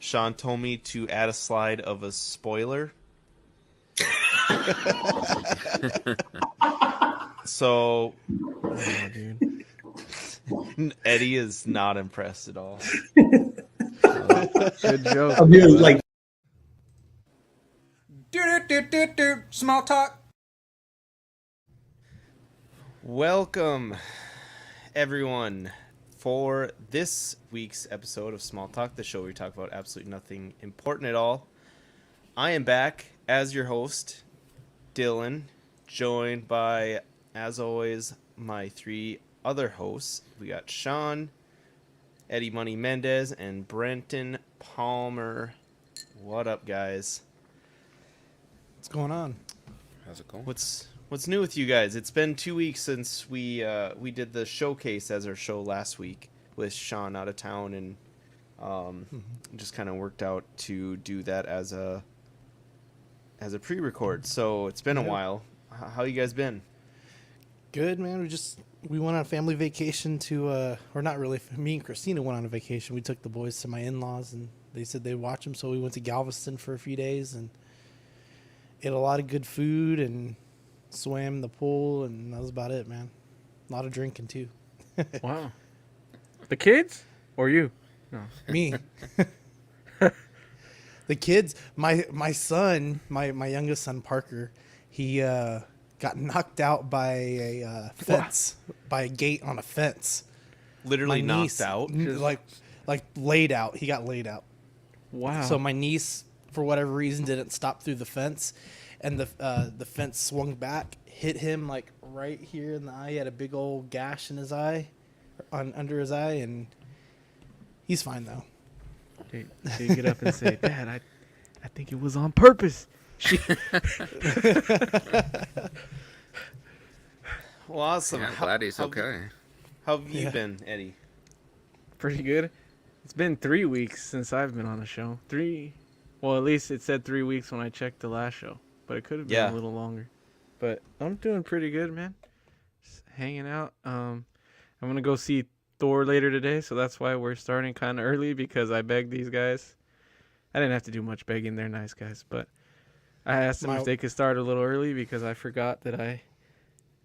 Sean told me to add a slide of a spoiler. So, dude. Eddie is not impressed at all. Good joke. I'm here like Small talk. Welcome, everyone, for this week's episode of Small Talk, the show where we talk about absolutely nothing important at all. I am back as your host, Dylan, joined by, as always, my three other hosts. We got Sean, Eddie Money Mendez, and Brenton Palmer. What up, guys? What's going on? How's it going? What's new with you guys? It's been 2 weeks since we did the showcase as our show last week with Sean out of town, and just kind of worked out to do that as a pre-record. So it's been a while. How you guys been? Good, man. We went on a family vacation to, or not really. Me and Christina went on a vacation. We took the boys to my in-laws, and they said they'd watch them. So we went to Galveston for a few days and ate a lot of good food and swam in the pool, and that was about it, man. A lot of drinking too. Wow. The kids or you? No. Me. The kids. My son, my youngest son Parker, he got knocked out by a fence, by a gate on a fence. Literally My knocked niece, out? like laid out. He got laid out. Wow. So my niece, for whatever reason, didn't stop through the fence, and the fence swung back, hit him like right here in the eye. He had a big old gash in his eye, under his eye, and he's fine though. So you get up and say, Dad, I think it was on purpose. Well, awesome. Yeah, I'm glad he's okay. How have you been, Eddie? Pretty good. It's been 3 weeks since I've been on a show. Well, at least it said 3 weeks when I checked the last show, but it could have been a little longer. But I'm doing pretty good, man. Just hanging out. I'm gonna go see Thor later today, so that's why we're starting kind of early, because I begged these guys. I didn't have to do much begging. They're nice guys, but I asked them if they could start a little early because I forgot that I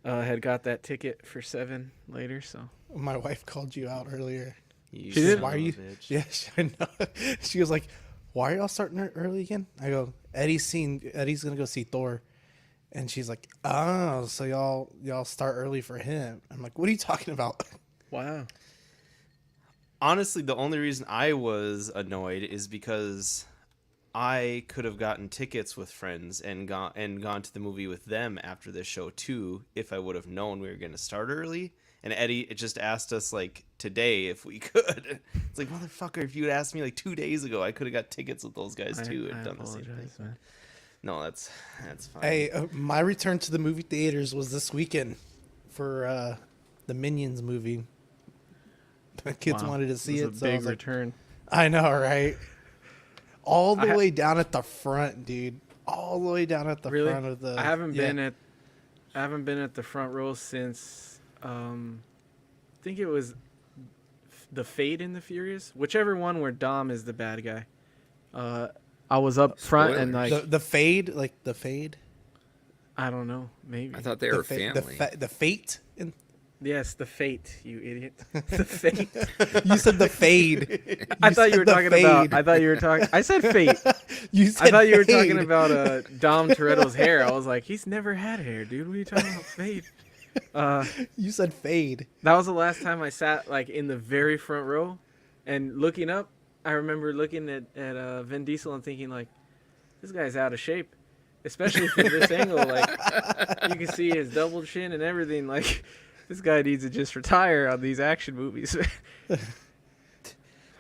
had got that ticket for 7 later. So My wife called you out earlier. She did? Why are you? Yeah, I know. She was like, "Why are y'all starting early again?" I go, Eddie's gonna go see Thor," and she's like, "Oh, so y'all start early for him?" I'm like, "What are you talking about?" wow. Honestly, the only reason I was annoyed is because I could have gotten tickets with friends and gone to the movie with them after this show too, if I would have known we were going to start early. And Eddie just asked us like today if we could. It's like, motherfucker, if you had asked me like 2 days ago, I could have got tickets with those guys too and done the same thing. Man. No, that's fine. Hey, my return to the movie theaters was this weekend for the Minions movie. The kids wanted to see it, a so I big was like, return. I know, right? All the way down at the front, dude. All the way down at the front of the. I haven't been at the front row since I think it was the Fate and the Furious, whichever one where Dom is the bad guy. I was up front and like the Fade, like the Fade. I don't know, maybe. I thought they were family. The Fate. Yes, the Fate, you idiot. The Fate. You said the Fade. I thought you were talking about. I said Fate. I thought you were talking about Dom Toretto's hair. I was like, he's never had hair, dude. What are you talking about, Fade? You said Fade. That was the last time I sat like in the very front row, and looking up, I remember looking at Vin Diesel and thinking like, this guy's out of shape, especially from this angle. Like, you can see his double chin and everything. Like, this guy needs to just retire on these action movies.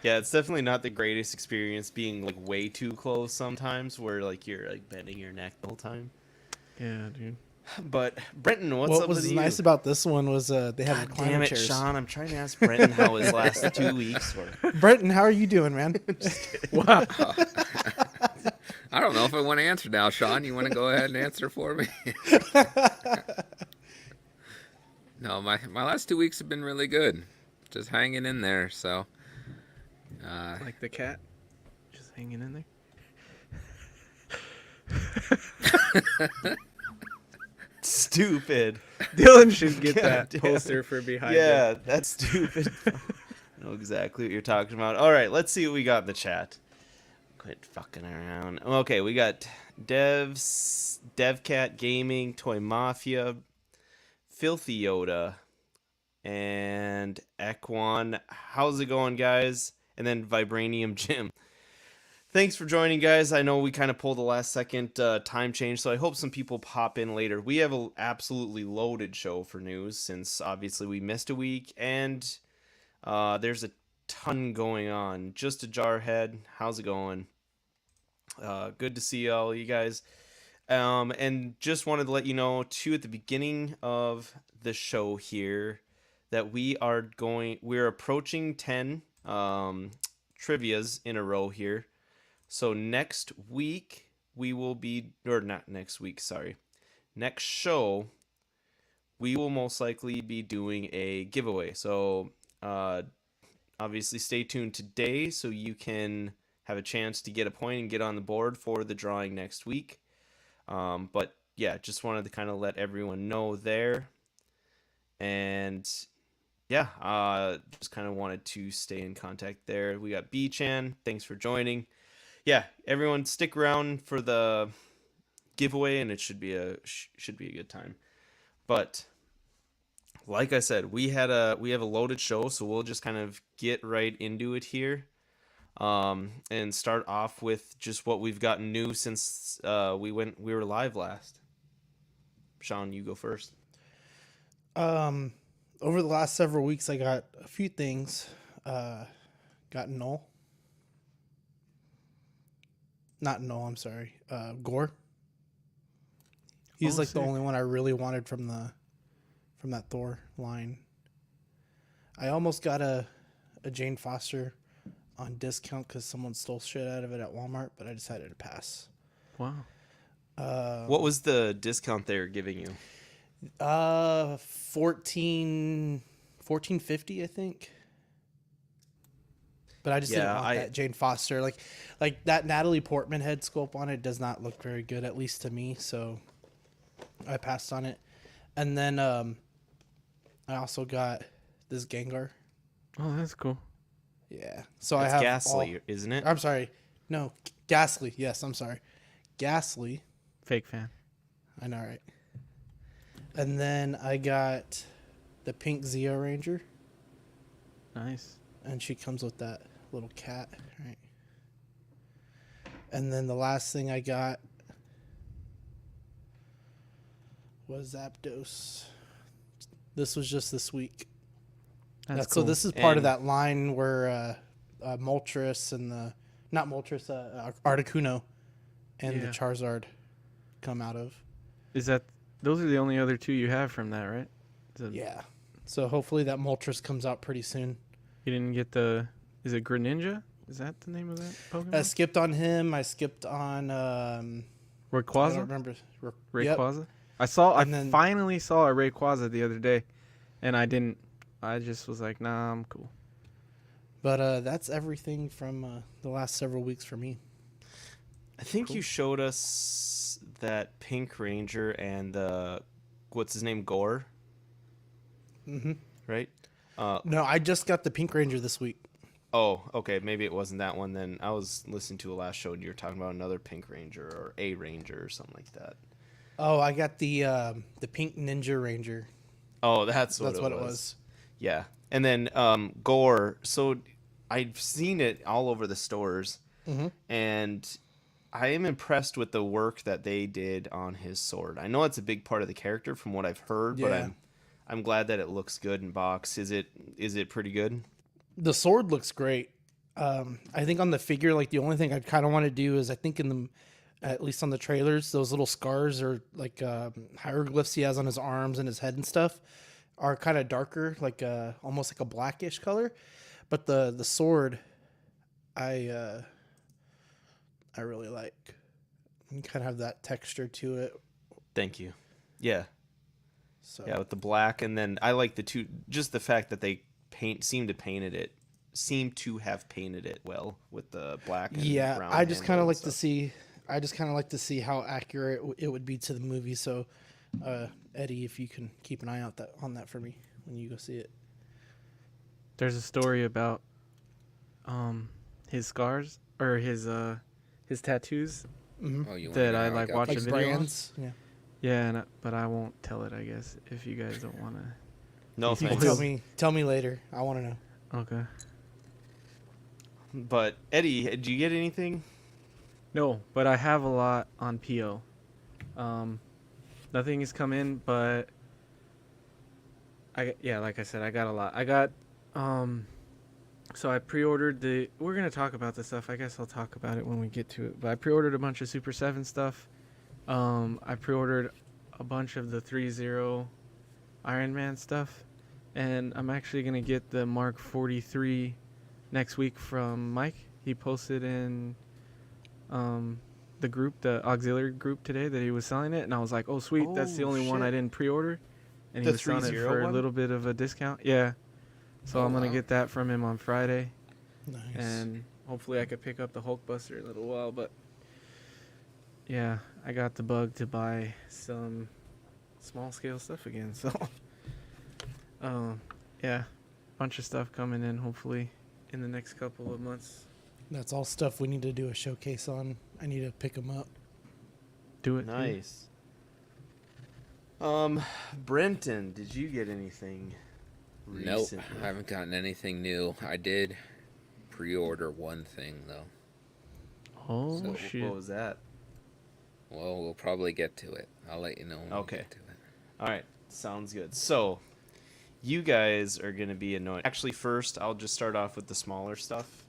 Yeah, it's definitely not the greatest experience being like way too close sometimes, where like you're like bending your neck the whole time. Yeah, dude. But Brenton, what's what up was with you? nice about this one was they had God damn recliner it, chairs. Sean! I'm trying to ask Brenton how his last 2 weeks were. Brenton, how are you doing, man? Wow. I don't know if I want to answer now, Sean. You want to go ahead and answer for me? No, my last 2 weeks have been really good. Just hanging in there, so. Like the cat. Just hanging in there. Stupid. Dylan should get God that damn. poster for behind Yeah, it. that's stupid. I know exactly what you're talking about. All right, let's see what we got in the chat. Quit fucking around. Okay, we got DevCat Gaming, Toy Mafia, Filthy Yoda, and Ekwan. How's it going, guys? And then Vibranium Jim. Thanks for joining, guys. I know we kind of pulled the last second time change, so I hope some people pop in later. We have an absolutely loaded show for news since obviously we missed a week, and there's a ton going on. Just a Jarhead, how's it going? Good to see all you guys. And just wanted to let you know too at the beginning of the show here that we're approaching 10 trivias in a row here. So next week we will be, or not next week, sorry. Next show we will most likely be doing a giveaway. So obviously stay tuned today so you can have a chance to get a point and get on the board for the drawing next week. But yeah, just wanted to kind of let everyone know there. And yeah, just kind of wanted to stay in contact there. We got B-Chan, thanks for joining. Yeah, everyone stick around for the giveaway and it should be a good time. But like I said, we have a loaded show, so we'll just kind of get right into it here. And start off with just what we've gotten new since we were live last. Sean, you go first. Over the last several weeks, I got a few things. Got Null. Not Null, I'm sorry. Gore. He's like sick. the only one I really wanted from that Thor line. I almost got a Jane Foster on discount because someone stole shit out of it at Walmart, but I decided to pass. Wow. What was the discount they were giving you? $14.50, I think. But I just didn't want that Jane Foster. Like that Natalie Portman head sculpt on it does not look very good, at least to me. So I passed on it. And then I also got this Gengar. Oh, that's cool. Yeah. So That's I have Ghastly, isn't it? I'm sorry. No, Ghastly. Yes, I'm sorry. Ghastly. Fake fan. I know, right? And then I got the pink Zeo Ranger. Nice. And she comes with that little cat, right? And then the last thing I got was Zapdos. This was just this week. That's So cool. this is part of that line where Moltres and Articuno and the Charizard come out of. Those are the only other two you have from that, right? Yeah. So hopefully that Moltres comes out pretty soon. You didn't get is it Greninja? Is that the name of that Pokemon? I skipped on him. I skipped on Rayquaza? I don't remember. Rayquaza? Yep. I finally saw a Rayquaza the other day, and I just was like, nah, I'm cool. But that's everything from the last several weeks for me. I think you showed us that Pink Ranger and what's his name, Gore? Mm-hmm. Right? No, I just got the Pink Ranger this week. Oh, okay. Maybe it wasn't that one then. I was listening to a last show and you were talking about another Pink Ranger or a Ranger or something like that. Oh, I got the Pink Ninja Ranger. Oh, that's what it was. Yeah. And then Gore. So I've seen it all over the stores. Mm-hmm. And I am impressed with the work that they did on his sword. I know it's a big part of the character from what I've heard, but I'm glad that it looks good in box. Is it pretty good? The sword looks great. I think on the figure, like the only thing I kind of want to do is I think at least on the trailers, those little scars or like hieroglyphs he has on his arms and his head and stuff are kind of darker, like almost like a blackish color. But the sword, I really like. You kind of have that texture to it. Thank you. Yeah. So yeah, with the black, and then I like the fact that they painted it seem to have painted it well with the black and Yeah, brown. I just kind of handle and like to stuff. see. I just kind of like to see how accurate it would be to the movie. So, Eddie, if you can keep an eye out on that for me when you go see it. There's a story about his scars or his tattoos Mm-hmm. Oh, you want that to I know? like got watching Like video on. brands. Yeah. Yeah, but I won't tell it, I guess, if you guys don't want to. No If you thanks. will. Tell me later. I want to know. Okay. But Eddie, did you get anything? No, but I have a lot on PO. Nothing has come in, but like I said, I got a lot. I got so I pre-ordered we're going to talk about this stuff. I guess I'll talk about it when we get to it. But I pre-ordered a bunch of Super 7 stuff. I pre-ordered a bunch of the ThreeZero Iron Man stuff, and I'm actually going to get the Mark 43 next week from Mike. He posted in the group, the auxiliary group today, that he was selling it, and I was like, oh sweet, that's the Oh, only one shit. I didn't pre-order, and he The was selling it 3-0 for a one? little bit of a discount. Yeah, so Oh, I'm gonna wow. get that from him on Friday, Nice. and hopefully I could pick up the Hulkbuster in a little while. But yeah, I got the bug to buy some small scale stuff again, so yeah, bunch of stuff coming in hopefully in the next couple of months. That's all stuff we need to do a showcase on. I need to pick them up. Do it. Nice. Brenton, did you get anything Nope, recently? I haven't gotten anything new. I did pre-order one thing though. Oh So, shit. What was that? Well, we'll probably get to it. I'll let you know when Okay. we get to it. All right, sounds good. So, you guys are gonna be annoyed. Actually, first I'll just start off with the smaller stuff.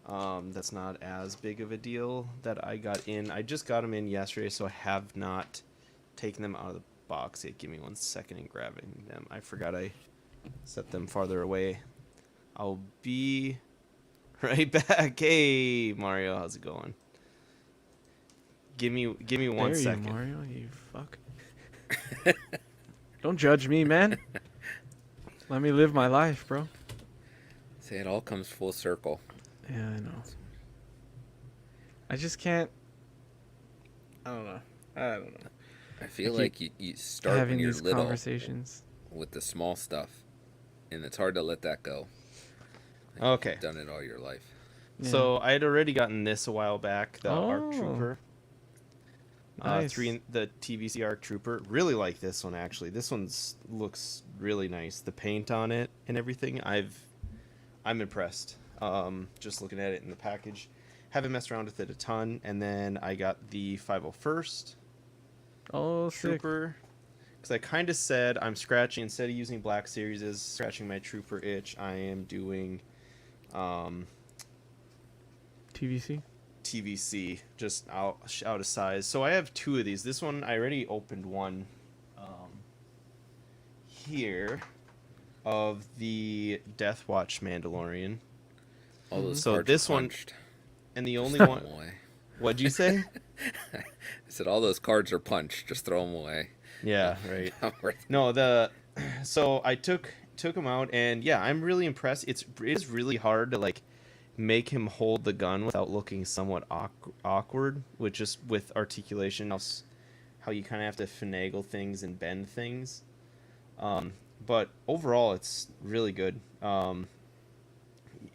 That's not as big of a deal that I got in. I just got them in yesterday, so I have not taken them out of the box yet. Give me 1 second in grabbing them. I forgot I set them farther away. I'll be right back. Hey, Mario, how's it going? Give me 1 there second. you, Mario, you fuck. Don't judge me, man. Let me live my life, bro. See, it all comes full circle. Yeah, I know. I just can't. I don't know. I feel I like you start when having you're these little conversations. with the small stuff, and it's hard to let that go. Like, Okay. You've done it all your life. Yeah. So I had already gotten this a while back, the Arc Oh. Trooper. Nice. The TVC Arc Trooper. Really like this one actually. This one's looks really nice. The paint on it and everything. I'm impressed. Just looking at it in the package. Haven't messed around with it a ton. And then I got the 501st Oh, sick. Trooper. Because I kind of said I'm scratching, instead of using Black Series as scratching my Trooper itch, I am doing TVC. TVC, just out of size. So I have two of these. This one, I already opened one here of the Death Watch Mandalorian. All those So cards this are one- punched. And the only Throw one... 'em away. What'd you say? I said all those cards are punched. Just throw them away. Yeah, right. Not worth- No, so I took him out, and yeah, I'm really impressed. It is really hard to like make him hold the gun without looking somewhat awkward, with articulation, how you kind of have to finagle things and bend things. But overall, it's really good.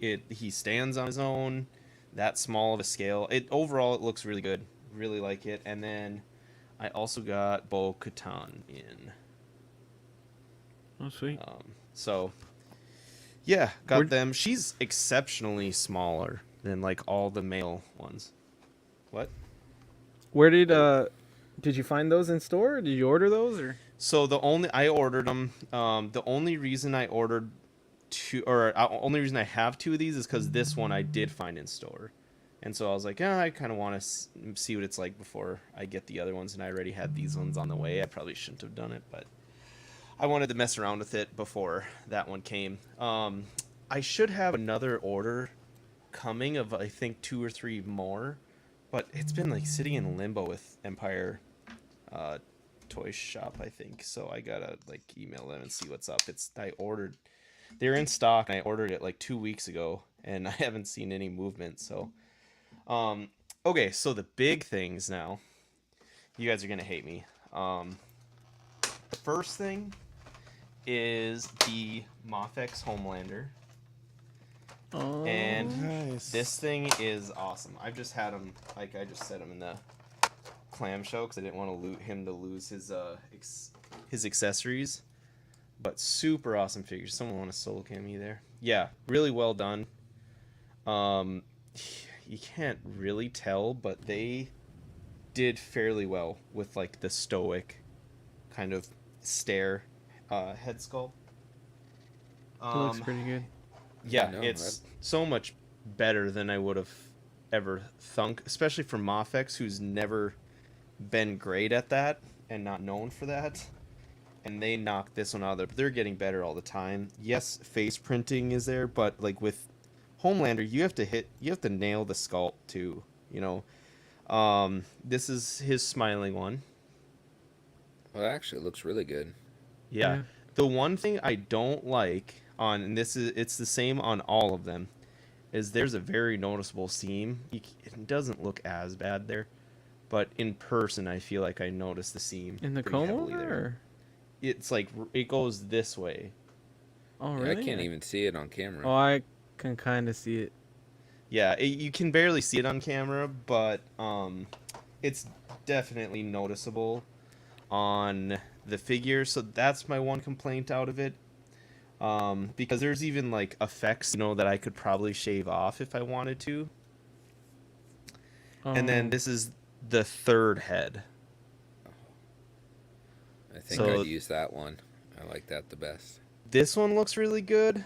He stands on his own, that small of a scale. Overall, it looks really good. Really like it. And then I also got Bo-Katan in. Oh, sweet. So, yeah, got Where- them. She's exceptionally smaller than like all the male ones. What? Where did you find those in store? Did you order those or? So I ordered them. The only reason I ordered only reason I have two of these is because this one I did find in store, and so I was like, I kind of want to see what it's like before I get the other ones, and I already had these ones on the way. I probably shouldn't have done it, but I wanted to mess around with it before that one came. I should have another order coming of I think 2 or 3 more, but it's been like sitting in limbo with Empire Toy Shop, I think. So I gotta like email them and see what's up. I ordered they're in stock, and I ordered it like 2 weeks ago, and I haven't seen any movement. So, okay, so the big things now. You guys are gonna hate me. The first thing is the MAFEX Homelander. Oh, And Nice. this thing is awesome. I've just had him, like I just set him in the clamshell because I didn't want to lose his accessories. But super awesome figure. Someone want to solo cam me there? Yeah, really well done. You can't really tell, but they did fairly well with like the stoic kind of stare head sculpt. it looks pretty good. Yeah, No, it's so much better than I would have ever thunk, especially for MAFEX, who's never been great at that and not known for that. And they knocked this one out of there. But they're getting better all the time. Yes, face printing is there, but like with Homelander, you have to nail the sculpt too. You know, this is his smiling one. Well, actually, it looks really good. Yeah. Yeah. The one thing I don't like on, and it's the same on all of them, is there's a very noticeable seam. It doesn't look as bad there, but in person, I feel like I noticed the seam In the pretty comb heavily over? there. Or? It's like it goes this way. Oh, Yeah, really? I can't even see it on camera. Oh, I can kind of see it. Yeah, you can barely see it on camera, but it's definitely noticeable on the figure. So that's my one complaint out of it. Because there's even like effects, you know, that I could probably shave off if I wanted to. And then Oh. this is the third head. I think So- I'd use that one. I like that the best. This one looks really good,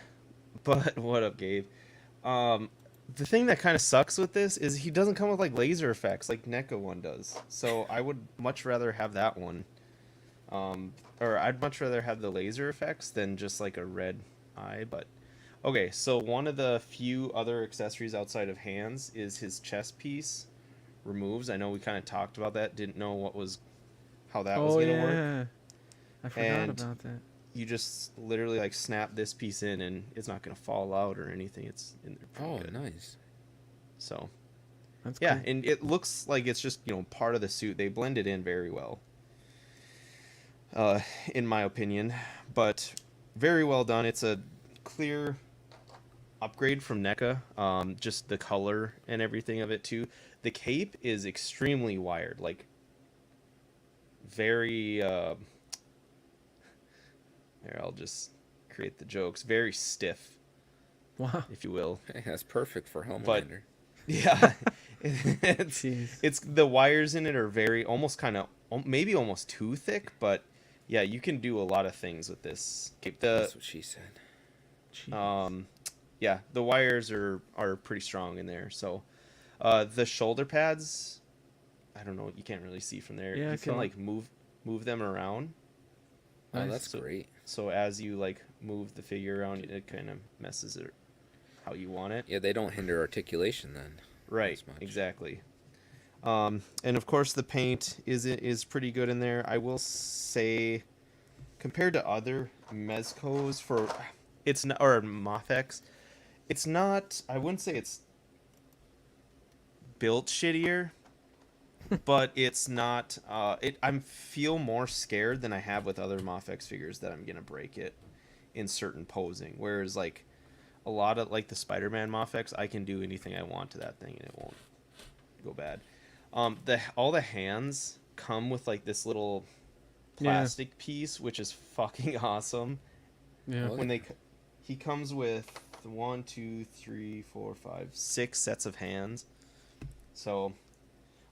but what up, Gabe? The thing that kind of sucks with this is he doesn't come with like laser effects like NECA one does. So I would much rather have that one. Or I'd much rather have the laser effects than just like a red eye. But okay, so one of the few other accessories outside of hands is his chest piece removes. I know we kind of talked about that. Didn't know how that was gonna work. I forgot And- about that. You just literally like snap this piece in and it's not gonna fall out or anything. It's in there pretty Oh, good. nice. So That's yeah, cool. and it looks like it's just, you know, part of the suit. They blend it in very well, in my opinion, but very well done. It's a clear upgrade from NECA. Just the color and everything of it too. The cape is extremely wired, like very. Here, I'll just create the jokes. Very stiff, Wow. if you will. Hey, that's perfect for Homelander. Yeah, it's Jeez. it's the wires in it are very almost kind of maybe almost too thick, but yeah, you can do a lot of things with this. That's what she said. Jeez. Yeah, the wires are pretty strong in there. So, the shoulder pads, I don't know, you can't really see from there. Yeah, I You can can- like move them around. Oh, Nice. that's So- great. So as you like move the figure around, it kind of messes it how you want it. Yeah, they don't hinder articulation then. Right, as much. exactly. And of course the paint is pretty good in there. I will say, compared to other Mezcos it's not, or MAFEX, it's not. I wouldn't say it's built shittier, but it's not. I feel more scared than I have with other MAFEX figures that I'm gonna break it in certain posing. Whereas like a lot of like the Spider-Man MAFEX, I can do anything I want to that thing and it won't go bad. All the hands come with like this little plastic piece, which is fucking awesome. Yeah. Well, When he comes with 1, 2, 3, 4, 5, 6 sets of hands. So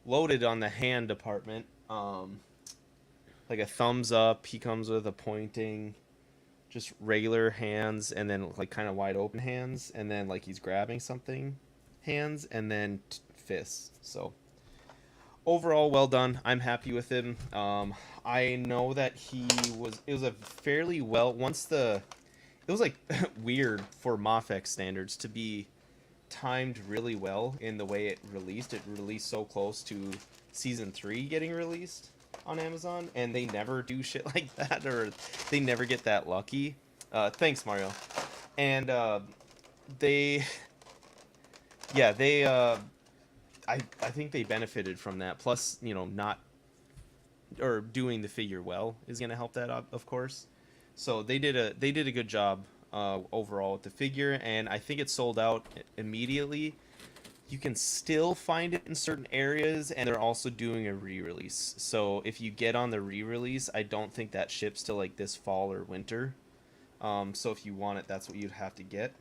loaded on the hand department. Like a thumbs up, he comes with a pointing, just regular hands, and then like kind of wide open hands, and then like he's grabbing something hands, and then fists. So overall, well done. I'm happy with him. I know that it was a fairly it was like weird for MAFEX standards to be timed really well in the way it released. It released so close to season 3 getting released on Amazon, and they never do shit like that, or they never get that lucky. Thanks, Mario. And they, yeah, they, I think they benefited from that. Plus, you know, not or doing the figure well is going to help that up, of course. So they did a good job overall with the figure, and I think it sold out immediately. You can still find it in certain areas, and they're also doing a re-release. So if you get on the re-release, I don't think that ships till like this fall or winter. So if you want it, that's what you'd have to get.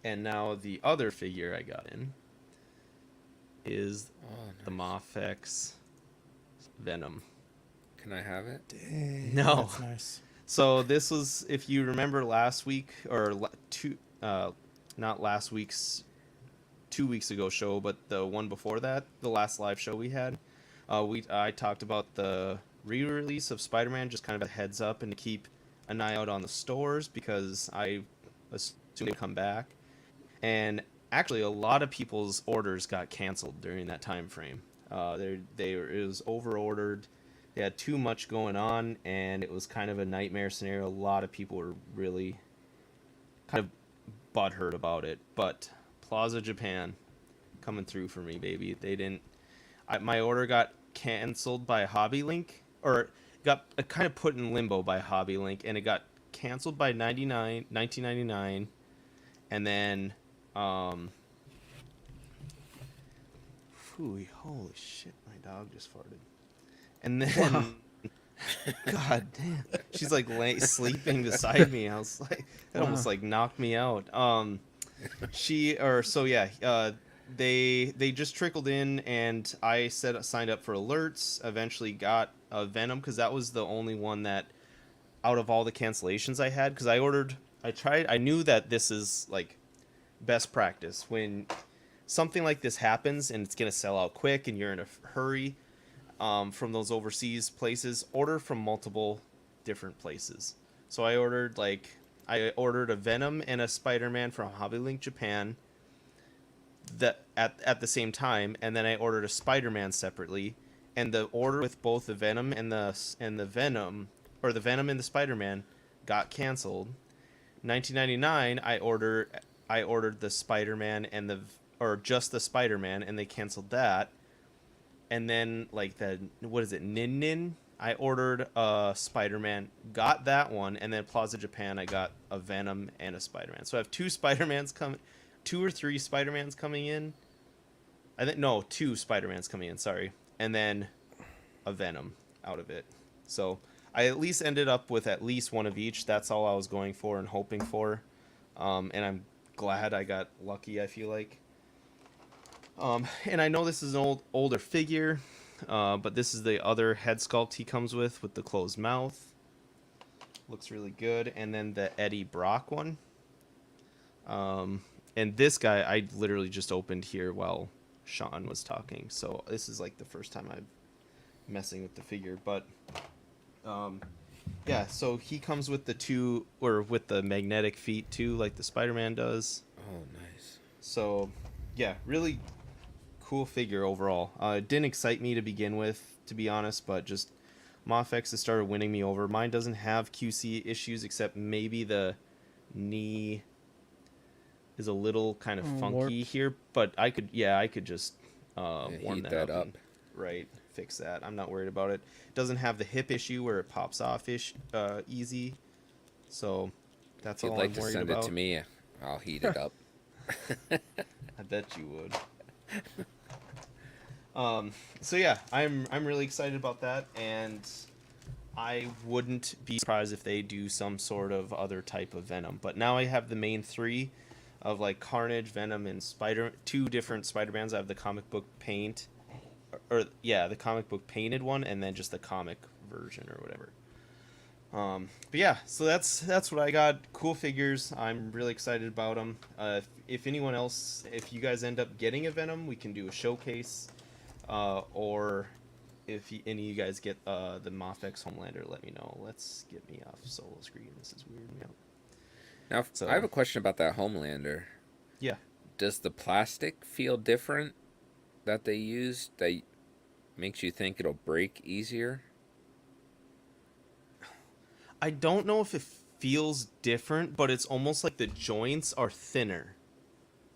And now the other figure I got in is the MAFEX Venom. Can I have it? Dang, No. that's nice. So this was, if you remember last week, or not last week's, 2 weeks ago show, but the one before that, the last live show we had, I talked about the re-release of Spider-Man, just kind of a heads up and to keep an eye out on the stores because I assume they'd come back. And actually, a lot of people's orders got canceled during that time frame. It was over-ordered. They had too much going on, and it was kind of a nightmare scenario. A lot of people were really kind of butthurt about it, but Plaza Japan coming through for me, baby. They didn't. My order got canceled by Hobby Link, or got kind of put in limbo by Hobby Link, and it got canceled by $19.99, and then holy shit, my dog just farted. And then wow. God damn, she's like sleeping beside me. I was like, that almost like knocked me out. They just trickled in, and I signed up for alerts. Eventually got a Venom because that was the only one that out of all the cancellations I had, because I knew that this is like best practice when something like this happens and it's gonna sell out quick and you're in a hurry. From those overseas places, order from multiple different places. So I ordered a Venom and a Spider-Man from Hobby Link Japan that at the same time, and then I ordered a Spider-Man separately, and the order with both the Venom and the Venom, or the Venom and the Spider-Man, got canceled. $19.99 I ordered the Spider-Man or just the Spider-Man, and they canceled that. And then, like, Nin Nin? I ordered a Spider-Man, got that one, and then Plaza Japan, I got a Venom and a Spider-Man. So I have two or three Spider-Mans coming in. Two Spider-Mans coming in, sorry. And then a Venom out of it. So I at least ended up with at least one of each. That's all I was going for and hoping for. And I'm glad I got lucky, I feel like. And I know this is an older figure, but this is the other head sculpt he comes with the closed mouth. Looks really good. And then the Eddie Brock one. And this guy I literally just opened here while Sean was talking. So this is like the first time I'm messing with the figure. But yeah, so he comes with with the magnetic feet too, like the Spider-Man does. Oh, nice. So yeah, really cool figure overall. It didn't excite me to begin with, to be honest, but just MAFEX has started winning me over. Mine doesn't have QC issues, except maybe the knee is a little kind of funky here, but I could just warm that up. And, fix that. I'm not worried about it. It doesn't have the hip issue where it pops off easy, so that's all I'm worried about. If you'd like to send it to me, I'll heat it up. I bet you would. So yeah, I'm really excited about that, and I wouldn't be surprised if they do some sort of other type of Venom. But now I have the main three of like Carnage, Venom, and two different Spider-Mans. I have the comic book paint, the comic book painted one, and then just the comic version or whatever. But yeah, so that's what I got. Cool figures. I'm really excited about them. If anyone else, if you guys end up getting a Venom, we can do a showcase. Or if any of you guys get the MAFEX Homelander, let me know. Let's get me off solo screen. This is weird. Now, I have a question about that Homelander. Yeah. Does the plastic feel different that they used that makes you think it'll break easier? I don't know if it feels different, but it's almost like the joints are thinner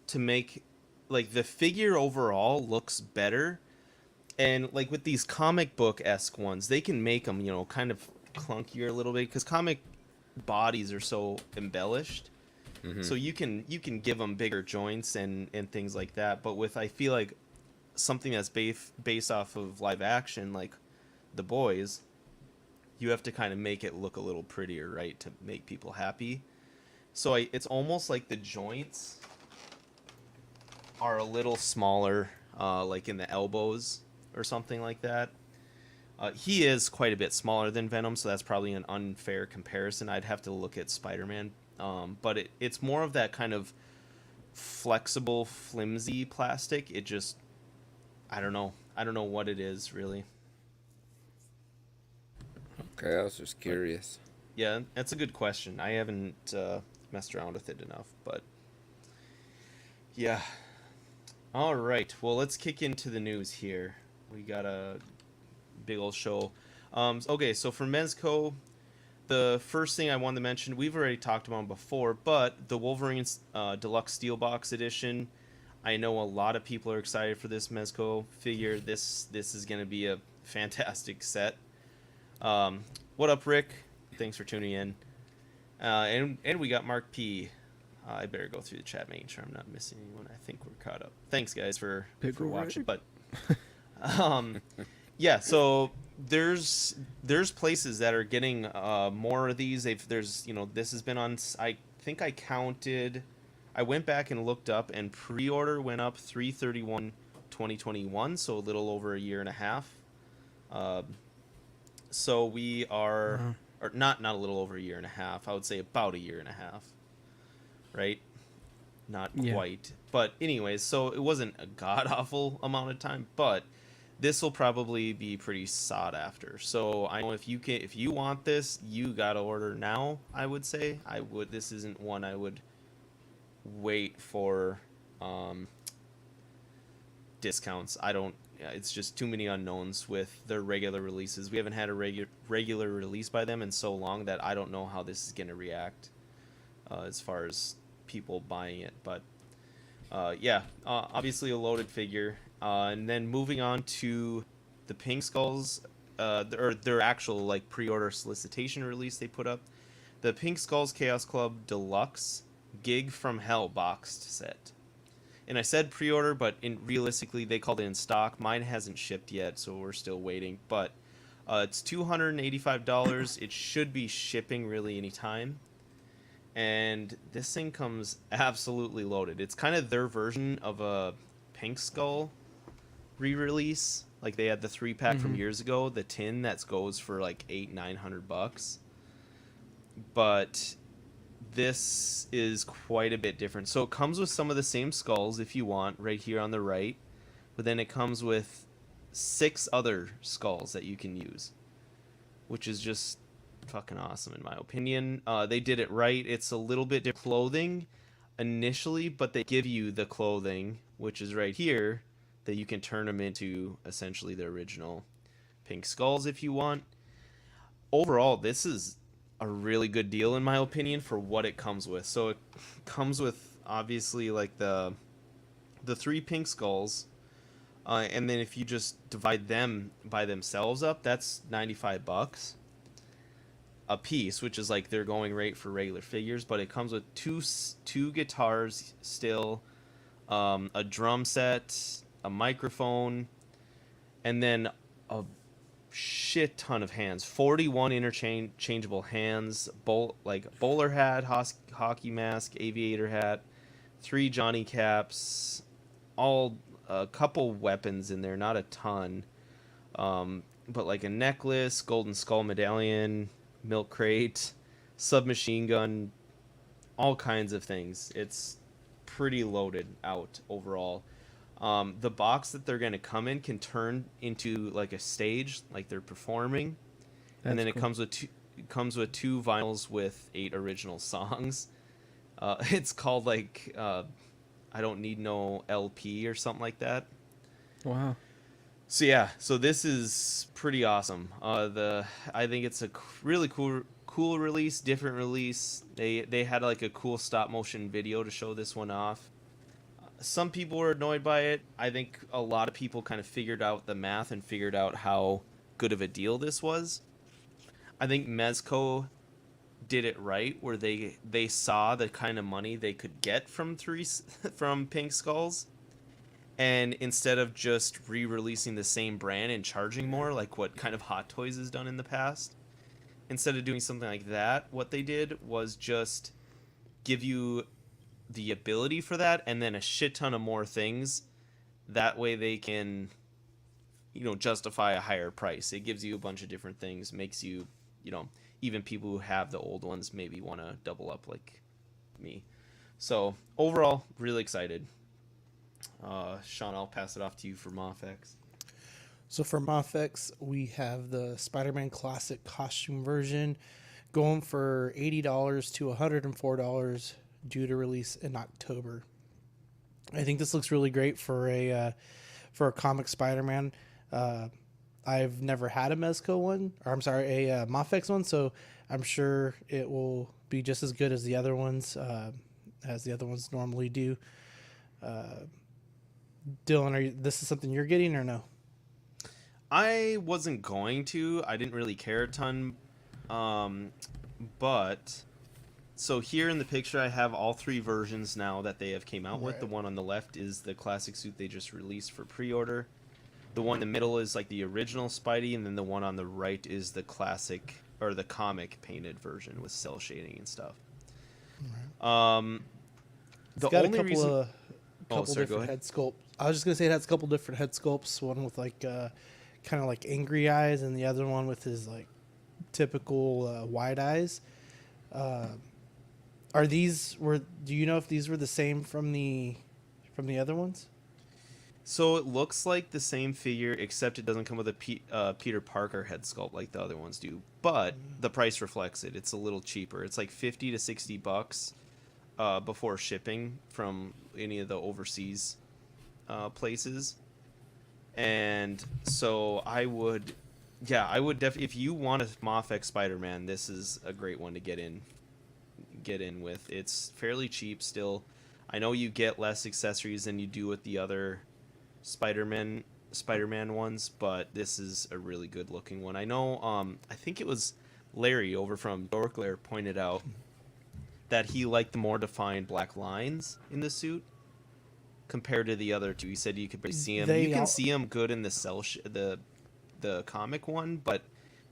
to make like the figure overall looks better. And like with these comic book-esque ones, they can make them, you know, kind of clunkier a little bit because comic bodies are so embellished. So you can give them bigger joints and things like that. But with, I feel like something that's based off of live action, like The Boys, you have to kind of make it look a little prettier, right, to make people happy. So it's almost like the joints are a little smaller, like in the elbows or something like that. He is quite a bit smaller than Venom, so that's probably an unfair comparison. I'd have to look at Spider-Man. But it's more of that kind of flexible, flimsy plastic. It just, I don't know what it is, really. Okay, I was just curious. Yeah, that's a good question. I haven't messed around with it enough, but yeah. All right, well, let's kick into the news here. We got a big old show. Okay, so for Mezco, the first thing I wanted to mention, we've already talked about before, but the Wolverine's Deluxe Steelbox Edition. I know a lot of people are excited for this Mezco figure. This is going to be a fantastic set. What up, Rick? Thanks for tuning in. And we got Mark P. I better go through the chat, making sure I'm not missing anyone. I think we're caught up. Thanks, guys, for watching. But yeah, so there's places that are getting more of these. There's, you know, this has been on. I think I counted. I went back and looked up, and pre-order went up 3/31/2021, so a little over a year and a half. So we are, or not a little over a year and a half. I would say about a year and a half, right? Not quite, but anyways, so it wasn't a god awful amount of time, but this will probably be pretty sought after. So I know if you want this, you gotta order now. I would say This isn't one I would wait for discounts. It's just too many unknowns with their regular releases. We haven't had a regular release by them in so long that I don't know how this is gonna react as far as people buying it. But yeah, obviously a loaded figure. And then moving on to the Pink Skulls, their actual like pre-order solicitation release they put up, the Pink Skulls Chaos Club Deluxe Gig from Hell boxed set. And I said pre-order, but realistically they called it in stock. Mine hasn't shipped yet, so we're still waiting. But it's $285. It should be shipping really anytime. And this thing comes absolutely loaded. It's kind of their version of a Pink Skull re-release. Like they had the 3-pack from years ago, the tin that goes for like $800-900. But this is quite a bit different. So it comes with some of the same skulls if you want, right here on the right, but then it comes with 6 other skulls that you can use, which is just fucking awesome in my opinion. They did it right. It's a little bit different clothing initially, but they give you the clothing, which is right here, that you can turn them into essentially the original Pink Skulls if you want. Overall, this is a really good deal in my opinion for what it comes with. So it comes with obviously like the 3 Pink Skulls, and then if you just divide them by themselves up, that's $95 a piece, which is like their going rate for regular figures. But it comes with two guitars still, a drum set, a microphone, and then a shit ton of hands. 41 interchangeable hands, bowler hat, hockey mask, aviator hat, 3 Johnny caps, all a couple weapons in there, not a ton, but like a necklace, golden skull medallion, milk crate, submachine gun, all kinds of things. It's pretty loaded out overall. The box that they're going to come in can turn into like a stage, like they're performing. And then it comes with two vinyls with 8 original songs. It's called like I Don't Need No LP or something like that. Wow. So yeah, so this is pretty awesome. I think it's a really cool cool release, different release. They had like a cool stop motion video to show this one off. Some people were annoyed by it. I think a lot of people kind of figured out the math and figured out how good of a deal this was. I think Mezco did it right, where they saw the kind of money they could get from from Pink Skulls, and instead of just re-releasing the same brand and charging more, like what kind of Hot Toys has done in the past, instead of doing something like that, what they did was just give you the ability for that and then a shit ton of more things. That way they can, justify a higher price. It gives you a bunch of different things, makes you, even people who have the old ones maybe want to double up like me. So overall, really excited. Sean, I'll pass it off to you for MAFEX. So for MAFEX, we have the Spider-Man Classic costume version going for $80 to $104, due to release in October. I think this looks really great for a comic Spider-Man. I've never had a Mezco one, or I'm sorry, a MAFEX one, so I'm sure it will be just as good as the other ones, normally do. Dylan, this is something you're getting or no? I wasn't going to. I didn't really care a ton, but so here in the picture I have all three versions now that they have came out with. The one on the left is the classic suit they just released for pre-order. The one in the middle is like the original Spidey, and then the one on the right is the classic or the comic painted version with cell shading and stuff. Right. The got only reason couple different head sculpts. I was just gonna say it has a couple different head sculpts. One with like kind of like angry eyes, and the other one with his like typical wide eyes. Do you know if these were the same from the other ones? So it looks like the same figure, except it doesn't come with a Peter Parker head sculpt like the other ones do. But the price reflects it. It's a little cheaper. It's like $50 to $60 before shipping from any of the overseas places. And so I would definitely, if you want a MAFEX Spider-Man, this is a great one to get in with. It's fairly cheap still. I know you get less accessories than you do with the other Spider-Man ones, but this is a really good looking one. I know I think it was Larry over from Dorklair pointed out that he liked the more defined black lines in the suit compared to the other two. He said you could see him. You can see him good in the the comic one, but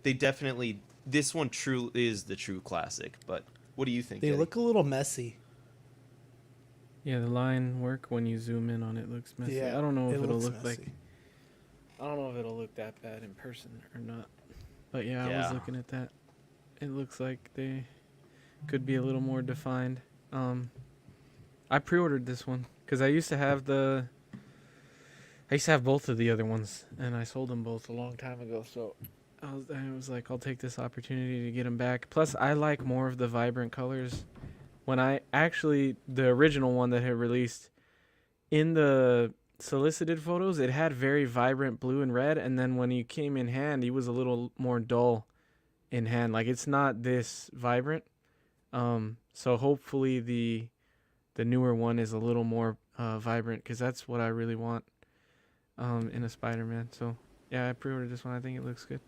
they definitely, this one is the true classic. But what do you think? They Eddie? look a little messy. Yeah, the line work when you zoom in on it looks messy. Yeah, I don't know if it'll look messy. like. I don't know if it'll look that bad in person or not. But yeah, I was looking at that. It looks like they could be a little more defined. I pre-ordered this one because I used to have both of the other ones, and I sold them both a long time ago. So I was like, I'll take this opportunity to get them back. Plus, I like more of the vibrant colors. When the original one that had released, in the solicited photos, it had very vibrant blue and red, and then when he came in hand, he was a little more dull in hand. Like, it's not this vibrant. So hopefully the newer one is a little more vibrant, because that's what I really want in a Spider-Man. So yeah, I pre-ordered this one. I think it looks good.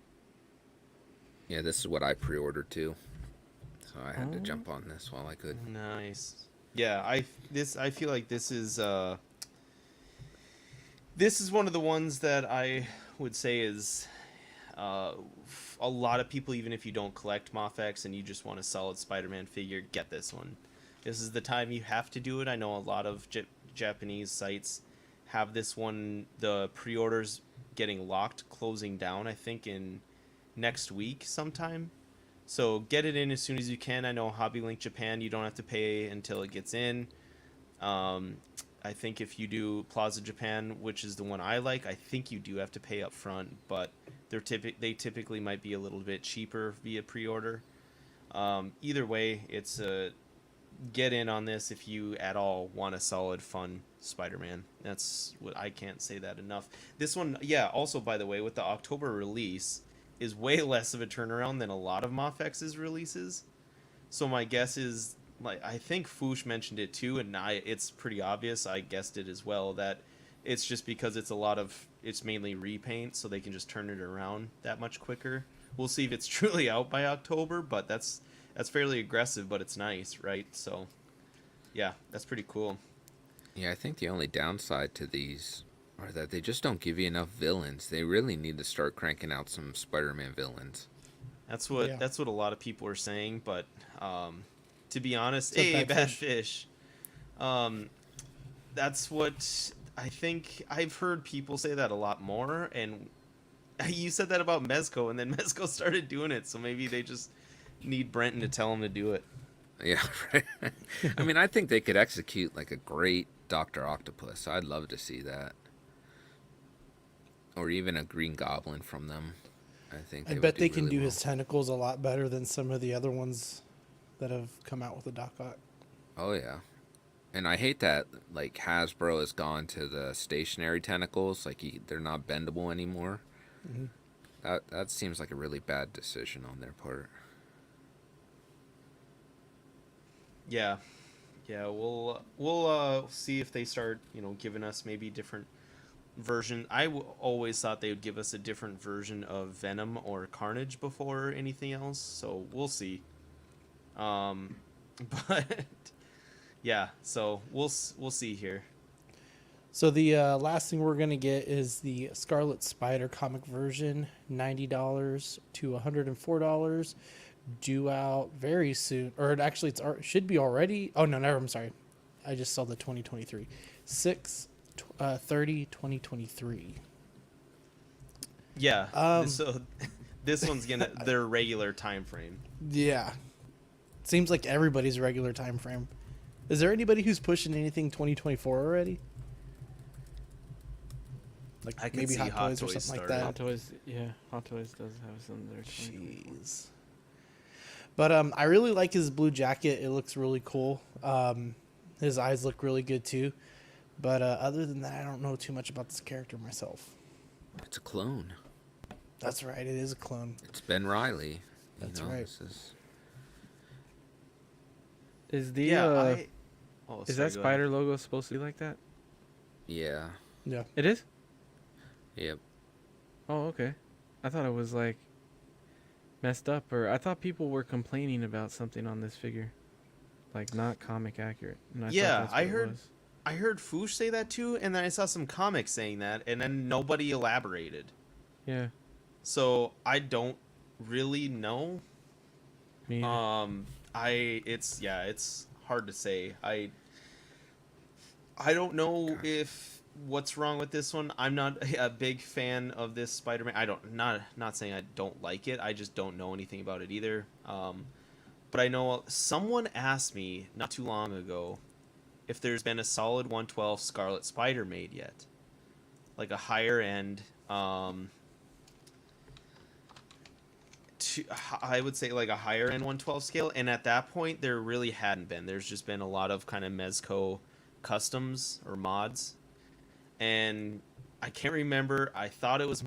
Yeah, this is what I pre-ordered too. So I had to jump on this while I could. Nice. Yeah, I feel like this is one of the ones that I would say is a lot of people, even if you don't collect MAFEX and you just want a solid Spider-Man figure, get this one. This is the time you have to do it. I know a lot of Japanese sites have this one. The pre-orders getting locked, closing down, I think in next week sometime. So get it in as soon as you can. I know Hobby Link Japan, you don't have to pay until it gets in. I think if you do Plaza Japan, which is the one I like, I think you do have to pay up front, but they typically might be a little bit cheaper via pre-order. Either way, it's a get in on this if you at all want a solid, fun Spider-Man. That's what I can't say that enough. This one, yeah, also by the way, with the October release, is way less of a turnaround than a lot of MAFEX's releases. So my guess is, like, I think Foosh mentioned it too, and it's pretty obvious, I guessed it as well, that it's just because it's mainly repaint, so they can just turn it around that much quicker. We'll see if it's truly out by October, but that's fairly aggressive, but it's nice, right? So, yeah, that's pretty cool. Yeah, I think the only downside to these are that they just don't give you enough villains. They really need to start cranking out some Spider-Man villains. That's what a lot of people are saying, but to be honest, It's a bad fish. That's what I think. I've heard people say that a lot more, and you said that about Mezco, and then Mezco started doing it, so maybe they just need Brenton to tell him to do it. Yeah, right. I mean, I think they could execute like a great Dr. Octopus. I'd love to see that. Or even a Green Goblin from them. I bet they can do his tentacles a lot better than some of the other ones that have come out with the Doc Ock. Oh, yeah. And I hate that, like, Hasbro has gone to the stationary tentacles. Like, they're not bendable anymore. Mm-hmm. That seems like a really bad decision on their part. Yeah. We'll see if they start, giving us maybe different version. Always thought they would give us a different version of Venom or Carnage before anything else, so we'll see. But yeah, so we'll see here. So the last thing we're gonna get is the Scarlet Spider comic version, $90 to $104, due out very soon, or actually it should be already. Oh no, never. I'm sorry, I just saw the 2023 6/30/2023. Yeah. So this one's gonna their regular time frame. Yeah, seems like everybody's regular time frame. Is there anybody who's pushing anything 2024 already? Like I can maybe see Hot Toys or something like that. Hot Toys does have some there. Jeez. But I really like his blue jacket. It looks really cool. His eyes look really good too. But other than that, I don't know too much about this character myself. It's a clone. That's right. It is a clone. It's Ben Reilly. That's right. Is the is that spider logo supposed to be like that? Yeah. Yeah. It is? Yep. Oh, okay. I thought it was like messed up, or I thought people were complaining about something on this figure, like not comic accurate. And I heard Foosh say that too, and then I saw some comics saying that, and then nobody elaborated. Yeah. So I don't really know. Me it's hard to say. I don't know if what's wrong with this one. I'm not a big fan of this Spider-Man. Not saying I don't like it. I just don't know anything about it either. But I know someone asked me not too long ago if there's been a solid 112 Scarlet Spider made yet, like a higher end. I would say like a higher end 112 scale, and at that point there really hadn't been. There's just been a lot of kind of Mezco customs or mods, and I can't remember. I thought it was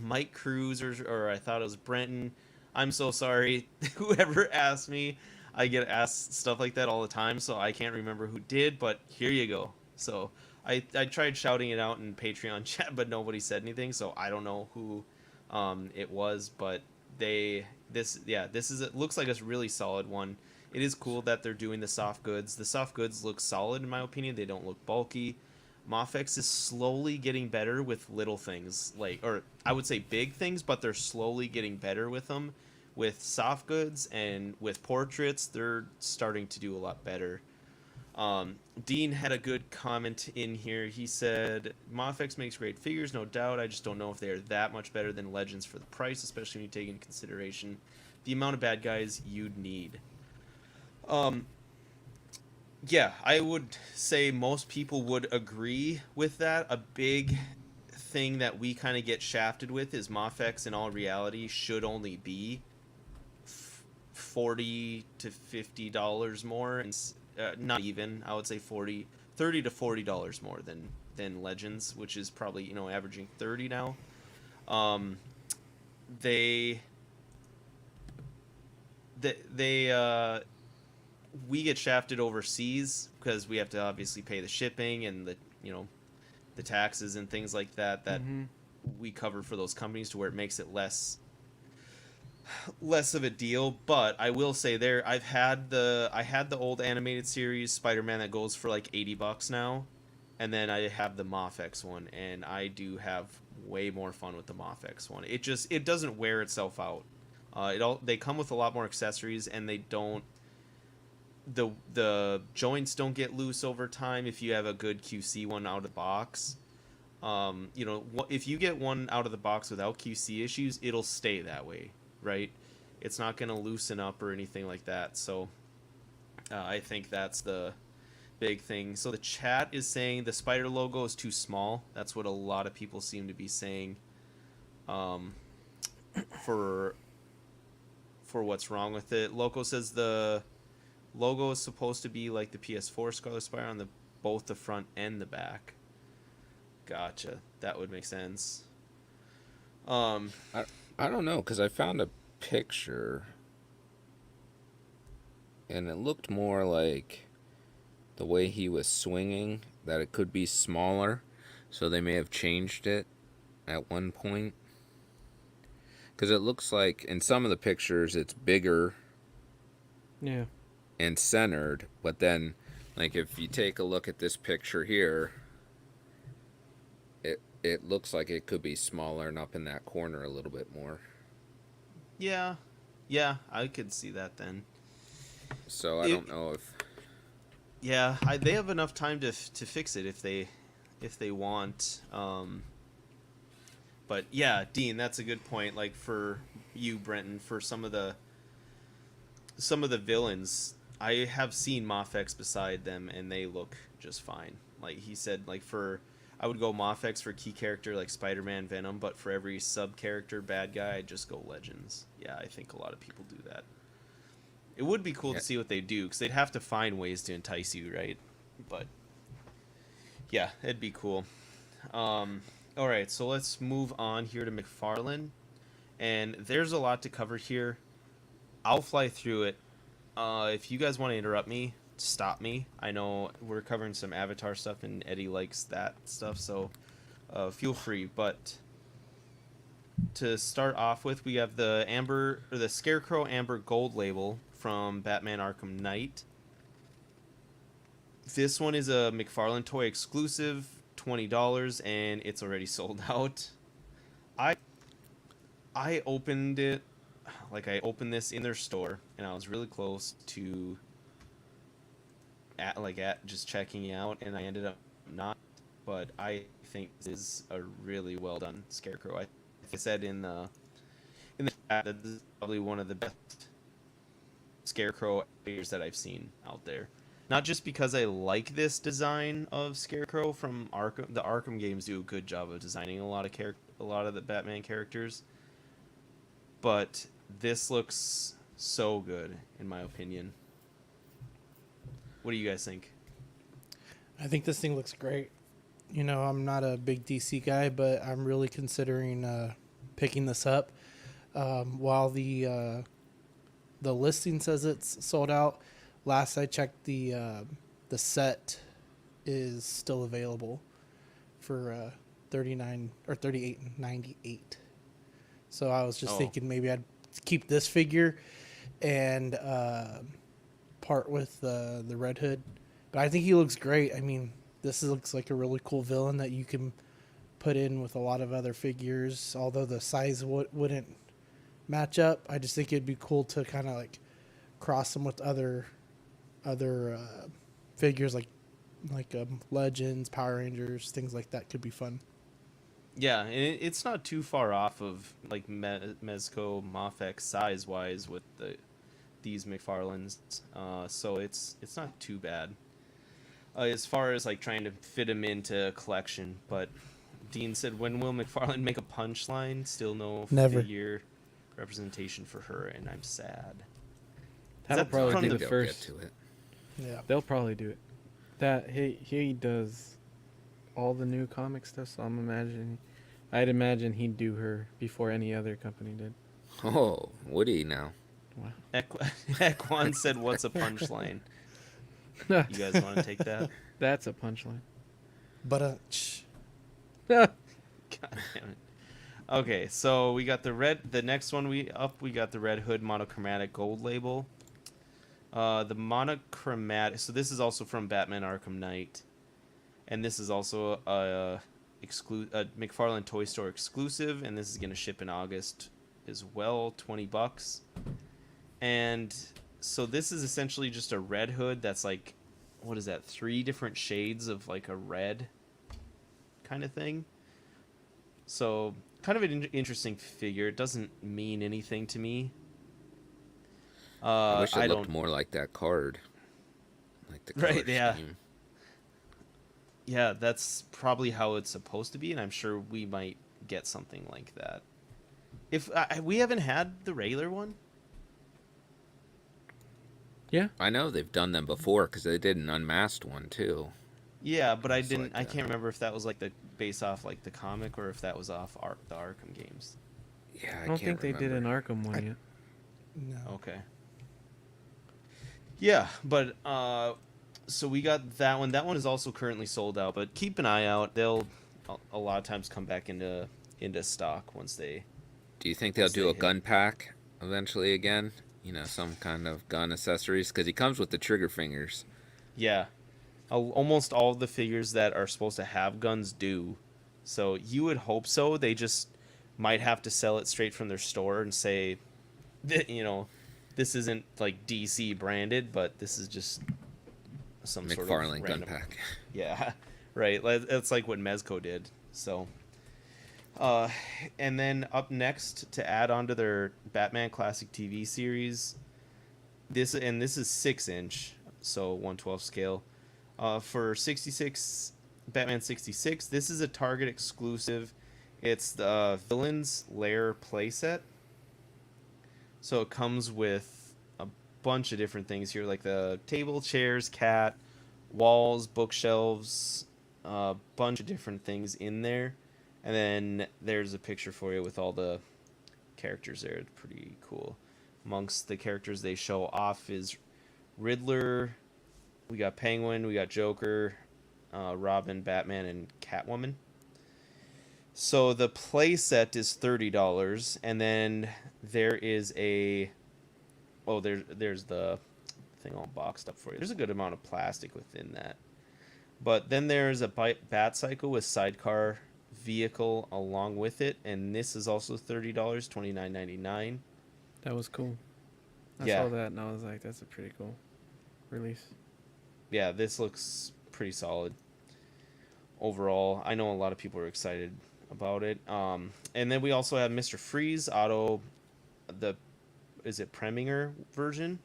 Mike Cruz or I thought it was Brenton. I'm so sorry. Whoever asked me, I get asked stuff like that all the time, so I can't remember who did, but here you go. So I tried shouting it out in Patreon chat, but nobody said anything, so I don't know who it was, but it looks like a really solid one. It is cool that they're doing the soft goods. The soft goods look solid in my opinion. They don't look bulky. MAFEX is slowly getting better with little things, or I would say big things, but they're slowly getting better with them. With soft goods and with portraits, they're starting to do a lot better. Dean had a good comment in here. He said, MAFEX makes great figures, no doubt. I just don't know if they are that much better than Legends for the price, especially when you take into consideration the amount of bad guys you'd need. Yeah, I would say most people would agree with that. A big thing that we kind of get shafted with is MAFEX in all reality should only be $40 to $50 more, and not even. I would say $30 to $40 more than Legends, which is probably averaging 30 now. they we get shafted overseas because we have to obviously pay the shipping and the the taxes and things like that we cover for those companies, to where it makes it less of a deal. But I will say I had the old animated series Spider-Man that goes for like $80 now, and then I have the MAFEX one, and I do have way more fun with the MAFEX one. It doesn't wear itself out. They come with a lot more accessories, and they don't the joints don't get loose over time if you have a good QC one out of the box. If you get one out of the box without QC issues, it'll stay that way, right? It's not going to loosen up or anything like that. So I think that's the big thing. So the chat is saying the spider logo is too small. That's what a lot of people seem to be saying for what's wrong with it. Loco says the logo is supposed to be like the PS4 Scarlet Spire on both the front and the back. Gotcha. That would make sense. I don't know, because I found a picture and it looked more like the way he was swinging, that it could be smaller, so they may have changed it at one point. Because it looks like in some of the pictures it's bigger, yeah, and centered, but then, like, if you take a look at this picture here, it looks like it could be smaller and up in that corner a little bit more. Yeah, I could see that then. So I don't know if. Yeah, they have enough time to fix it if they want. But yeah, Dean, that's a good point. Like for you, Brenton, for some of the villains, I have seen MAFEX beside them, and they look just fine. Like he said, like I would go MAFEX for key character like Spider-Man, Venom, but for every sub character bad guy, I'd just go Legends. Yeah, I think a lot of people do that. It would be cool to see what they do, because they'd have to find ways to entice you, right? But yeah, it'd be cool. All right, so let's move on here to McFarlane, and there's a lot to cover here. I'll fly through it. If you guys want to interrupt me, stop me. I know we're covering some Avatar stuff, and Eddie likes that stuff, so feel free. But to start off with, we have the Scarecrow Amber Gold label from Batman Arkham Knight. This one is a McFarlane Toy exclusive, $20, and it's already sold out. I opened it, like I opened this in their store, and I was really close to at just checking out, and I ended up not. But I think this is a really well done Scarecrow. I said in the chat that this is probably one of the best Scarecrow figures that I've seen out there. Not just because I like this design of Scarecrow from Arkham. The Arkham games do a good job of designing a lot of the Batman characters, but this looks so good in my opinion. What do you guys think? I think this thing looks great. You know, I'm not a big DC guy, but I'm really considering picking this up. While the listing says it's sold out, last I checked, the set is still available for $39 or $38.98. So I was just thinking maybe I'd keep this figure and part with the Red Hood. But I think he looks great. I mean, this looks like a really cool villain that you can put in with a lot of other figures, although the size wouldn't match up. I just think it'd be cool to kind of like cross them with other figures like Legends, Power Rangers, things like that could be fun. Yeah, and it's not too far off of like Mezco MAFEX size wise with these McFarlanes, so it's not too bad as far as like trying to fit them into a collection. But Dean said, when will McFarlane make a punchline? Still no Never. figure representation for her, and I'm sad. That'll probably be the they'll first. get to it. Yeah, They'll probably do it. That he does all the new comic stuff, so I'm imagining I'd imagine he'd do her before any other company did. Oh, Woody now. Wow. Ekwan said, "What's a punchline?" You guys want to take that? That's a punchline. But God damn it. Okay, so we got the red. The next one we got the Red Hood monochromatic gold label. The monochromatic. So this is also from Batman Arkham Knight, and this is also a McFarlane Toy Store exclusive, and this is gonna ship in August as well. $20. And so this is essentially just a Red Hood that's like, what is that? 3 different shades of like a red kind of thing. So kind of an interesting figure. It doesn't mean anything to me. I wish it looked more like that card. Like the color scheme. Yeah, that's probably how it's supposed to be, and I'm sure we might get something like that. If we haven't had the regular one. Yeah, I know they've done them before because they did an unmasked one too. Yeah, but I didn't. Like I can't remember if that was like the based off like the comic or if that was off the Arkham games. Yeah, I don't think they did an Arkham one yet. no. Okay. Yeah, but so we got that one. That one is also currently sold out, but keep an eye out. They'll a lot of times come back into stock once they. Do you think they'll do a gun pack eventually again? You know, some kind of gun accessories because he comes with the trigger fingers. Yeah, almost all of the figures that are supposed to have guns do. So you would hope so. They just might have to sell it straight from their store and say, you know, this isn't like DC branded, but this is just some sort of McFarlane gun random pack. Yeah, right. It's like what Mezco did. So, and then up next to add on to their Batman Classic TV series, this is 6-inch, so 1/12 scale. For 66 Batman 66, this is a Target exclusive. It's the Villains Lair playset. So it comes with a bunch of different things here, like the table, chairs, cat, walls, bookshelves, a bunch of different things in there. And then there's a picture for you with all the characters there. It's pretty cool. Amongst the characters they show off is Riddler, we got Penguin, we got Joker, Robin, Batman, and Catwoman. So the playset is $30, and then there is a there's the thing all boxed up for you. There's a good amount of plastic within that. But then there's a Bat Cycle with sidecar vehicle along with it, and this is also $30, $29.99. That was cool. I Yeah. saw that and I was like, that's a pretty cool release. Yeah, this looks pretty solid overall. I know a lot of people are excited about it. And then we also have Mr. Freeze Auto, is it Preminger version?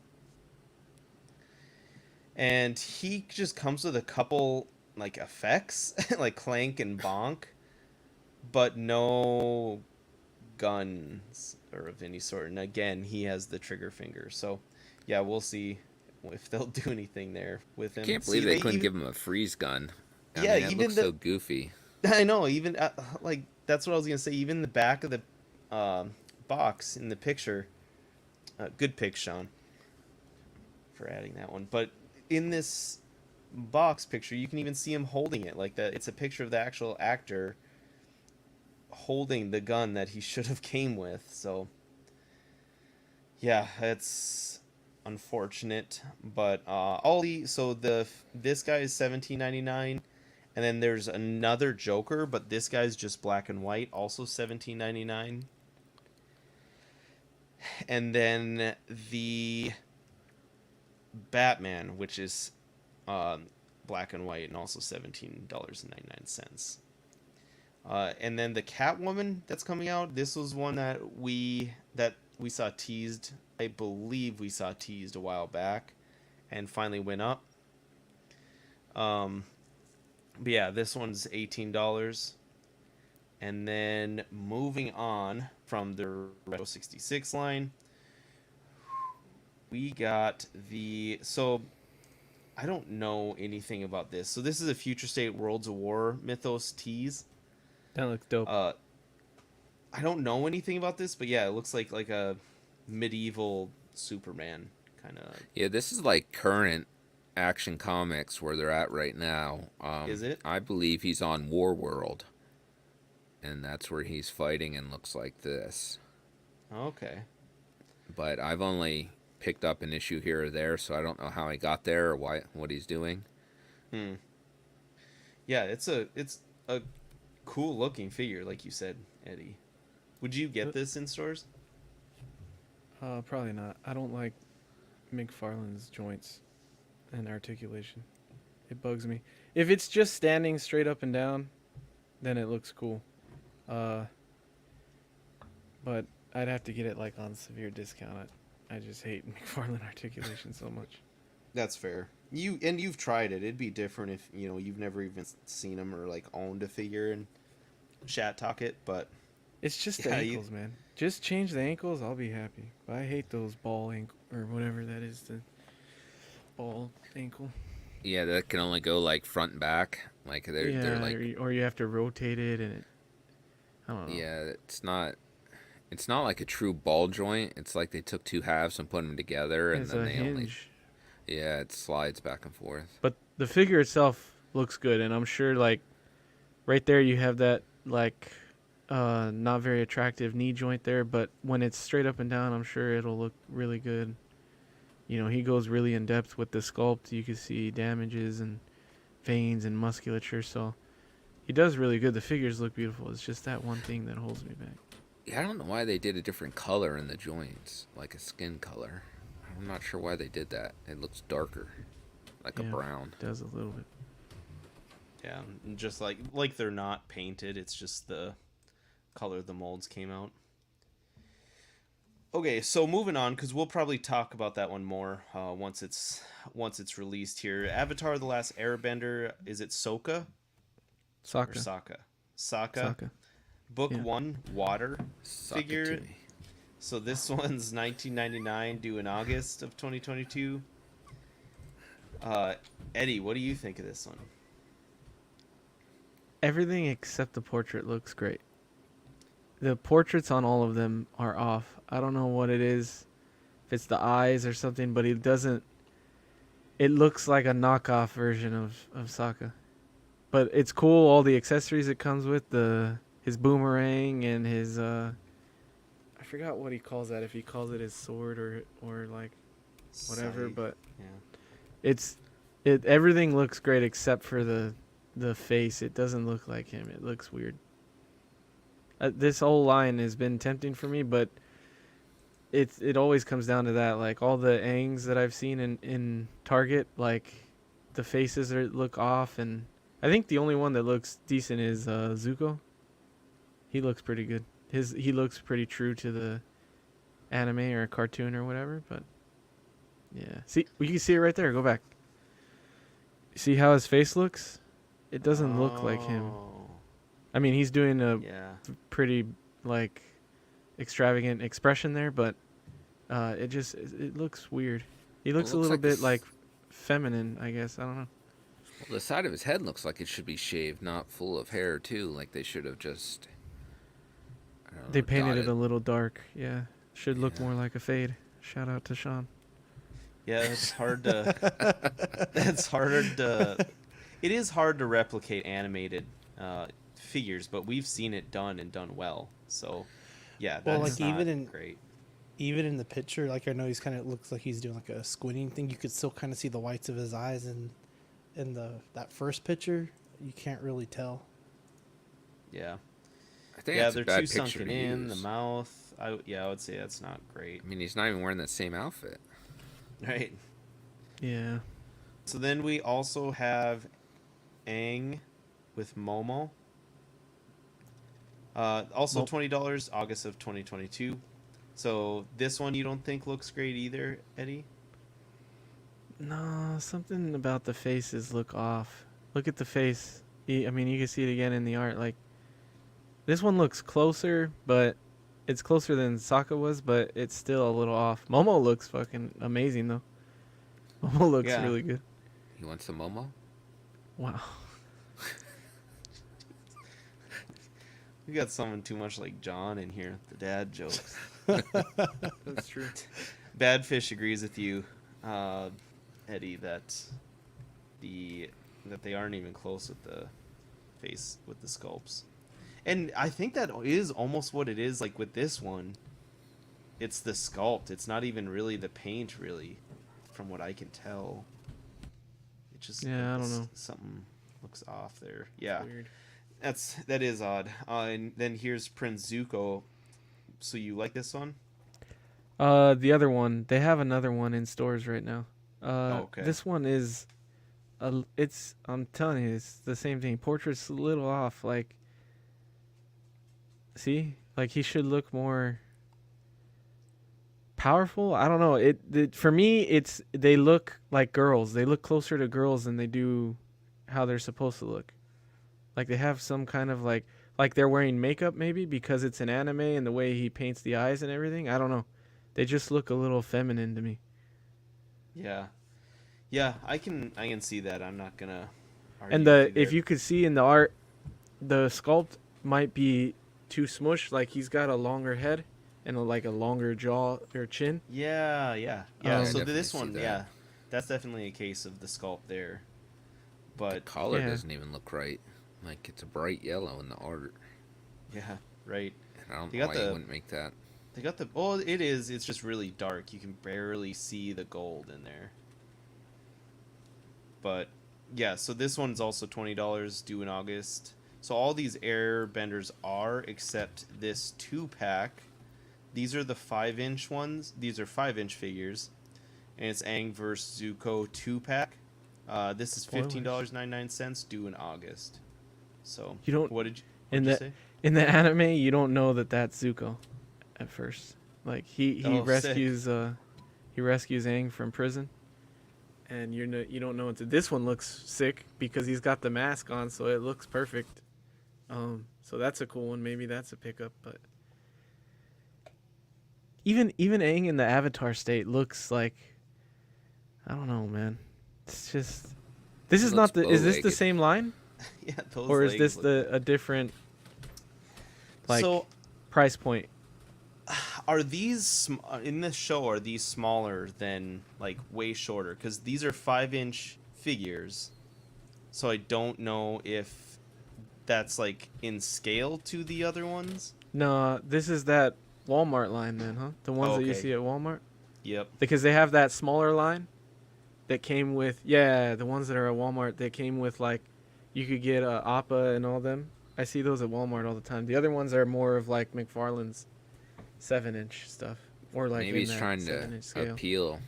And he just comes with a couple like effects, like clank and bonk, but no guns or of any sort. And again, he has the trigger finger. So yeah, we'll see if they'll do anything there with him. I can't believe they couldn't give him a freeze gun. I mean, it looks so goofy. I know, even like that's what I was gonna say. Even the back of the box in the picture, good pick, Sean, for adding that one. But in this box picture, you can even see him holding it like that. It's a picture of the actual actor holding the gun that he should have came with. So yeah, it's unfortunate, but this guy is $17.99. And then there's another Joker, but this guy's just black and white, also $17.99. And then the Batman, which is black and white, and also $17.99. And then the Catwoman that's coming out. This was one that we saw teased. I believe we saw teased a while back, and finally went up. But yeah, this one's $18. And then moving on from the Retro 66 line, we got so I don't know anything about this. So this is a Future State Worlds of War Mythos tease. That looks dope. I don't know anything about this, but yeah, it looks like a medieval Superman kind of. Yeah, this is like current Action Comics where they're at right now. Is it? I believe he's on War World, and that's where he's fighting and looks like this. Okay. But I've only picked up an issue here or there, so I don't know how he got there or what he's doing. Yeah, it's a cool looking figure, like you said, Eddie. Would you get this in stores? Probably not. I don't like McFarlane's joints and articulation. It bugs me. If it's just standing straight up and down, then it looks cool. But I'd have to get it like on severe discount. I just hate McFarlane articulation so much. That's fair. You've tried it. It'd be different if you've never even seen them or like owned a figure and chat talk it. But it's just the ankles, man. Just change the ankles, I'll be happy. But I hate those ball ankle or whatever that is, the ball ankle. Yeah, that can only go like front and back. Like they're like, or you have to rotate it, and I don't know. Yeah, it's not like a true ball joint. It's like they took two halves and put them together, and then they hinge. Yeah, it slides back and forth. But the figure itself looks good, and I'm sure like right there you have that like not very attractive knee joint there, but when it's straight up and down, I'm sure it'll look really good. He goes really in depth with the sculpt. You can see damages and veins and musculature, so he does really good. The figures look beautiful. It's just that one thing that holds me back. Yeah, I don't know why they did a different color in the joints, like a skin color. I'm not sure why they did that. It looks darker, like a brown. It does a little bit. Yeah, and just like they're not painted. It's just the color the molds came out. Okay, so moving on, because we'll probably talk about that one more once it's released here. Avatar: The Last Airbender. Is it Sokka? Sokka. Or Sokka. Sokka. Book 1, Water figure. So this one's $19.99, due in August of 2022. Eddie, what do you think of this one? Everything except the portrait looks great. The portraits on all of them are off. I don't know what it is, if it's the eyes or something, but it looks like a knockoff version of Sokka. But it's cool, all the accessories it comes with, his boomerang and his I forgot what he calls that, if he calls it his sword or like whatever, but yeah. Everything looks great except for the face. It doesn't look like him. It looks weird. This whole line has been tempting for me, but it always comes down to that. Like all the Aangs that I've seen in Target, like the faces look off, and I think the only one that looks decent is Zuko. He looks pretty good. He looks pretty true to the anime or cartoon or whatever, but yeah. See, you can see it right there. Go back. See how his face looks? It doesn't look like him. I mean, he's doing a pretty like extravagant expression there, but it looks weird. He looks a little bit like feminine, I guess. I don't know. Well, the side of his head looks like it should be shaved, not full of hair too. Like they should have just. They painted it a little dark. Yeah, should look more like a fade. Shout out to Sean. Yeah, it's hard to. That's harder to. It is hard to replicate animated figures, but we've seen it done and done well. So, yeah, that's great. Even in the picture, like I know he's kind of looks like he's doing like a squinting thing. You could still kind of see the whites of his eyes, and in that first picture, you can't really tell. Yeah. I think they're too sunken in the mouth. I would say that's not great. I mean, he's not even wearing the same outfit. Right. Yeah. So then we also have Aang with Momo. Also $20, August of 2022. So this one you don't think looks great either, Eddie? No, something about the faces look off. Look at the face. I mean, you can see it again in the art. Like, this one looks closer, but it's closer than Sokka was, but it's still a little off. Momo looks fucking amazing, though. Momo looks really good. You want some Momo? Wow. We got someone too much like John in here. The dad jokes. That's true. Bad Fish agrees with you, Eddie, that they aren't even close with the face with the sculpts. And I think that is almost what it is like with this one. It's the sculpt. It's not even really the paint, really, from what I can tell. It just I don't know. Something looks off there. Yeah, Weird. that is odd. And then here's Prince Zuko. So you like this one? The other one, they have another one in stores right now. Okay. This one is, I'm telling you, it's the same thing. Portrait's a little off. Like, see, like he should look more powerful. I don't know. For me, they look like girls. They look closer to girls than they do how they're supposed to look. Like they have some kind of like they're wearing makeup maybe because it's an anime and the way he paints the eyes and everything. I don't know. They just look a little feminine to me. Yeah, I can see that. I'm not gonna argue And with you if there. you could see in the art, the sculpt might be too smushed. Like he's got a longer head and a longer jaw or chin. Yeah. I So definitely this see one, that. yeah, that's definitely a case of the sculpt there. The But collar Yeah. doesn't even look right. Like it's a bright yellow in the art. yeah, right. And I don't They know got why you the- wouldn't make that. They got the. Oh, it is. It's just really dark. You can barely see the gold in there. But yeah, so this one's also $20, due in August. So all these Airbenders are, except this 2-pack. These are the 5-inch ones. These are 5-inch figures, and it's Aang vs Zuko 2-pack. This is $15.99, due in August. So You don't- What did in you the say? in the anime, you don't know that that's Zuko at first. Like he Oh, rescues Aang from prison, and you don't know until this one looks sick because he's got the mask on, so it looks perfect. So that's a cool one. Maybe that's a pickup, but even Aang in the Avatar state looks like, I don't know, man. It's just this It is not looks the is this the bow-legged. same line Yeah, those or is legs this look a different so price point? are these in this show? Are these smaller than like way shorter? Because these are 5-inch figures, so I don't know if that's like in scale to the other ones. No, this is that Walmart line then, huh? The ones that you Okay. see at Walmart? Yep. Because they have that smaller line that came with, the ones that are at Walmart, they came with like, you could get Appa and all them. I see those at Walmart all the time. The other ones are more of like McFarlane's 7-inch stuff. Or like Maybe in he's that trying 7-inch to scale. appeal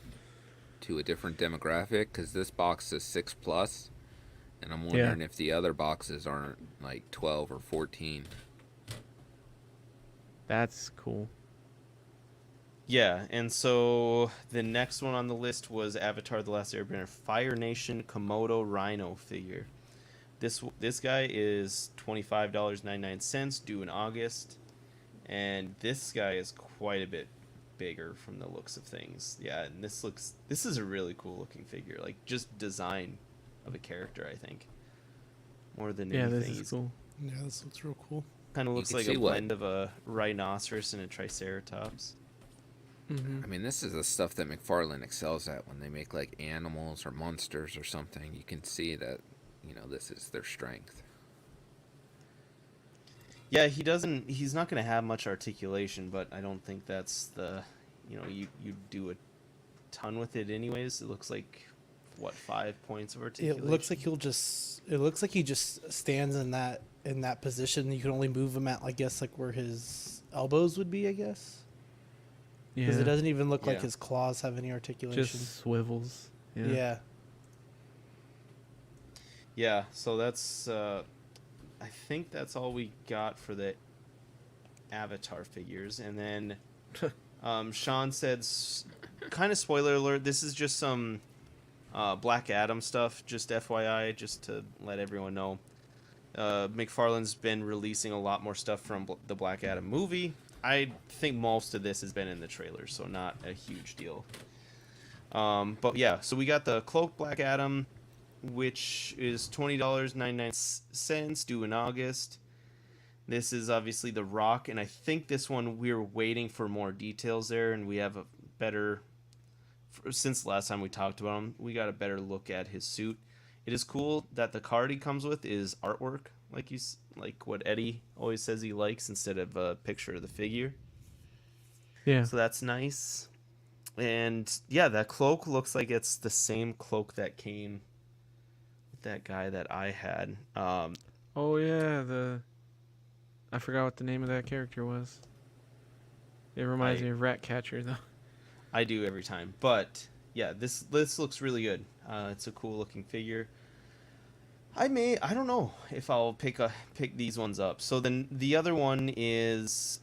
to a different demographic because this box is 6+, and I'm wondering if the other boxes aren't like 12 or 14. That's cool. Yeah, and so the next one on the list was Avatar: The Last Airbender Fire Nation Komodo Rhino figure. This guy is $25.99, due in August, and this guy is quite a bit bigger from the looks of things. Yeah, and this is a really cool looking figure. Like just design of a character, I think, more than Yeah, anything. this is He's cool. Yeah, this looks real cool. kind of You looks can like see a what- blend of a rhinoceros and a triceratops. Mm-hmm. I mean, this is the stuff that McFarlane excels at when they make like animals or monsters or something. You can see that, this is their strength. Yeah, he's not going to have much articulation, but I don't think that's you do a ton with it anyways. It looks like 5 points of articulation. It looks like he just stands in that position. You can only move him at, I guess, like where his elbows would be, I guess. Because it doesn't even look like Yeah. his claws have any articulation. Just swivels. Yeah. Yeah, so that's I think that's all we got for the Avatar figures. And then Sean said, kind of spoiler alert, this is just some Black Adam stuff, just FYI, just to let everyone know. McFarlane's been releasing a lot more stuff from the Black Adam movie. I think most of this has been in the trailer, so not a huge deal. But yeah, so we got the Cloak Black Adam, which is $20.99, due in August. This is obviously The Rock, and I think this one we're waiting for more details there, and we have a better. Since the last time we talked about him, we got a better look at his suit. It is cool that the card he comes with is artwork, like what Eddie always says he likes, instead of a picture of the figure. Yeah. So that's nice. And yeah, that cloak looks like it's the same cloak that came with that guy that I had. Oh yeah, I forgot what the name of that character was. It reminds me of Ratcatcher though. I do every time, but yeah, this looks really good. It's a cool looking figure. I don't know if I'll pick these ones up. So then the other one is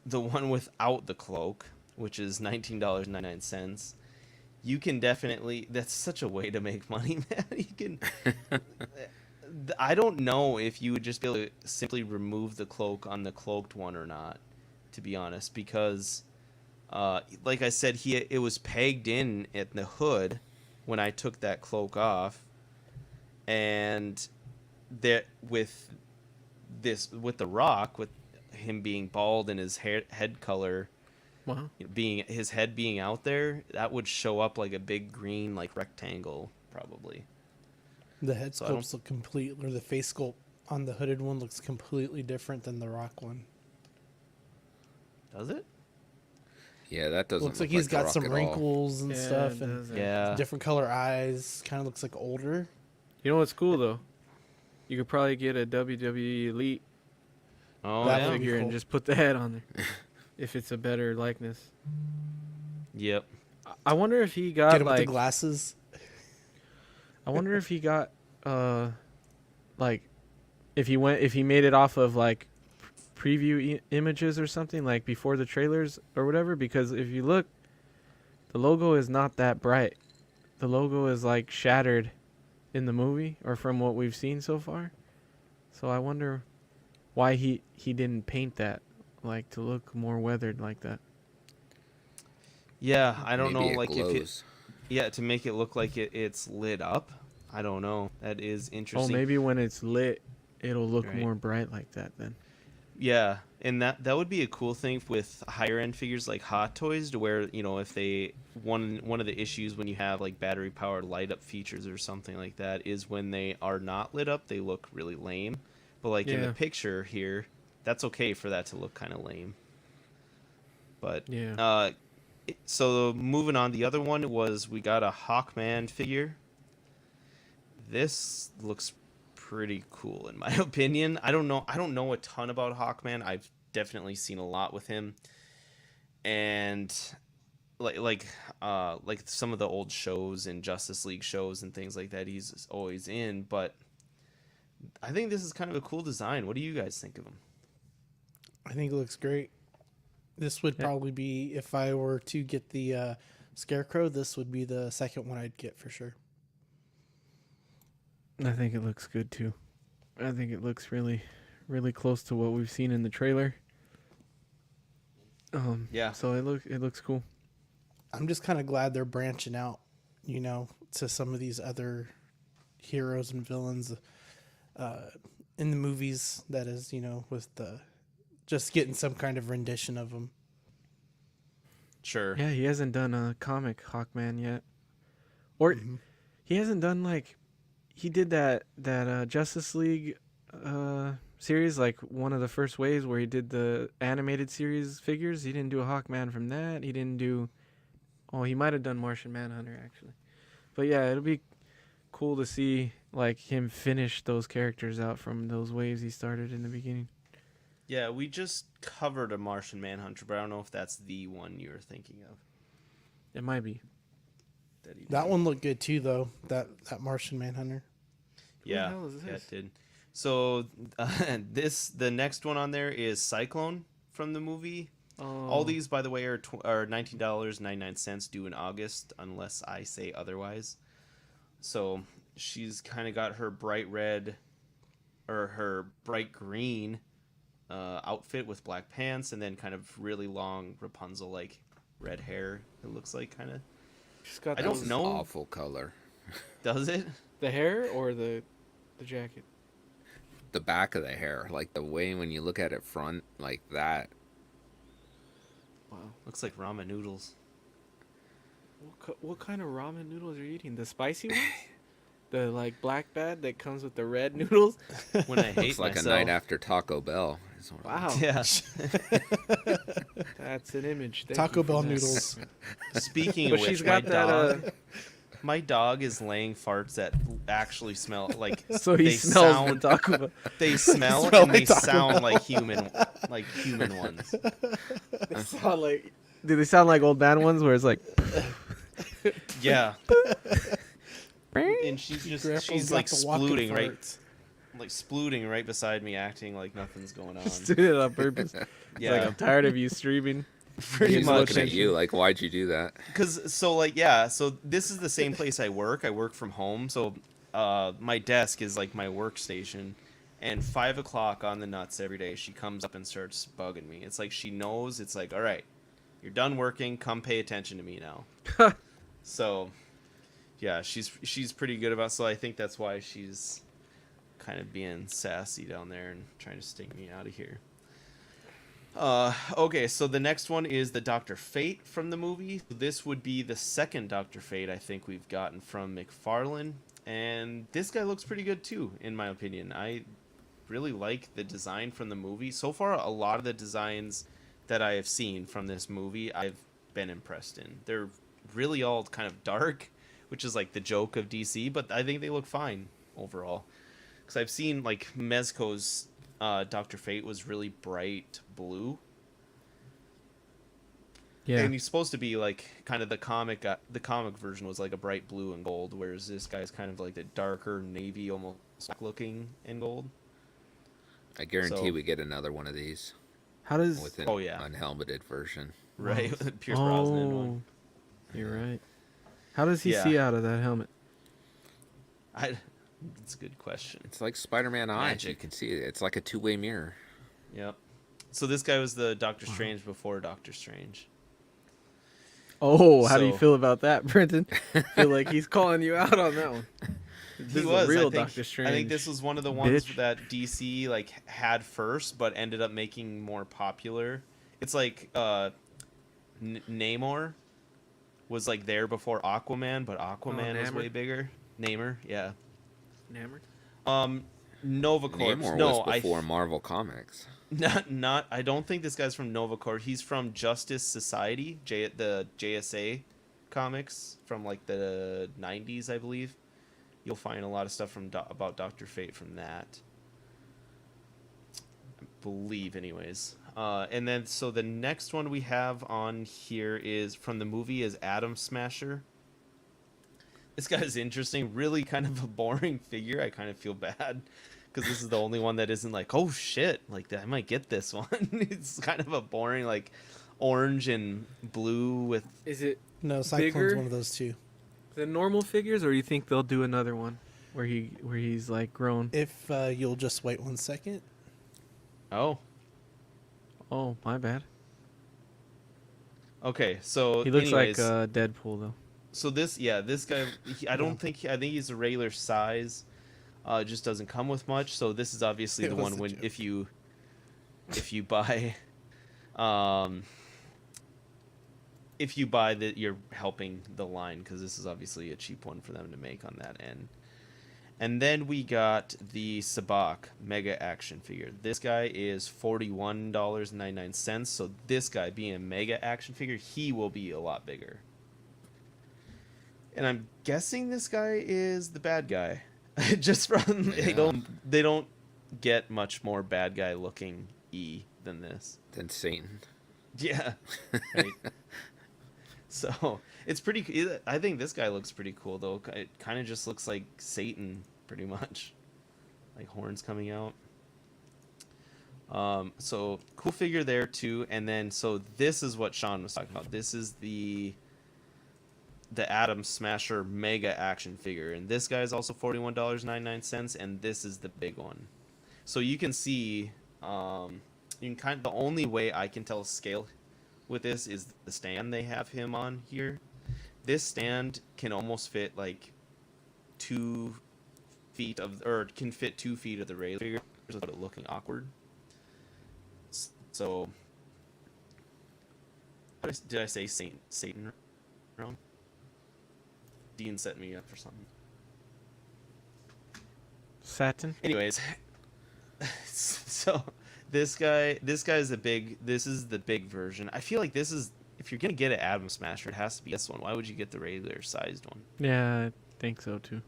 the one without the cloak, which is $19.99. You can definitely, that's such a way to make money, man. You can I don't know if you would just be able to simply remove the cloak on the cloaked one or not, to be honest, because like I said, it was pegged in at the hood when I took that cloak off, and that with The Rock, with him being bald and his head color, Wow. his head being out there, that would show up like a big green like rectangle probably. The head sculpts look or the face sculpt on the hooded one looks completely different than the Rock one. Does it? Yeah, that doesn't looks like he's The got Rock some at all. wrinkles and stuff, and Yeah. different color eyes. Kind of looks like older. You know what's cool though? You could probably get a WWE Elite Oh That yeah. would be figure and cool. just put the head on there, if it's a better likeness. Yep. I wonder if he Get got him with the like. glasses. I wonder if he got like if he made it off of like preview images or something, like before the trailers or whatever, because if you look, the logo is not that bright. The logo is like shattered in the movie, or from what we've seen so far. So I wonder why he didn't paint that like to look more weathered like that. Yeah, I don't Maybe know, it like glows. to make it look like it's lit up. I don't know. That is Oh, interesting. maybe when it's lit, it'll look Right. more bright like that then. Yeah, and that would be a cool thing with higher end figures like Hot Toys, to where, if they one of the issues when you have like battery powered light up features or something like that is when they are not lit up, they look really lame. But like in the Yeah. picture here, that's okay for that to look kind of lame. But Yeah. so moving on, the other one was we got a Hawkman figure. This looks pretty cool in my opinion. I don't know a ton about Hawkman. I've definitely seen a lot with him, and like some of the old shows and Justice League shows and things like that, he's always in. But I think this is kind of a cool design. What do you guys think of him? I think it looks great. This would probably be, if I were to get the Scarecrow, this would be the second one I'd get for sure. I think it looks good too. I think it looks really, really close to what we've seen in the trailer. Yeah. So it looks cool. I'm just kind of glad they're branching out, to some of these other heroes and villains in the movies. That is, with just getting some kind of rendition of them. Sure. Yeah, he hasn't done a comic Hawkman yet, or he hasn't done like he did that Justice League series, like one of the first waves where he did the animated series figures. He didn't do a Hawkman from that. He didn't do. Oh, he might have done Martian Manhunter actually, but yeah, it'll be cool to see like him finish those characters out from those waves he started in the beginning. Yeah, we just covered a Martian Manhunter, but I don't know if that's the one you were thinking of. It might be. That one looked good too, though. That Martian Manhunter. Yeah, hell is yeah, this? it did. So the next one on there is Cyclone from the movie. Oh. All these, by the way, are $19.99 due in August, unless I say otherwise. So she's kind of got her bright red, or her bright green outfit with black pants, and then kind of really long Rapunzel-like red hair. It looks like kind of. She's got I don't know. Awful color. Does it? the hair or the jacket. the back of the hair, like the way when you look at it front, like that. Wow, looks like ramen noodles. What kind of ramen noodles are you eating? The spicy ones? The like black bad that comes with the red noodles? When I hate Looks like myself. a night after Taco Bell. Wow. Yeah. That's an image. Thank Taco you for Bell that. noodles. Speaking But of which, she's got that. my dog is laying farts that actually smell like. So he they smells sound, the Taco Bell. They smell Smell and they like Taco sound Bell. like human ones. They sound like. Do they sound like old man ones where it's like? Yeah. And she's Grandpa's like got the walking splooting right, farts. like splooting right beside me, acting like nothing's going on. Just doing it on purpose. Yeah, Like I'm tired of you streaming. pretty He's much. looking at you like, why'd you do that? Cause so like yeah, so this is the same place I work. I work from home, so my desk is like my workstation. And 5 o'clock on the nuts every day, she comes up and starts bugging me. It's like she knows. It's like, all right, you're done working. Come pay attention to me now. So, yeah, she's pretty good about. So I think that's why she's kind of being sassy down there and trying to stink me out of here. Okay, so the next one is the Dr. Fate from the movie. This would be the second Dr. Fate I think we've gotten from McFarlane, and this guy looks pretty good too, in my opinion. I really like the design from the movie. So far, a lot of the designs that I have seen from this movie, I've been impressed in. They're really all kind of dark, which is like the joke of DC, but I think they look fine overall. Because I've seen like Mezco's Dr. Fate was really bright blue. Yeah. And he's supposed to be like kind of the comic version was like a bright blue and gold, whereas this guy's kind of like the darker navy, almost looking in gold. I guarantee So- we get another one of these How does? with an Oh, yeah. unhelmeted version. Right, Pierce Brosnan one. You're right. How does he Yeah. see out of that helmet? It's a good question. It's like Spider-Man eyes. Magic. You can see it. It's like a two-way mirror. Yep. So this guy was the Doctor Strange before Doctor Strange. Oh, how do you So- feel about that, Brenton? I feel like he's calling you out on that one. This He is was a real I think, Doctor Strange. I think this was one of the ones bitch. that DC like had first, but ended up making more popular. It's like Namor was like there before Aquaman, but Aquaman was Namor? way bigger. Namor, yeah. Enamored? Nova Corps. Namor No, was before Marvel Comics. not. I don't think this guy's from Nova Corps. He's from Justice Society, the JSA comics from like the 90s, I believe. You'll find a lot of stuff from about Dr. Fate from that. I believe, anyways. And then so the next one we have on here is from the movie is Atom Smasher. This guy's interesting. Really kind of a boring figure. I kind of feel bad because this is the only one that isn't like, oh shit, like I might get this one. It's kind of a boring like orange and blue with. Is it No, Cyclone's Bigger? one of those two. the normal figures, or you think they'll do another one where he's like grown? If you'll just wait 1 second. Oh, Oh, my bad. okay. So He looks anyways, like Deadpool though. so this guy. I think he's a regular size. Just doesn't come with much. So this is obviously It the was one a when joke. if you buy, if you buy that, you're helping the line because this is obviously a cheap one for them to make on that end. And then we got the Sabak Mega Action figure. This guy is $41.99. So this guy being a Mega Action figure, he will be a lot bigger. And I'm guessing this guy is the bad guy. Just from Yeah. they don't get much more bad guy looking than this. Then Satan. Yeah. Right. So it's pretty. I think this guy looks pretty cool though. It kind of just looks like Satan, pretty much, like horns coming out. So cool figure there too. And then so this is what Sean was talking about. This is the Atom Smasher Mega Action figure, and this guy is also $41.99, and this is the big one. So you can see, you can the only way I can tell scale with this is the stand they have him on here. This stand can almost fit like 2 feet of, or can fit 2 feet of the regular figure. without it looking awkward. So, did I say Satan wrong? Dean set me up for something. Satin. Anyways, so this is the big version. I feel like this is, if you're gonna get an Atom Smasher, it has to be this one. Why would you get the regular sized one? Yeah, I think so too.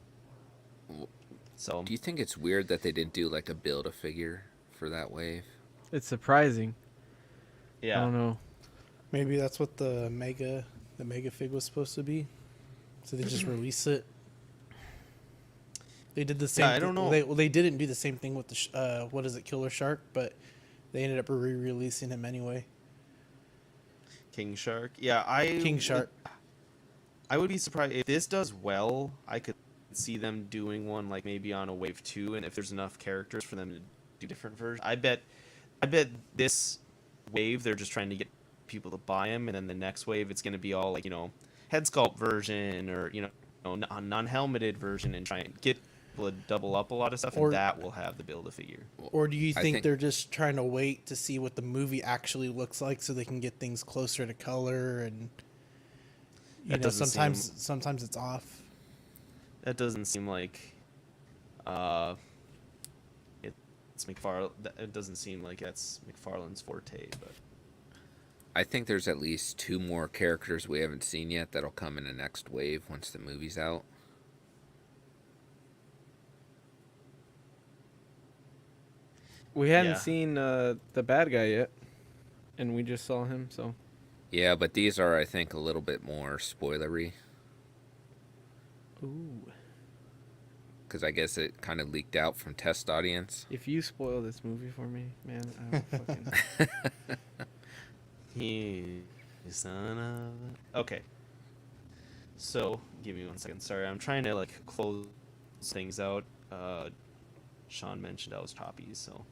So, do you think it's weird that they didn't do like a Build-A-Figure for that wave? It's surprising. yeah, I don't know. Maybe that's what the mega fig was supposed to be. So they just release it. They did the same. I don't know. They didn't do the same thing with the what is it, Killer Shark, but they ended up re-releasing him anyway. King Shark. Yeah, King Shark. I would be surprised if this does well. I could see them doing one like maybe on a wave 2, and if there's enough characters for them to do different versions. I bet this wave they're just trying to get people to buy them, and then the next wave it's going to be all like, head sculpt version, or a non-helmeted version, and try and get people to double up a lot of stuff, and that will have the Build-A-Figure. Or do you think they're just trying to wait to see what the movie actually looks like so they can get things closer to color, and sometimes it's off. That doesn't seem like it's McFarlane. It doesn't seem like that's McFarlane's forte, but I think there's at least 2 more characters we haven't seen yet that'll come in the next wave once the movie's out. We hadn't seen the bad guy yet, and we just saw him. So Yeah, but these are, I think, a little bit more spoilery. ooh. Because I guess it kind of leaked out from test audience. If you spoil this movie for me, man, I will fucking. he son of. Okay. So give me 1 second. Sorry, I'm trying to like close things out. Sean mentioned I was choppy, so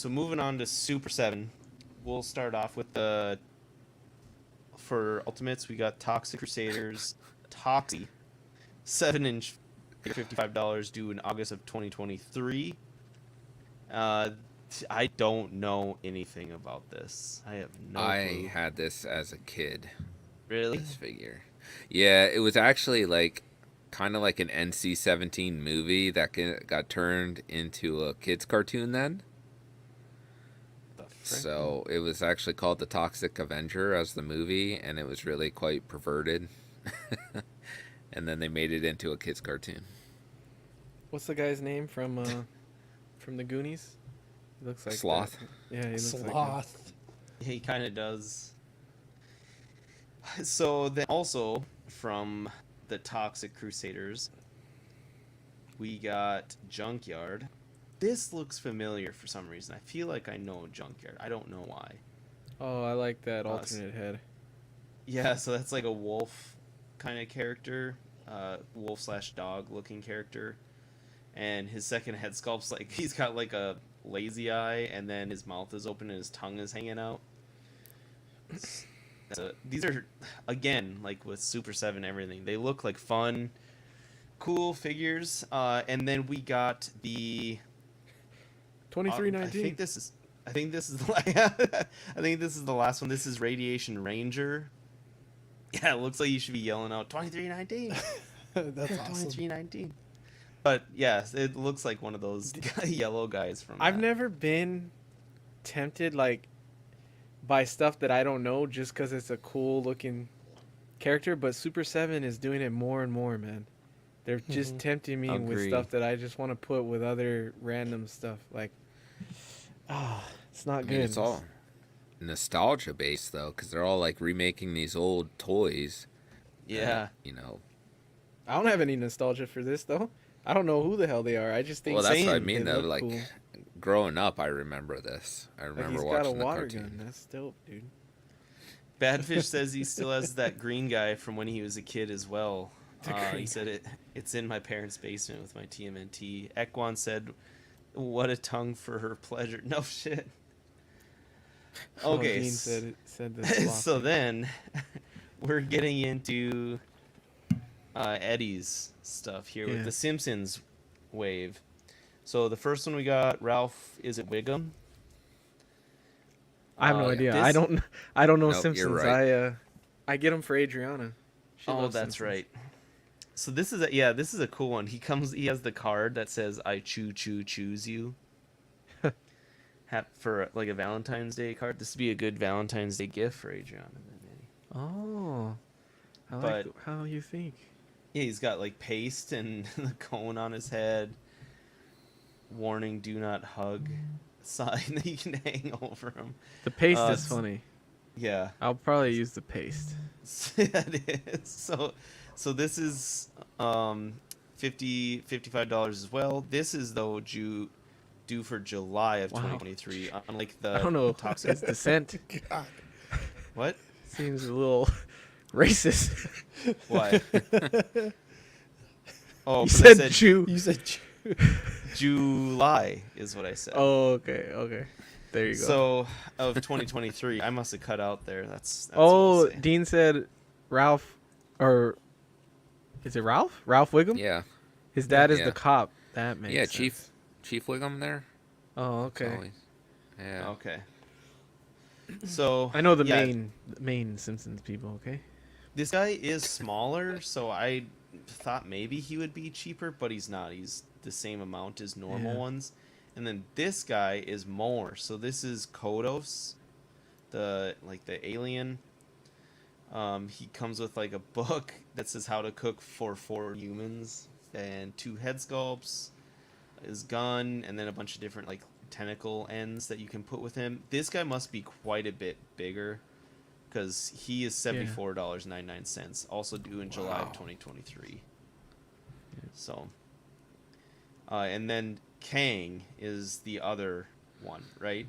moving on to Super 7, we'll start off with for Ultimates, we got Toxic Crusaders, Toxie, 7-inch, $55, due in August of 2023. I don't know anything about this. I have no clue. I had this as a kid. Really? This figure. Yeah, it was actually like kind of like an NC-17 movie that got turned into a kids cartoon then. So it was actually called The Toxic Avenger as the movie, and it was really quite perverted. And then they made it into a kids cartoon. What's the guy's name from the Goonies? He looks like Sloth. That. Yeah, he looks Sloth. He kind of does. So then also from the Toxic Crusaders, we got Junkyard. This looks familiar for some reason. I feel like I know Junkyard. I don't know why. Oh, I like that alternate head. Yeah, so that's like a wolf kind of character, wolf/dog looking character, and his second head sculpt's like he's got like a lazy eye, and then his mouth is open and his tongue is hanging out. These are, again, like with Super 7 and everything, they look like fun, cool figures. And then we got the 2319. I think this is I think this is the last one. This is Radiation Ranger. Yeah, it looks like you should be yelling out 2319. That's awesome. 2319. But yes, it looks like one of those yellow guys from. I've never been tempted by stuff that I don't know just because it's a cool looking character, but Super 7 is doing it more and more, man. They're just tempting me with stuff that I just want to put with other random stuff. Like, it's not good. It's all nostalgia based though, because they're all like remaking these old toys. Yeah. I don't have any nostalgia for this though. I don't know who the hell they are. I just think. Well, that's what I mean though. Cool. Like, growing up, I remember this. I remember watching the cartoon. He's got a water gun. That's dope, dude. Badfish says he still has that green guy from when he was a kid as well. He said it's in my parents' basement with my TMNT. Ekwan said, "What a tongue for her pleasure." No shit. Okay. Dean said this. So then, we're getting into Eddie's stuff here with the Simpsons wave. So the first one we got, Ralph, is it Wiggum? I have no idea. This- I don't know Nope, Simpsons. you're right. I get them for Adriana. She Oh, loves that's Simpsons. right. So this is a cool one. He has the card that says "I choose you." For like a Valentine's Day card. This would be a good Valentine's Day gift for Adriana. Oh, I like how you think. Yeah, he's got like paste and the cone on his head. Warning: do not hug. Sign that you can hang over him. The paste is funny. Yeah. I'll probably use the paste. It is. So this is $55 as well. This is though due for July of 2023. Unlike the I don't know. toxic It's Descent. God. What? Seems a little racist. Why? Oh, You 'cause I said Jew. You said Jew. July is what I said. Oh, okay. There you go. So of 2023, I must have cut out there. That's oh, what I'll say. Dean said Ralph, or is it Ralph? Ralph Wiggum? Yeah. His dad is Yeah. the cop. That makes sense. Chief Wiggum there. Oh, okay. Always. Yeah. Okay. So I know the yeah, main Simpsons people. Okay. This guy is smaller, so I thought maybe he would be cheaper, but he's not. He's the same amount as normal ones. And then this guy is more. So this is Kodos, the alien. He comes with like a book that says how to cook for 4 humans and 2 head sculpts, his gun, and then a bunch of different like tentacle ends that you can put with him. This guy must be quite a bit bigger because he is $74.99, also due in July of 2023. So, and then Kang is the other one, right?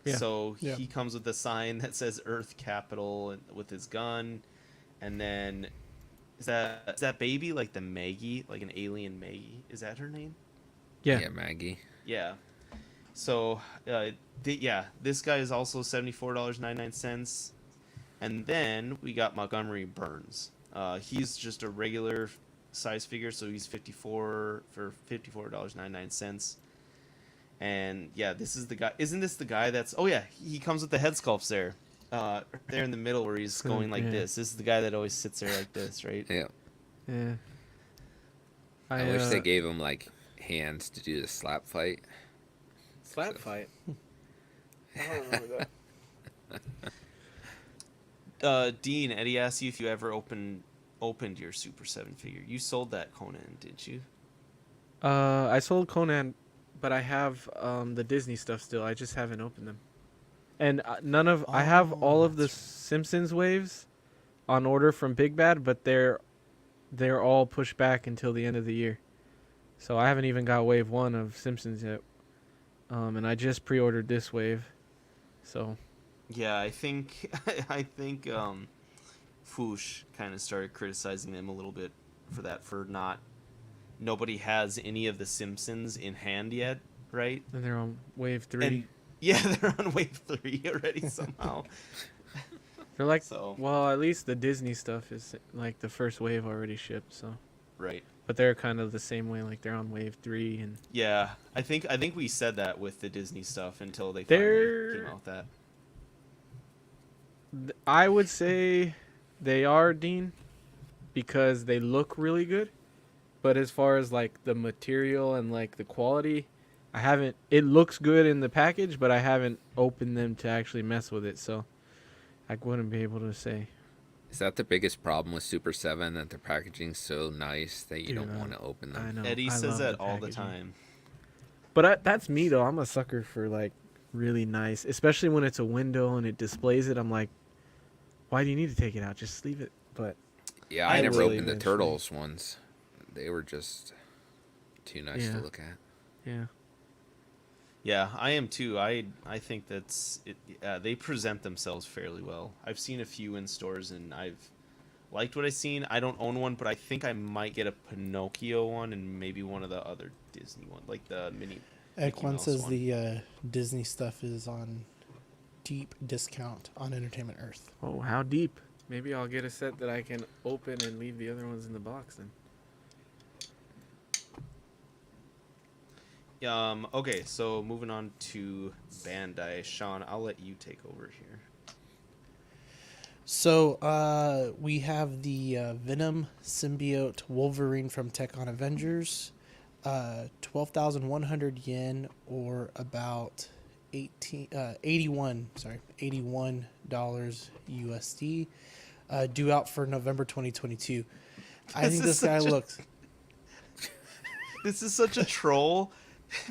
Yeah. So Yeah. he comes with a sign that says Earth Capital with his gun, and then is that baby like the Maggie, like an alien Maggie? Is that her name? Yeah. Yeah, Maggie. Yeah. So, this guy is also $74.99, and then we got Montgomery Burns. He's just a regular size figure, so he's $54.99. And yeah, this is the guy. Isn't this the guy that's? Oh yeah, he comes with the head sculpts there. There in the middle where he's going like this. This is the guy that always sits there like this, right? Yeah. Yeah. I wish they gave him like hands to do the slap fight. Slap fight. I don't remember that. Dean, Eddie asked you if you ever opened your Super 7 figure. You sold that Conan, didn't you? I sold Conan, but I have the Disney stuff still. I just haven't opened them. And I have all of the Simpsons waves on order from Big Bad, but they're all pushed back until the end of the year. So I haven't even got wave 1 of Simpsons yet. And I just pre-ordered this wave. So yeah, I think Foosh kind of started criticizing them a little bit for that, for nobody has any of the Simpsons in hand yet, right? and they're on wave 3. And yeah, they're on wave 3 already somehow. They're like, So well, at least the Disney stuff is like the first wave already shipped, so. right. But they're kind of the same way, like they're on wave 3 and. Yeah, I think we said that with the Disney stuff until they finally came out with that. I would say they are, Dean, because they look really good. But as far as like the material and like the quality, it looks good in the package, but I haven't opened them to actually mess with it, so I wouldn't be able to say. Is that the biggest problem with Super 7, that their packaging's so nice that you don't want to open them? I know. Eddie I says love that all the packaging. time. But that's me though. I'm a sucker for like really nice, especially when it's a window and it displays it. I'm like, why do you need to take it out? Just leave it. But Yeah, I never will opened the eventually. Turtles ones. They were just too nice to Yeah. look at. yeah, Yeah, I am too. I think that's it. They present themselves fairly well. I've seen a few in stores and I've liked what I've seen. I don't own one, but I think I might get a Pinocchio one and maybe one of the other Disney one, like the mini. Mickey Ekwan Mouse says one. the Disney stuff is on deep discount on Entertainment Earth. oh, how deep? Maybe I'll get a set that I can open and leave the other ones in the box then. Okay, so moving on to Bandai. Sean, I'll let you take over here. So we have the Venom symbiote Wolverine from Tech on Avengers, 12,100 yen, or about $81 USD, due out for November 2022. I think this guy looks. This is such a troll.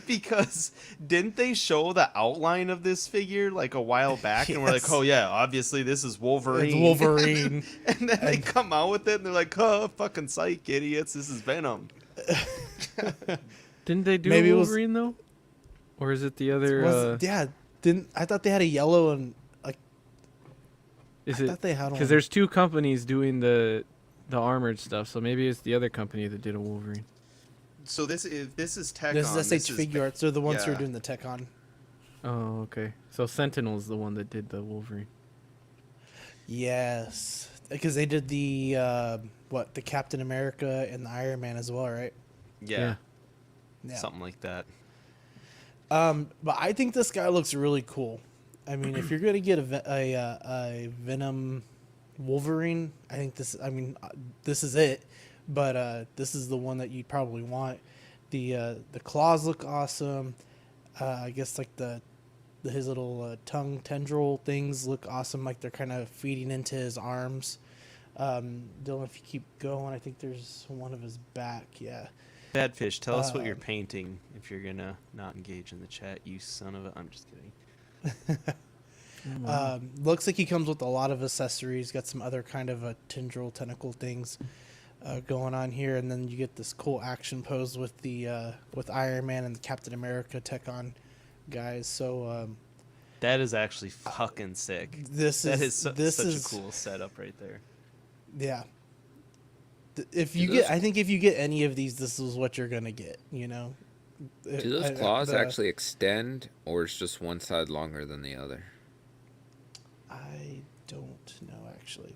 Because didn't they show the outline of this figure like a while back, and we're like, oh yeah, obviously this is Wolverine. It's Wolverine. And then they come out with it and they're like, oh, fucking psych, idiots, this is Venom. Didn't they do Maybe Wolverine though? Or is it the other? I thought they had a yellow and like. Is I it thought they had because one. there's two companies doing the armored stuff, so maybe it's the other company that did a Wolverine. So this is Tech This on. is SH Figuarts. They're the ones who are yeah. doing the Tech on. Oh, okay. So Sentinel's the one that did the Wolverine. Yes, because they did the the Captain America and the Iron Man as well, right? Yeah, Yeah. something like that. But I think this guy looks really cool. I mean, if you're gonna get a Venom Wolverine, I think this. I mean, this is it. But this is the one that you'd probably want. The claws look awesome. I guess like his little tongue tendril things look awesome. Like they're kind of feeding into his arms. Dylan, if you keep going, I think there's one of his back. Yeah. Badfish, tell us what you're painting if you're gonna not engage in the chat, you son of a. I'm just kidding. Looks like he comes with a lot of accessories. Got some other kind of tendril tentacle things going on here, and then you get this cool action pose with the with Iron Man and the Captain America Tech on guys. So that is actually fucking sick. That is such a cool setup right there. Yeah. I think if you get any of these, this is what you're gonna get. You know. Do those claws actually extend, or is just one side longer than the other? I don't know actually.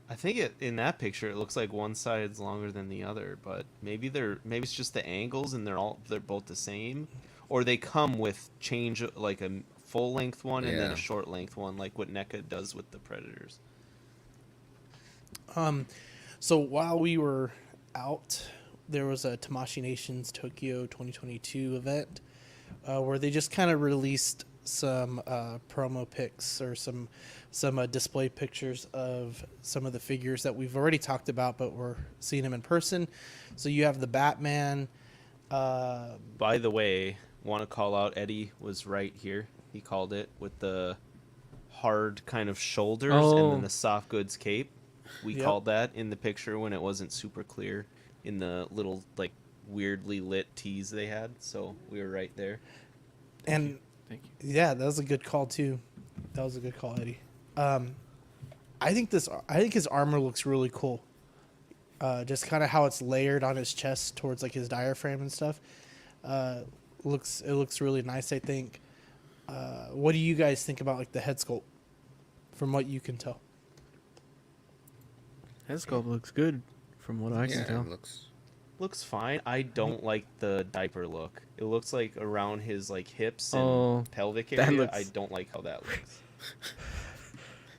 I think in that picture it looks like one side's longer than the other, but maybe it's just the angles and they're both the same, or they come with change like a full length one and then a short length one, like what NECA does with the Predators. So while we were out, there was a Tamashii Nations Tokyo 2022 event where they just kind of released some promo pics or some display pictures of some of the figures that we've already talked about, but we're seeing them in person. So you have the Batman. By the way, want to call out Eddie was right here. He called it with the hard kind of shoulders and then the soft goods cape. We called that in the picture when it wasn't super clear in the little like weirdly lit tees they had. So we were right there. Thank you. Yeah, that was a good call too. That was a good call, Eddie. I think his armor looks really cool. Just kind of how it's layered on his chest towards like his diaphragm and stuff. It looks really nice, I think. What do you guys think about like the head sculpt from what you can tell? Head sculpt looks good from what I can tell. It looks fine. I don't like the diaper look. It looks like around his like hips and pelvic area. I don't like how that looks.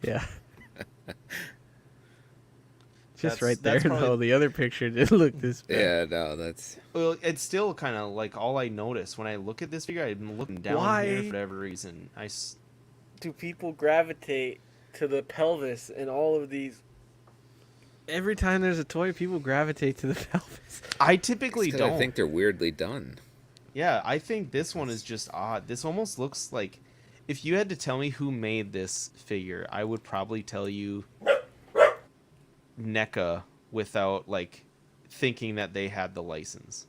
Yeah. Just right there, though. The other picture did look this bad. Yeah, no, that's... Well, it's still kind of like all I notice when I look at this figure. I'm looking down here for whatever reason. Do people gravitate to the pelvis in all of these? Every time there's a toy, people gravitate to the pelvis. I typically don't. I think they're weirdly done. Yeah, I think this one is just odd. This almost looks like... If you had to tell me who made this figure, I would probably tell you NECA without, like, thinking that they had the license.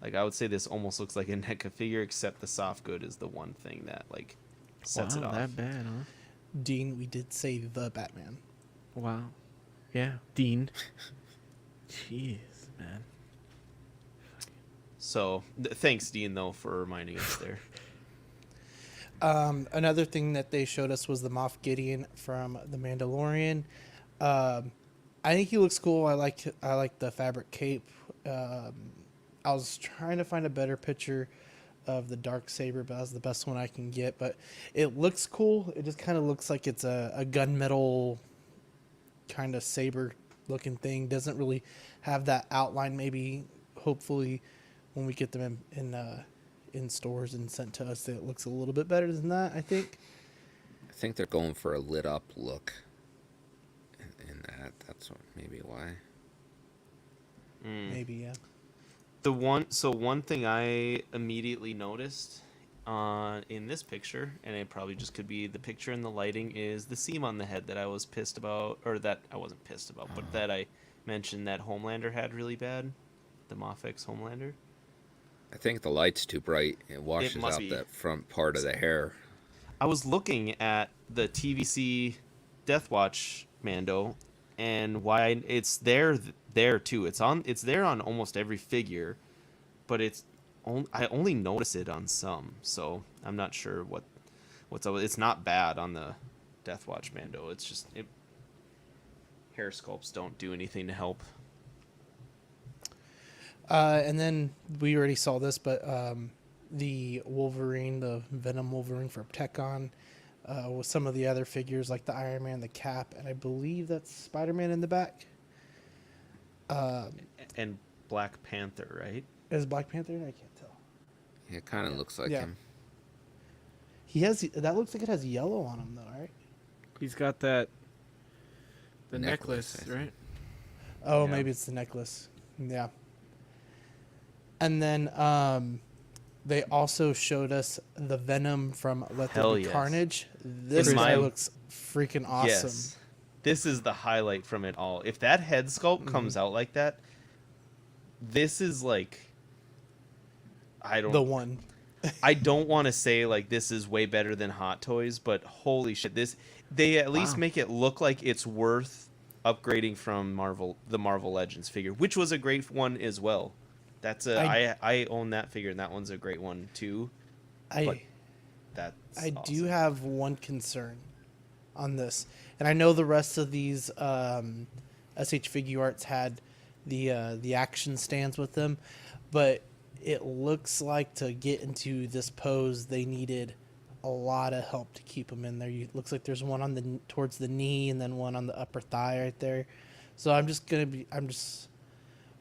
Like, I would say this almost looks like a NECA figure, except the soft good is the one thing that, like, sets it off. That bad, huh? Dean, we did say the Batman. Wow. Yeah, Dean. Jeez, man. So, thanks, Dean, though, for reminding us there. Another thing that they showed us was the Moff Gideon from The Mandalorian. I think he looks cool. I like the fabric cape. I was trying to find a better picture of the dark saber, but that's the best one I can get. But it looks cool. It just kind of looks like it's a gunmetal kind of saber looking thing. Doesn't really have that outline. Maybe, hopefully, when we get them in stores and sent to us, it looks a little bit better than that, I think. I think they're going for a lit up look in that. That's maybe why. Maybe, yeah. One thing I immediately noticed in this picture, and it probably just could be the picture and the lighting, is the seam on the head that I was pissed about, or that I wasn't pissed about, but that I mentioned that Homelander had really bad, the MAFEX Homelander. I think the light's too bright. It washes out that front part of the hair. I was looking at the TVC Deathwatch Mando, and why it's there too. It's there on almost every figure, but I only notice it on some, so I'm not sure what's up. It's not bad on the Deathwatch Mando. It's just hair sculpts don't do anything to help. And then we already saw this, but the Wolverine, the Venom Wolverine for Tecon, with some of the other figures like the Iron Man, the Cap, and I believe that's Spider-Man in the back. And Black Panther, right? Is Black Panther? I can't tell. Yeah, it kind of looks like him. That looks like it has yellow on him though, right? He's got the necklace, right? Oh, yeah. Maybe it's the necklace. Yeah. And then they also showed us the Venom from Let There Be Carnage. This guy looks freaking awesome. Yes. This is the highlight from it all. If that head sculpt comes out like that, this is like, the one. I don't want to say like this is way better than Hot Toys, but holy shit, they at least make it look like it's worth upgrading from the Marvel Legends figure, which was a great one as well. I own that figure, and that one's a great one too. I awesome. Do have one concern on this, and I know the rest of these SH Figuarts had the action stands with them, but it looks like to get into this pose they needed a lot of help to keep them in there. It looks like there's one towards the knee and then one on the upper thigh right there. So I'm just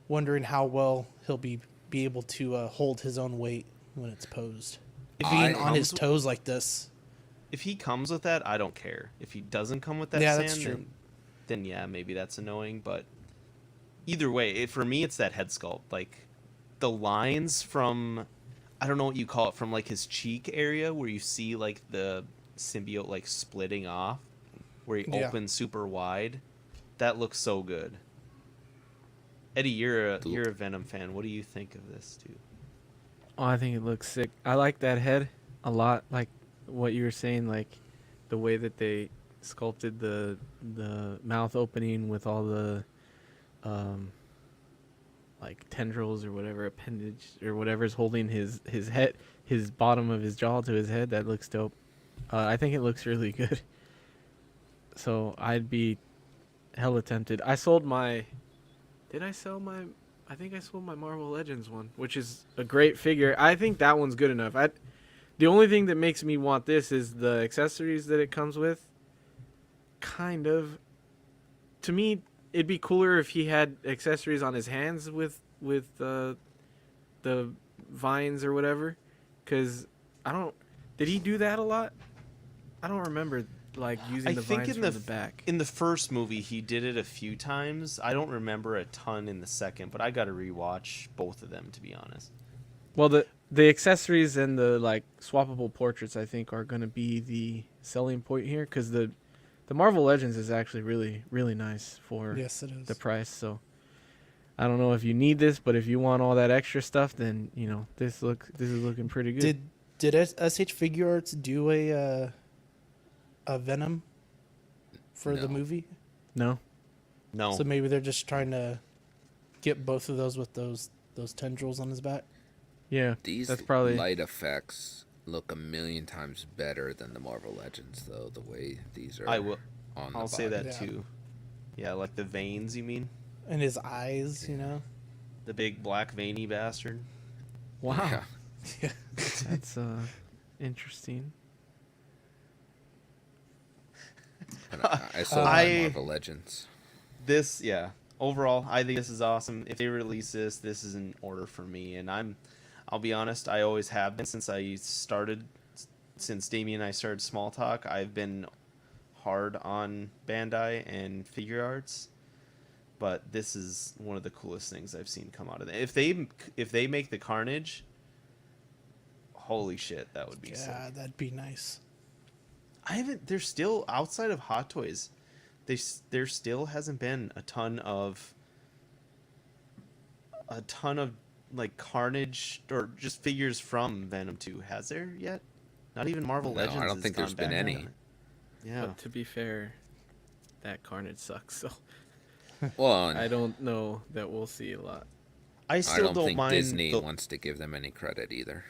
wondering how well he'll be able to hold his own weight when it's posed. If he's on his toes like this. If he comes with that, I don't care. If he doesn't come with that that's true. Then yeah, maybe that's annoying. But either way, for me, it's that head sculpt. Like the lines from, I don't know what you call it, from like his cheek area where you see like the symbiote like splitting off, where he opens super wide. That looks so good. Eddie, you're a Venom fan. What do you think of this, dude? Oh, I think it looks sick. I like that head a lot. Like what you were saying, like the way that they sculpted the mouth opening with all the like tendrils or whatever, appendage or whatever's holding his head, his bottom of his jaw to his head. That looks dope. I think it looks really good. So I'd be hella tempted. I sold my Marvel Legends one, which is a great figure. I think that one's good enough. The only thing that makes me want this is the accessories that it comes with. Kind of. To me, it'd be cooler if he had accessories on his hands with the vines or whatever. Because did he do that a lot? I don't remember like using the vines from the back. In the first movie, he did it a few times. I don't remember a ton in the second, but I got to rewatch both of them, to be honest. Well, the accessories and the like swappable portraits, I think, are going to be the selling point here, because the Marvel Legends is actually really, really nice for the price. So I don't know if you need this, but if you want all that extra stuff, then this is looking pretty good. Did SH Figuarts do a Venom for the movie? No. So maybe they're just trying to get both of those with those tendrils on his back. Yeah, these that's probably light effects look a million times better than the Marvel Legends, though. The way these are, I'll say that too. Yeah, like the veins, you mean? And his eyes, The big black veiny bastard. Wow. Yeah. That's interesting. I still like Marvel Legends. Overall, I think this is awesome. If they release this is in order for me. And I'll be honest, I always have been since Damien and I started Small Talk. I've been hard on Bandai and Figuarts, but this is one of the coolest things I've seen come out of it. If they make the Carnage, holy shit, that would be sick. Yeah, that'd be nice. They're still outside of Hot Toys. There still hasn't been a ton of like Carnage or just figures from Venom 2. Has there yet? Not even Marvel Legends. I don't think there's been any. Yeah. But to be fair, that Carnage sucks. So Well, I don't know that we'll see a lot. I still don't don't think mind Disney wants to give them any credit either.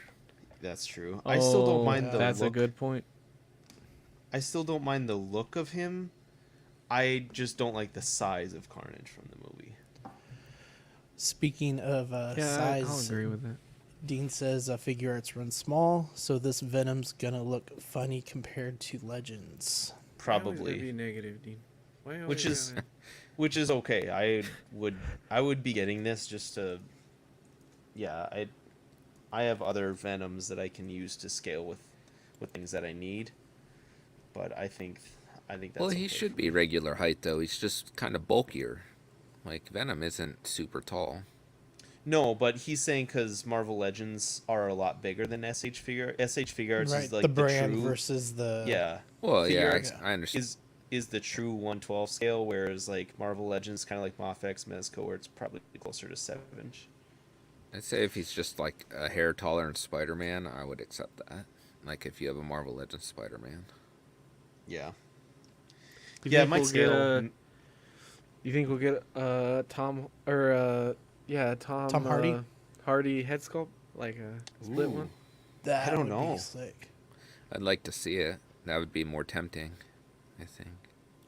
That's true. I still don't mind the That's look. a good point. I still don't mind the look of him. I just don't like the size of Carnage from the movie. Speaking of size, I'll agree with that. Dean says Figuarts run small, so this Venom's gonna look funny compared to Legends. Why always Probably. gotta be negative, Dean. Why Which always is which is okay. I would be getting this just to I have other Venoms that I can use to scale with things that I need. But I think that's Well, he okay. should be regular height though. He's just kind of bulkier. Like Venom isn't super tall. No, but he's saying because Marvel Legends are a lot bigger than SH Figuarts Right, is like the brand true, versus the Well, yeah, Figuarts I understand. is the true 1/12 scale, whereas like Marvel Legends, kind of like MAFEX, Mezco, where it's probably closer to 7-inch. I'd say if he's just like a hair taller than Spider-Man, I would accept that. Like if you have a Marvel Legends Spider-Man. Yeah. You Yeah, it think might we'll scale. You think we'll get Tom Hardy? Hardy head sculpt, like a split Ooh. one? that I don't would know. be sick. I'd like to see it. That would be more tempting, I think.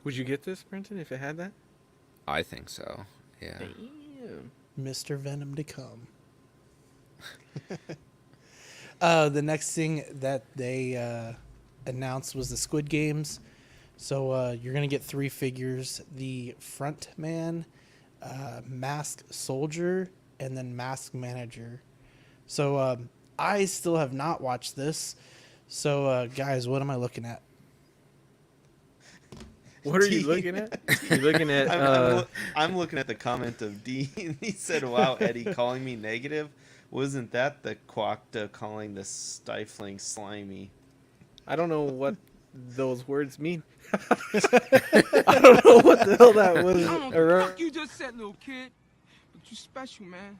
Would you get this, Brenton, if it had that? I think so. Yeah. Damn. Mr. Venom to come. The next thing that they announced was the Squid Games. So you're going to get 3 figures. The front man, masked soldier, and then masked manager. So I still have not watched this. So guys, what am I looking at? What are you looking at? You're looking at I'm looking at the comment of Dean. He said, "Wow, Eddie, calling me negative. Wasn't that the Quacta calling the stifling slimy?" I don't know what those words mean. I don't know what the hell that was. I don't know what the fuck you just said, little kid. But you special, man.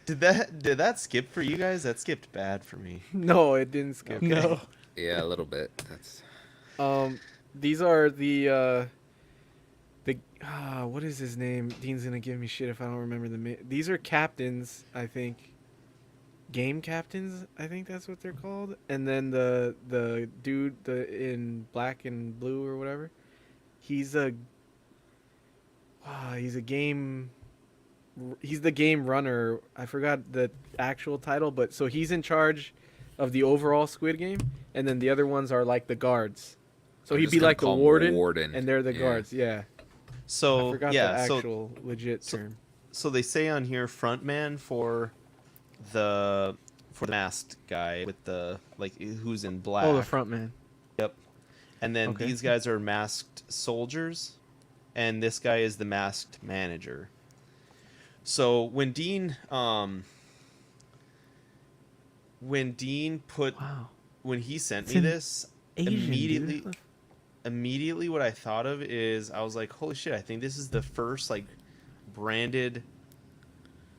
Did that skip for you guys? That skipped bad for me. No, it didn't skip. Okay. No. Yeah, a little bit. That's These are the what is his name? Dean's gonna give me shit if I don't remember the These are captains, I think. Game captains, I think that's what they're called. And then the dude in black and blue or whatever, he's the game runner. I forgot the actual title, but so he's in charge of the overall Squid Game, and then the other ones are like the guards. So I'm he'd just be gonna like the call him warden, and they're the Yeah. guards. Yeah. So I forgot the actual legit term. So they say on here frontman for the masked guy with the who's in black. Oh, the front man. Yep. And then Okay. these guys are masked soldiers, and this guy is the masked manager. So when Dean put Wow. when he sent It's me an this, Asian, dude. immediately what I thought of is I was like, holy shit, I think this is the first like branded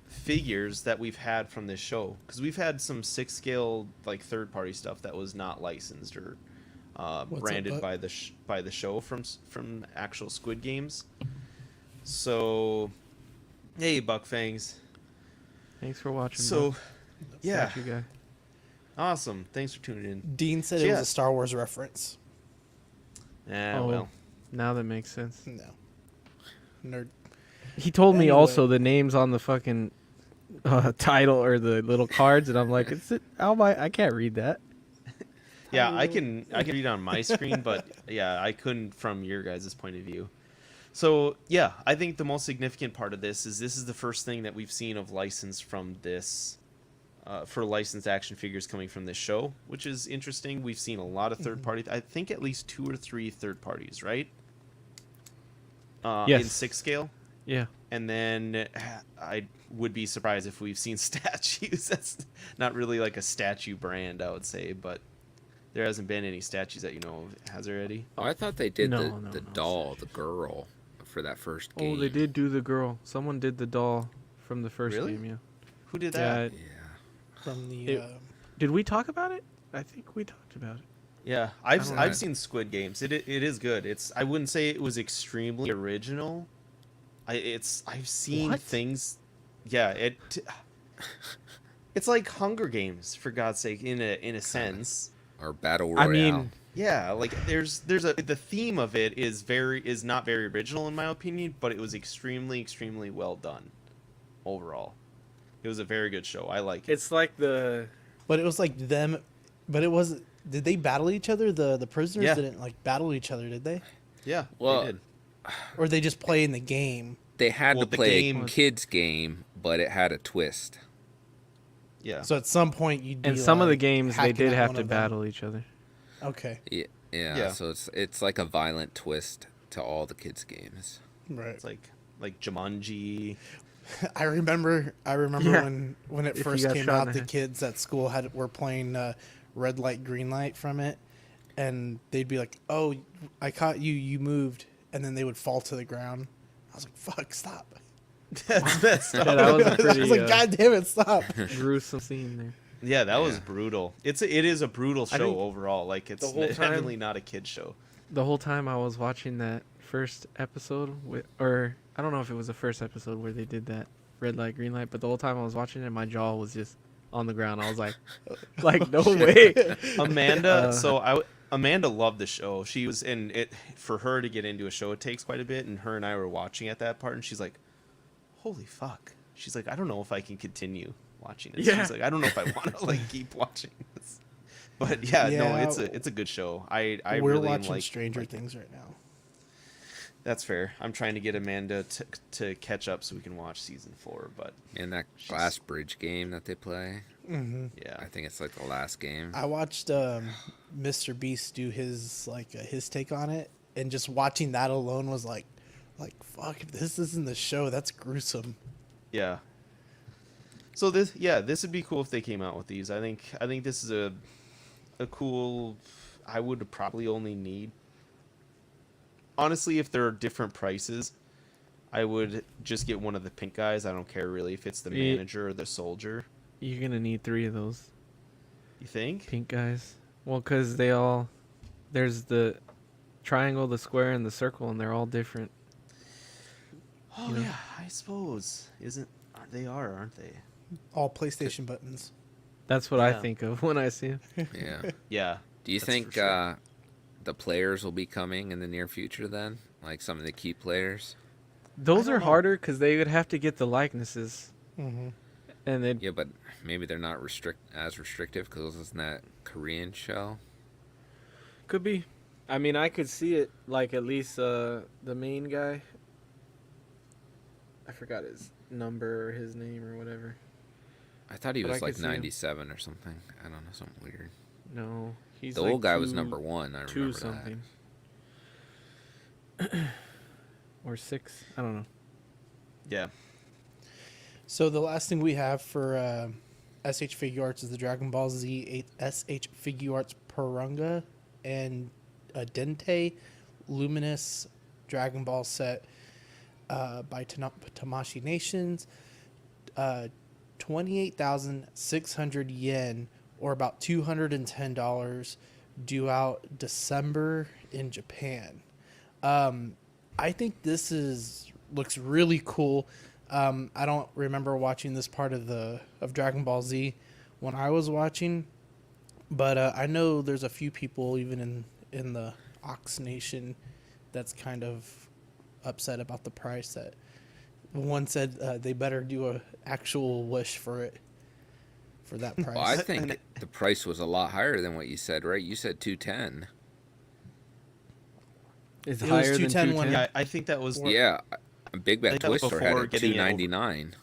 figures that we've had from this show, because we've had some 6-scale like third-party stuff that was not licensed or branded up, by the show from actual Squid Games. So hey, Buckfangs. Thanks for watching. So bud. yeah, Got you guy. awesome, thanks for tuning in. Dean said So, it yeah. was a Star Wars reference. Well, Now that makes sense. No. nerd. He told me Anyway. also the names on the fucking title or the little cards, and I'm like, I can't read that. Yeah, I can read on my screen, but yeah, I couldn't from your guys' point of view. So yeah, I think the most significant part of this is the first thing that we've seen of license from this, for licensed action figures coming from this show, which is interesting. We've seen a lot of third parties. I think at least 2 or 3 third parties, right? Yes. In 6 scale. Yeah. And then I would be surprised if we've seen statues. That's not really like a statue brand, I would say, but there hasn't been any statues that you know of, has there, Eddie? Oh, I thought they did No, the doll, the girl, for that first game. Oh, they did do the girl. Someone did the doll from the first Really? game, yeah. Who did that? Yeah. From the Did we talk about it? I think we talked about it. Yeah, I've seen Squid Games. It is good. I wouldn't say it was extremely original. I've seen What? things. Yeah, it's like Hunger Games, for God's sake, in a sense. Or Battle Royale. I mean, Yeah, like the theme of it is not very original in my opinion, but it was extremely well done overall. It was a very good show. I like it. it's like the but it was like them, but it was. Did they battle each other? The prisoners Yeah. didn't like battle each other, did they? Yeah, Well, they did. Or they just play in the game? they had Well, to the play game- a kid's game, but it had a twist. Yeah. So at some point you'd be and some of the like, games they hacking did at have one to of them. battle each other. Okay, Yeah. So it's like a violent twist to all the kids' games. right. It's like Jumanji. I remember Yeah. when it If you first got came shot in out, the the head. kids at school were playing red light, green light from it, and they'd be like, "Oh, I caught you. You moved," and then they would fall to the ground. I was like, "Fuck, stop!" That's messed Yeah, up. that was a I pretty was like, "God damn it, stop!" gruesome scene there. Yeah, that was Yeah. brutal. It is a brutal I show think overall. Like it's the whole time- definitely not a kid show. The whole time I was watching that first episode, or I don't know if it was the first episode where they did that red light, green light, but the whole time I was watching it, my jaw was just on the ground. I was like, no way. Amanda, Amanda loved the show. She was in it. For her to get into a show, it takes quite a bit. And her and I were watching at that part, and she's like, "Holy fuck!" She's like, "I don't know if I can continue watching this." Yeah. She's like, "I don't know if I want to like keep watching this." But yeah, no, Yeah. it's a good show. I We're really am watching like Stranger like- Things right now. That's fair. I'm trying to get Amanda to catch up so we can watch season 4. But And that glass bridge game that they play, Mm-hmm. yeah, I think it's like the last game. I watched Mr. Beast do his his take on it, and just watching that alone was like fuck, if this isn't the show, that's gruesome. yeah. So this would be cool if they came out with these. I think this is a cool. I would probably only need. Honestly, if there are different prices, I would just get one of the pink guys. I don't care really if it's the Yeah. manager or the soldier. You're going to need 3 of those You think? pink guys. Well, because there's the triangle, the square, and the circle, and they're all different. Oh You know? yeah, I suppose. Aren't they? All PlayStation buttons. That's what I Yeah. think of when I see them. Yeah. Yeah. Do you That's think for sure. the players will be coming in the near future then? Like some of the key players? Those don't are know. harder because they would have to get the likenesses. Mm-hmm. And they'd Yeah, but maybe they're not as restrictive because it's that Korean show. Could be. I mean, I could see it like at least the main guy. I forgot his number or his name or whatever. I thought he But I was could like see him. 97 or something. I don't know, something weird. No, he's The like old guy was two- number 1. I remember 2 that. something. Or 6. I don't know. Yeah. So the last thing we have for SH Figuarts is the Dragon Ball Z SH Figuarts Purunga and a Dente Luminous Dragon Ball set by Tamashii Nations. 28,600 yen, or about $210, due out December in Japan. I think this looks really cool. I don't remember watching this part of Dragon Ball Z when I was watching, but I know there's a few people even in the Ox Nation that's kind of upset about the price. That one said they better do a actual wish for it for that price. Well, I think the price was a lot higher than what you said, right? You said 210. It's It was higher than 210 210. Yeah, I think that was. Yeah, Big Bad think that Toy was Store had before it getting it over- $2.99.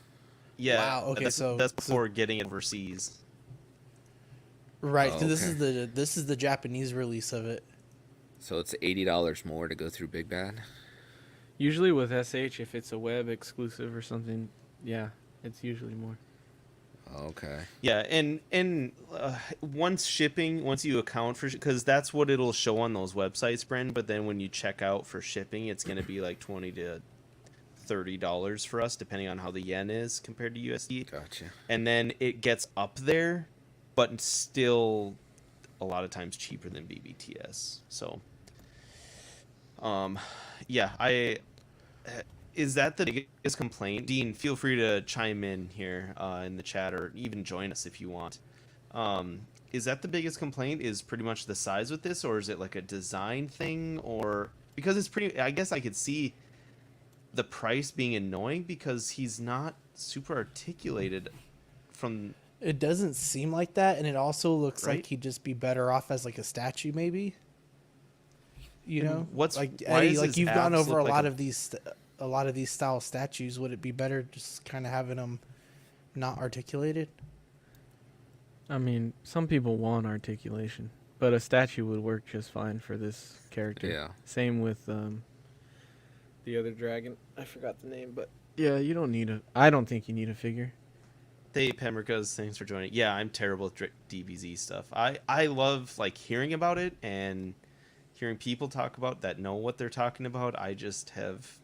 Yeah. Wow, okay, that's before getting it overseas. Right, Oh, because okay. this is the Japanese release of it. So it's $80 more to go through Big Bad. Usually with SH, if it's a web exclusive or something, yeah, it's usually more. Okay. Yeah, and once you account for, because that's what it'll show on those websites, Bren. But then when you check out for shipping, it's going to be like $20 to $30 for us, depending on how the yen is compared to USD. Gotcha. And then it gets up there, but still a lot of times cheaper than BBTS. So, yeah, is that the biggest complaint? Dean, feel free to chime in here in the chat, or even join us if you want. Is that the biggest complaint, is pretty much the size with this, or is it like a design thing? Or because it's pretty, I guess I could see the price being annoying because he's not super articulated from... It doesn't seem like that, and it also looks Right? like he'd just be better off as like a statue, maybe. You know, what's- like why Eddie, does like his you've gone abs over a look like lot a- of these, a lot of these style statues. Would it be better just kind of having them not articulated? I mean, some people want articulation, but a statue would work just fine for this character. Yeah. Same with the other dragon. I forgot the name, but yeah, you don't need I don't think you need a figure. Dave Pemberkas, thanks for joining. Yeah, I'm terrible with DBZ stuff. I love like hearing about it and hearing people talk about that know what they're talking about. I just have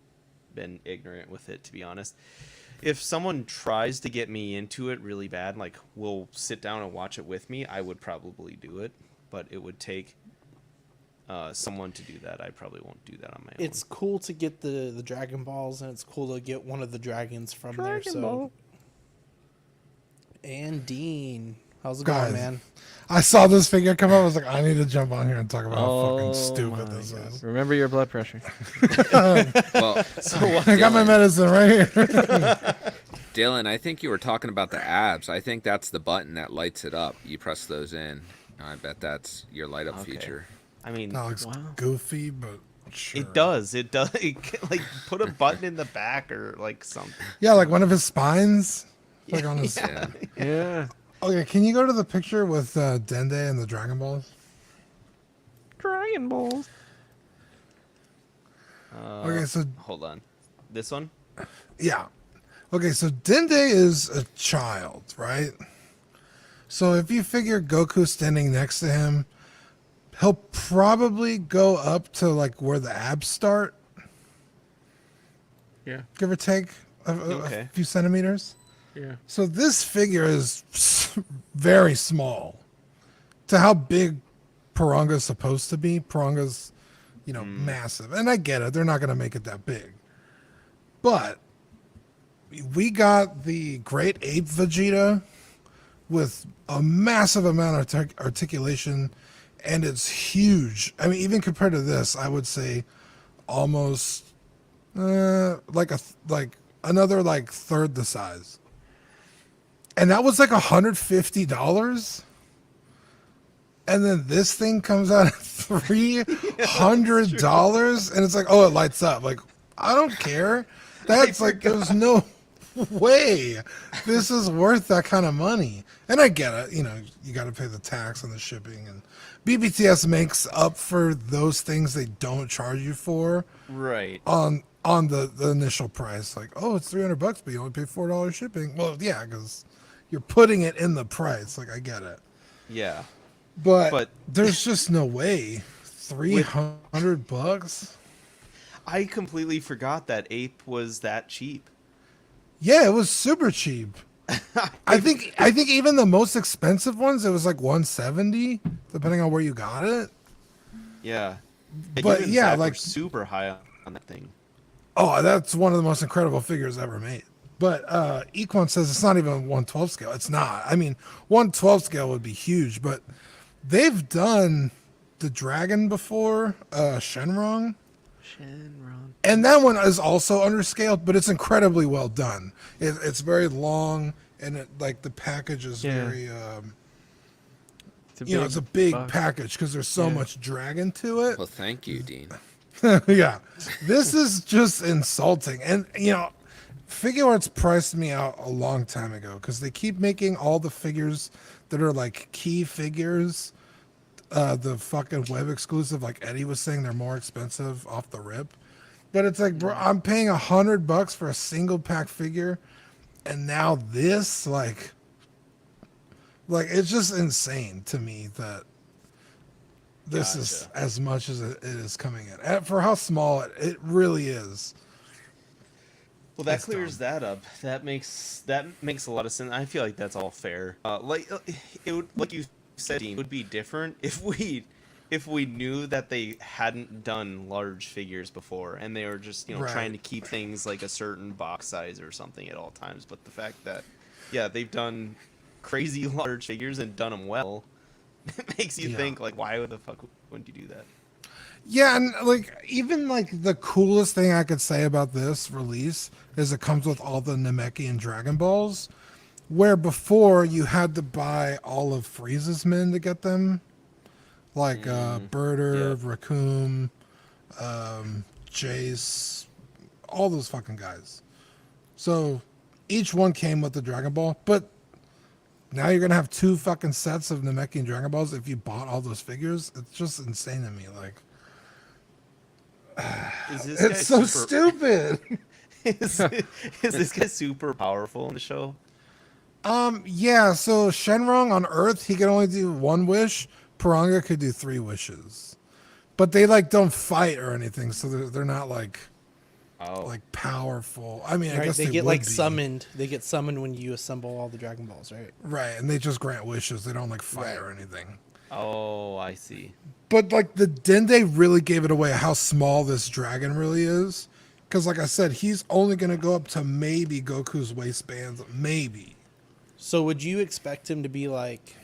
been ignorant with it, to be honest. If someone tries to get me into it really bad, like will sit down and watch it with me, I would probably do it. But it would take someone to do that. I probably won't do that on my own. It's cool to get the Dragon Balls, and it's cool to get one of the dragons from there. Dragon So, Ball. and Dean, how's it Guys. going, man? I saw this figure come up. I was like, I need to jump on here and talk about how Oh fucking stupid my this God. is. Remember your blood pressure. Well, I got my medicine right here. Dylan, I think you were talking about the abs. I think that's the button that lights it up. You press those in. I bet that's your light up Okay. feature. I mean, That looks Wow. goofy, but sure. it does. It does. Like put a button in the back or like something. Yeah, like one of his spines. Like on his. Yeah. Yeah. Okay, can you go to the picture with Dende and the Dragon Balls? Dragon Balls. Okay, so Hold on. This one? yeah. Okay, so Dende is a child, right? So if you figure Goku standing next to him, he'll probably go up to like where the abs start, Yeah. give or take Okay. a few centimeters. Yeah. So this figure is very small to how big Piranga's supposed to be. Piranga's, massive. And I get it. They're not going to make it that big. But we got the Great Ape Vegeta with a massive amount of articulation, and it's huge. I mean, even compared to this, I would say almost like another like third the size. And that was like $150. And then this thing comes out at $300, and it's like, oh, it lights up. Like, I don't care. That's like, there's no way this is worth that kind of money. And I get it. You got to pay the tax and the shipping. And BBTS makes up for those things they don't charge you for Right. on the initial price. Like, oh, it's $300, but you only pay $4 shipping. Well, yeah, because you're putting it in the price. Like, I get it. Yeah. But there's just no way. $300? I completely forgot that Ape was that cheap. Yeah, it was super cheap. I think even the most expensive ones, it was like $170, depending on where you got it. Yeah. But Even yeah, Zach were like- super high on that thing. Oh, that's one of the most incredible figures ever made. But Equan says it's not even 1/12 scale. It's not. I mean, 1/12 scale would be huge, but they've done the dragon before, Shenrong. Shenron. And that one is also underscaled, but it's incredibly well done. It's very long, and like the package is very, it's a big package because there's so much dragon to it. Well, thank you, Dean. Yeah, this is just insulting. And Figuarts priced me out a long time ago because they keep making all the figures that are like key figures, the fucking web exclusive, like Eddie was saying, they're more expensive off the rip. But it's like, bro, I'm paying $100 for a single pack figure, and now this, like it's just insane to me that this is as much as it is coming in for how small it really is. Well, that clears that up. That makes a lot of sense. I feel like that's all fair. Like you said, Dean, it would be different if we knew that they hadn't done large figures before and they were just trying to keep things like a certain box size or something at all times. But the fact that they've done crazy large figures and done them well, it makes you think like, why the fuck wouldn't you do that? Yeah, and like even like the coolest thing I could say about this release is it comes with all the Namekian Dragon Balls, where before you had to buy all of Frieza's men to get them, like Birder, Raccoon, Jace, all those fucking guys. So each one came with the Dragon Ball, but now you're gonna have 2 fucking sets of Namekian Dragon Balls if you bought all those figures. It's just insane to me. Like, it's so stupid. Is this guy super powerful in the show? Yeah. So Shenron on Earth, he can only do 1 wish. Piranga could do 3 wishes, but they like don't fight or anything, so they're not like powerful. I mean, I guess they get would like be. Summoned. They get summoned when you assemble all the Dragon Balls, right? Right, and they just grant wishes. They don't like fight or anything. Oh, I see. But like the Dende really gave it away how small this dragon really is, because like I said, he's only gonna go up to maybe Goku's waistband, maybe. So would you expect him to be like?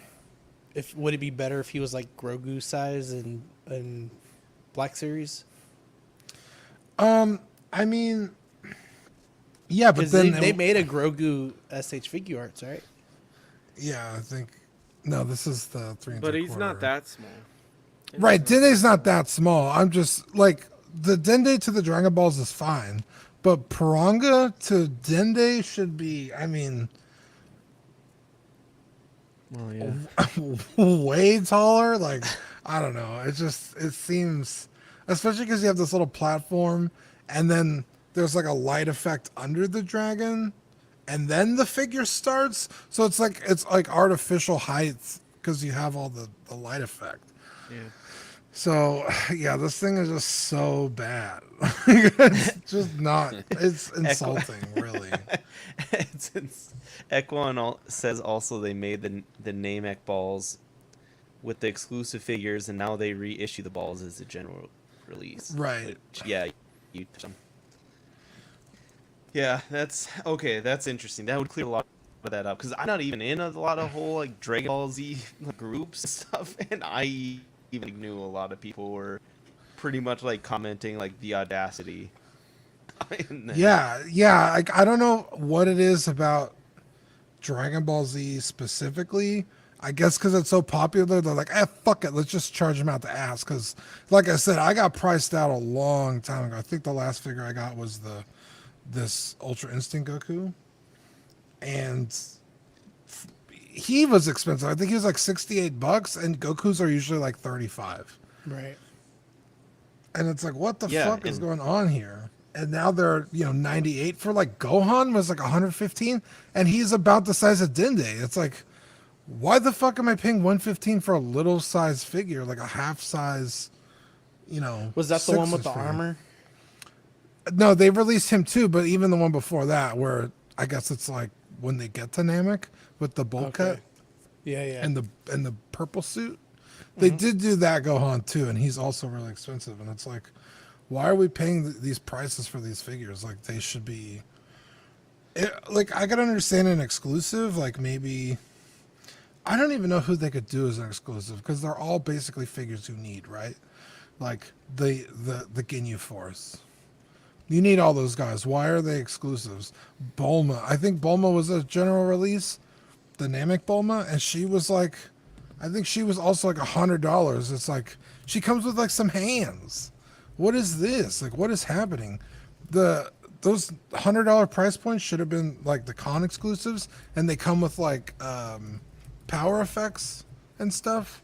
Would it be better if he was like Grogu size in Black Series? I mean, yeah, but then they made a Grogu SH Figuarts, right? Yeah, I think. No, this is the 3 3/4. But he's not that small. Right, Dende's not that small. I'm just like the Dende to the Dragon Balls is fine, but Piranga to Dende should be. I mean. Well, yeah. Way taller. Like, I don't know. It seems, especially because you have this little platform and then there's like a light effect under the dragon and then the figure starts. So it's like artificial height because you have all the light effect. Yeah. So yeah, this thing is just so bad. It's just not. It's insulting, really. Equan says also they made the Namek balls with the exclusive figures, and now they reissue the balls as a general release. Right. You. Yeah, that's okay. That's interesting. That would clear a lot of that up because I'm not even in a lot of whole like Dragon Ball Z groups and stuff, and I even knew a lot of people were pretty much like commenting like the audacity. Yeah. I don't know what it is about Dragon Ball Z specifically. I guess because it's so popular, they're like, fuck it, let's just charge them out the ass. Because, like I said, I got priced out a long time ago. I think the last figure I got was this Ultra Instinct Goku, and he was expensive. I think he was like $68, and Gokus are usually like $35. Right. And it's like, what the fuck is going on here? And now they're, $98 for like Gohan was like $115, and he's about the size of Dende. It's like, why the fuck am I paying $115 for a little size figure, like a half size, Was that the one with the figure? armor? No, they released him too, but even the one before that, where I guess it's like when they get to Namek with the bowl cut, yeah, and the purple suit, they did do that Gohan too, and he's also really expensive. And it's like, why are we paying these prices for these figures? Like they should be. Like I could understand an exclusive, like maybe. I don't even know who they could do as an exclusive because they're all basically figures you need, right? like the Ginyu Force. You need all those guys. Why are they exclusives? Bulma. I think Bulma was a general release, the Namek Bulma, and she was like, I think she was also like $100. It's like she comes with like some hands. What is this? Like, what is happening? Those $100 price points should have been like the con exclusives, and they come with like power effects and stuff.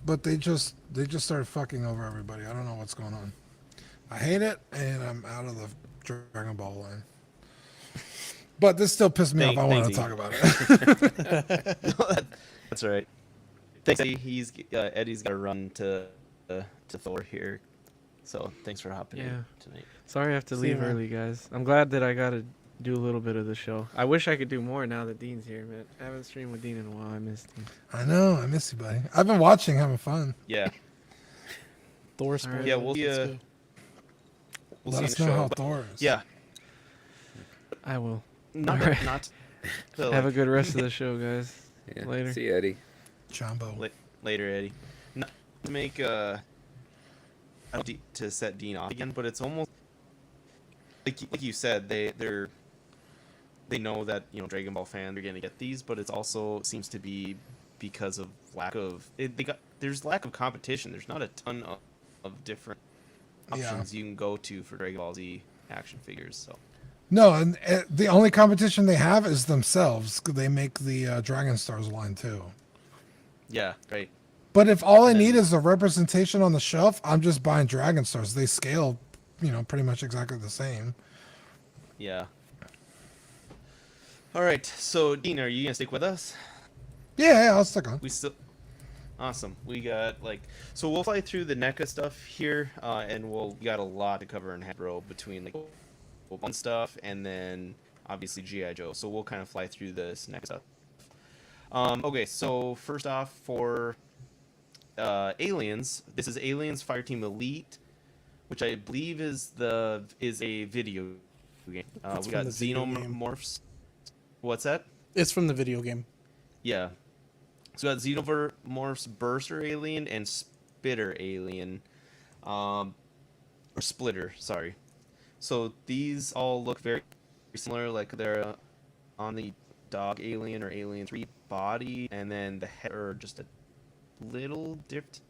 But they just started fucking over everybody. I don't know what's going on. I hate it, and I'm out of the Dragon Ball line. But this still pissed me off. I want to talk about it. That's all right. Thanks, Eddie. Eddie's got to run to Thor here. So thanks for hopping in tonight. Sorry I have to leave early, guys. I'm glad that I got to do a little bit of the show. I wish I could do more now that Dean's here, man. I haven't streamed with Dean in a while. I missed him. I know. I miss you, buddy. I've been watching, having fun. Yeah. Thor spoilers. Yeah, we'll Let us know how Thor is. Yeah. I will. Not Have a good rest of the show, guys. Yeah. Later. See you, Eddie. Jumbo. Later, Eddie. Not to make to set Dean off again, but it's almost like you said, they know that, you know, Dragon Ball fans are gonna get these, but it also seems to be because of there's lack of competition. There's not a ton of different options you can go to for Dragon Ball Z action figures. So no, and the only competition they have is themselves. They make the Dragon Stars line too. Yeah, right. But if all I need is a representation on the shelf, I'm just buying Dragon Stars. They scale, you know, pretty much exactly the same. Yeah. All right. So, Dean, are you gonna stick with us? Yeah, I'll stick on. Awesome. We got so we'll fly through the NECA stuff here, and we got a lot to cover in Hasbro between like one stuff and then obviously GI Joe. So we'll kind of fly through this NECA stuff. Okay. So first off, for Aliens, this is Aliens Fireteam Elite, which I believe is a video game. We got Xenomorphs. What's that? It's from the video game. Yeah. So we got Xenomorphs Burster Alien and Spitter Alien. Or Splitter, sorry. So these all look very similar, like they're on the Dog Alien or Alien 3 body, and then the head are just a little dipped,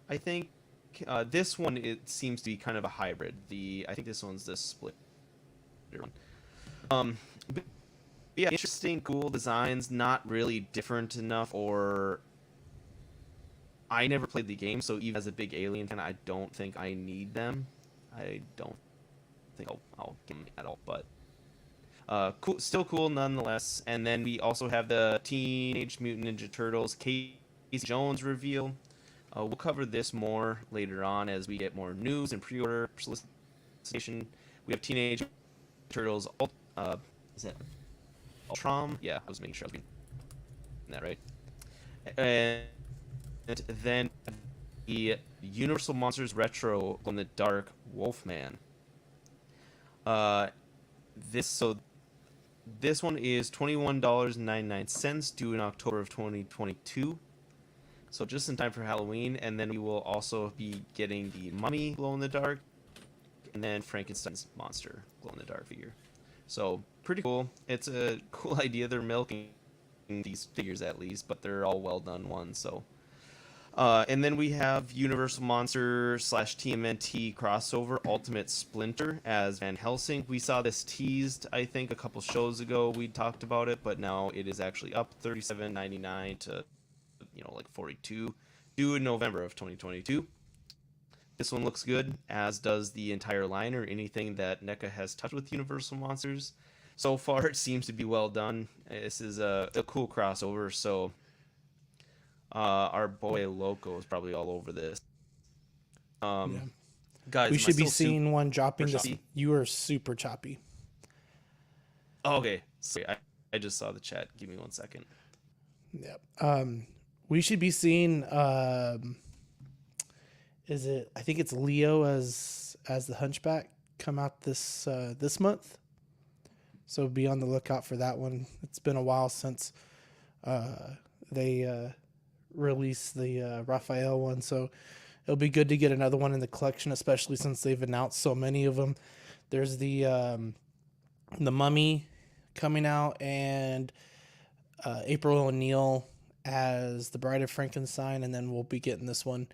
I think. This one, it seems to be kind of a hybrid. I think this one's the Splitter one. But yeah, interesting, cool designs, not really different enough, or I never played the game, so even as a big Alien fan, I don't think I need them. I don't think I'll get them at all, but cool, still cool nonetheless. And then we also have the Teenage Mutant Ninja Turtles Casey Jones reveal. We'll cover this more later on as we get more news and pre-order solicitation. We have Teenage Turtles. Is that Ultron? Yeah, I was making sure I was getting that right. And then the Universal Monsters Retro on the Dark Wolfman. This one is $21.99, due in October of 2022. So just in time for Halloween, and then we will also be getting the Mummy glow in the dark, and then Frankenstein's monster glow in the dark figure. So pretty cool. It's a cool idea. They're milking these figures at least, but they're all well done ones. So, and then we have Universal Monster / TMNT crossover Ultimate Splinter as Van Helsing. We saw this teased, I think, a couple shows ago. We talked about it, but now it is actually up $37.99 to, like $42, due in November of 2022. This one looks good, as does the entire line or anything that NECA has touched with Universal Monsters. So far, it seems to be well done. This is a cool crossover, so our boy Loco is probably all over this. Guys, we should be seeing one dropping this. You are super choppy. Oh, okay, sorry, I just saw the chat. Give me 1 second. Yep. We should be seeing. I think it's Leo as the Hunchback come out this month. So be on the lookout for that one. It's been a while since they released the Raphael one, so it'll be good to get another one in the collection, especially since they've announced so many of them. There's the Mummy coming out, and April O'Neil as the Bride of Frankenstein, and then we'll be getting this one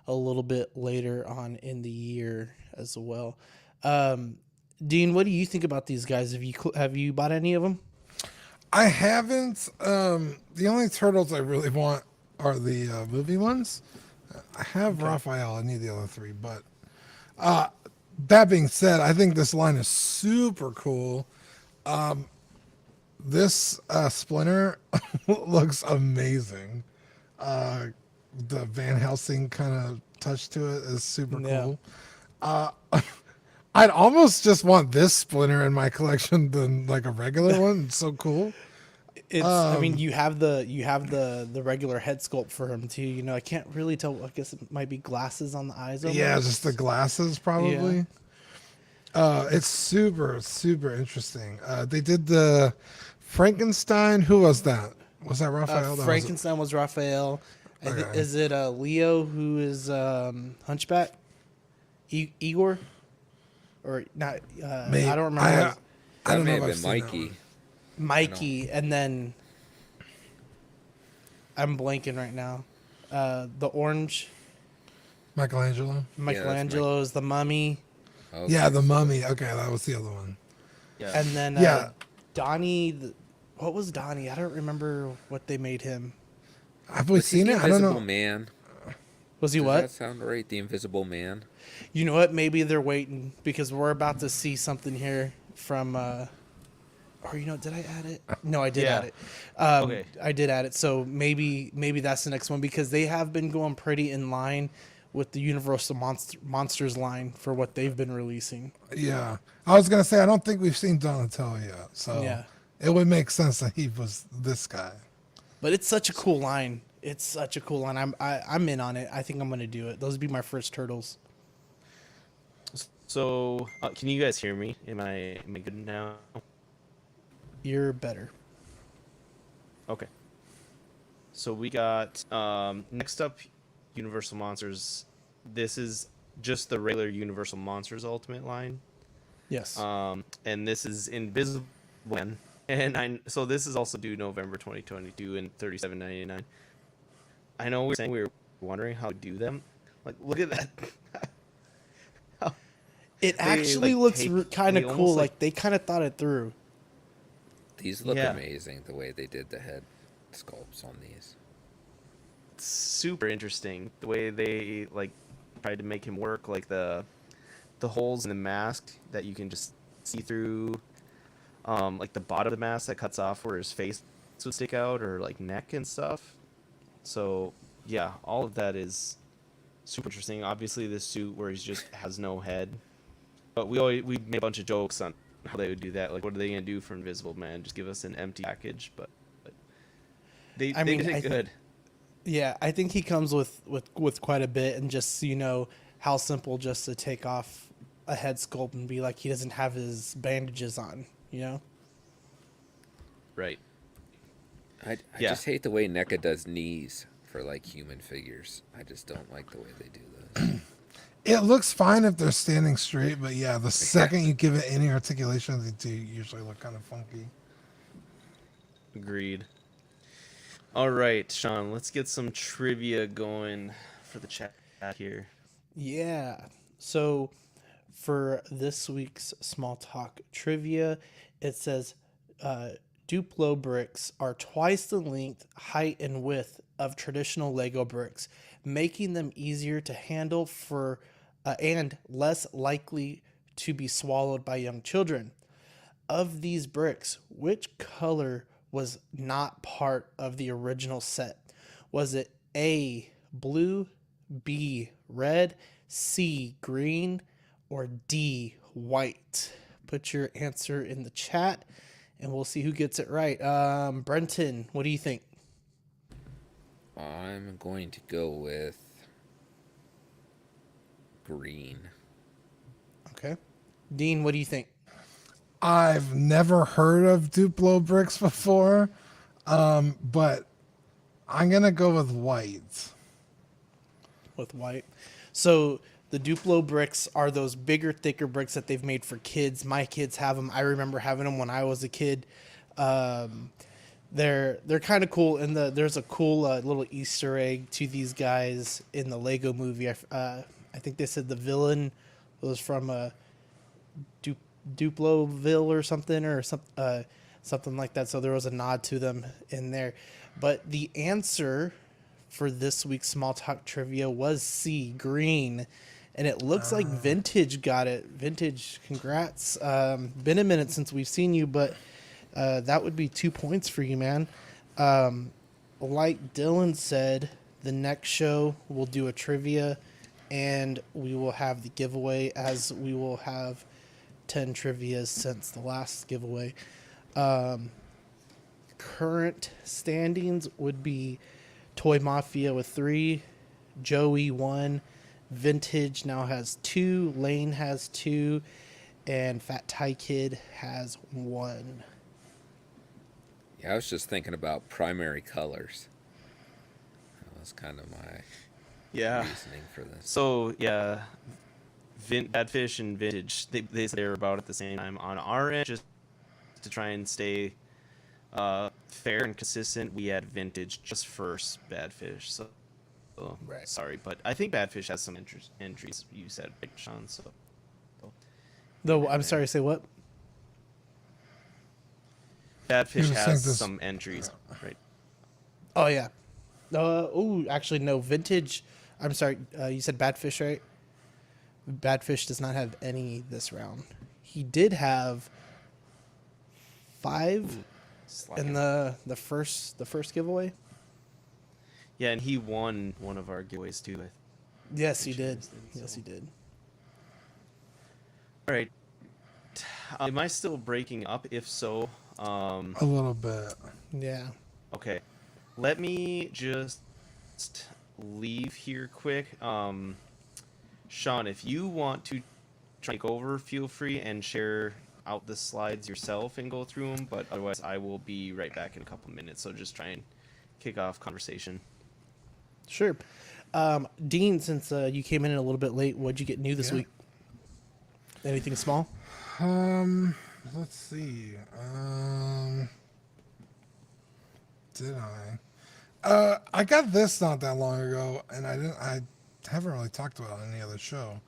a little bit later on in the year as well. Dean, what do you think about these guys? Have you bought any of them? I haven't. The only turtles I really want are the movie ones. I have Raphael. I need the other three, but that being said, I think this line is super cool. This Splinter looks amazing. The Van Helsing kind of touch to it is super cool. I'd almost just want this Splinter in my collection than like a regular one. It's so cool. It's. I mean, you have the regular head sculpt for him too. You know, I can't really tell. I guess it might be glasses on the eyes. Almost. Yeah, just the glasses probably. Yeah. It's super interesting. They did the Frankenstein. Who was that? Was that Raphael? Frankenstein was Raphael. Okay. Is it Leo who is Hunchback? Igor? Or not? I don't remember. I don't know if I've seen Mikey, and then I'm blanking right now. The orange. Michelangelo is the Mummy. Okay. Yeah, the Mummy. Okay, that was the other one. Yeah. And then Donnie. What was Donnie? I don't remember what they made him. Have we seen it? I don't know. Invisible Man. Was he what? Does that sound right? The Invisible Man. You know what? Maybe they're waiting because we're about to see something here from. Or did I add it? No, I did add it. Okay. I did add it. So maybe that's the next one because they have been going pretty in line with the Universal Monsters line for what they've been releasing. Yeah, I was gonna say I don't think we've seen Donatello yet, so it would make sense that he was this guy. But it's such a cool line. I'm in on it. I think I'm gonna do it. Those would be my first turtles. So, can you guys hear me? Am I good now? You're better. Okay. So we got next up, Universal Monsters. This is just the regular Universal Monsters Ultimate line. Yes. And this is Invisible Man. And so this is also due November 2022 and $37.99. I know we were wondering how to do them. Like, look at that. It actually looks kind of cool. Like they kind of thought it through. These look amazing, the way they did the head sculpts on these. It's super interesting, the way they tried to make him work, like the holes in the mask that you can just see through, like the bottom of the mask that cuts off where his face would stick out, or like neck and stuff. So yeah, all of that is super interesting. Obviously, this suit where he just has no head, but we made a bunch of jokes on how they would do that. Like, what are they gonna do for Invisible Man? Just give us an empty package? But they did it good. I think he comes with quite a bit, and just how simple just to take off a head sculpt and be like he doesn't have his bandages on, Right. I just hate the way NECA does knees for human figures. I just don't like the way they do those. It looks fine if they're standing straight, but yeah, the second you give it any articulation, they do usually look kind of funky. Agreed. All right, Sean, let's get some trivia going for the chat here. Yeah. So for this week's Small Talk trivia, it says Duplo bricks are twice the length, height, and width of traditional Lego bricks, making them easier to handle for and less likely to be swallowed by young children. Of these bricks, which color was not part of the original set? Was it A, blue, B, red, C, green, or D, white? Put your answer in the chat and we'll see who gets it right. Brenton, what do you think? I'm going to go with green. Okay. Dean, what do you think? I've never heard of Duplo bricks before, but I'm going to go with white. With white. So the Duplo bricks are those bigger, thicker bricks that they've made for kids. My kids have them. I remember having them when I was a kid. They're kind of cool, and there's a cool little Easter egg to these guys in the Lego movie. I think they said the villain was from Duploville or something like that. So there was a nod to them in there. But the answer for this week's Small Talk Trivia was C, green. And it looks like Vintage got it. Vintage, congrats. Been a minute since we've seen you, but that would be 2 points for you, man. Like Dylan said, the next show we'll do a trivia, and we will have the giveaway, as we will have 10 trivias since the last giveaway. Current standings would be Toy Mafia with 3, Joey 1, Vintage now has 2, Lane has 2, and Fat Thai Kid has 1. Yeah, I was just thinking about primary colors. That was kind of my reasoning for this. So yeah, Badfish and Vintage, they said they were about at the same time. On our end, just to try and stay fair and consistent, we had Vintage just first, Badfish. So Right. sorry, but I think Badfish has some entries. You said, right, Sean. So Though, I'm sorry, say what? Badfish You has think this- some entries, right? Oh, yeah. Actually, no. Vintage. I'm sorry. You said Badfish, right? Badfish does not have any this round. He did have 5 in the first giveaway. Yeah, and he won one of our giveaways too. Yes, he did. Yes, he did. All right. Am I still breaking up? If so, A little bit. Yeah. okay. Let me just leave here quick. Sean, if you want to take over, feel free and share out the slides yourself and go through them. But otherwise, I will be right back in a couple minutes. So just try and kick off conversation. Sure. Dean, since you came in a little bit late, what'd you get new this week? Anything small? Let's see. Did I got this not that long ago, and I haven't really talked about it on any other show.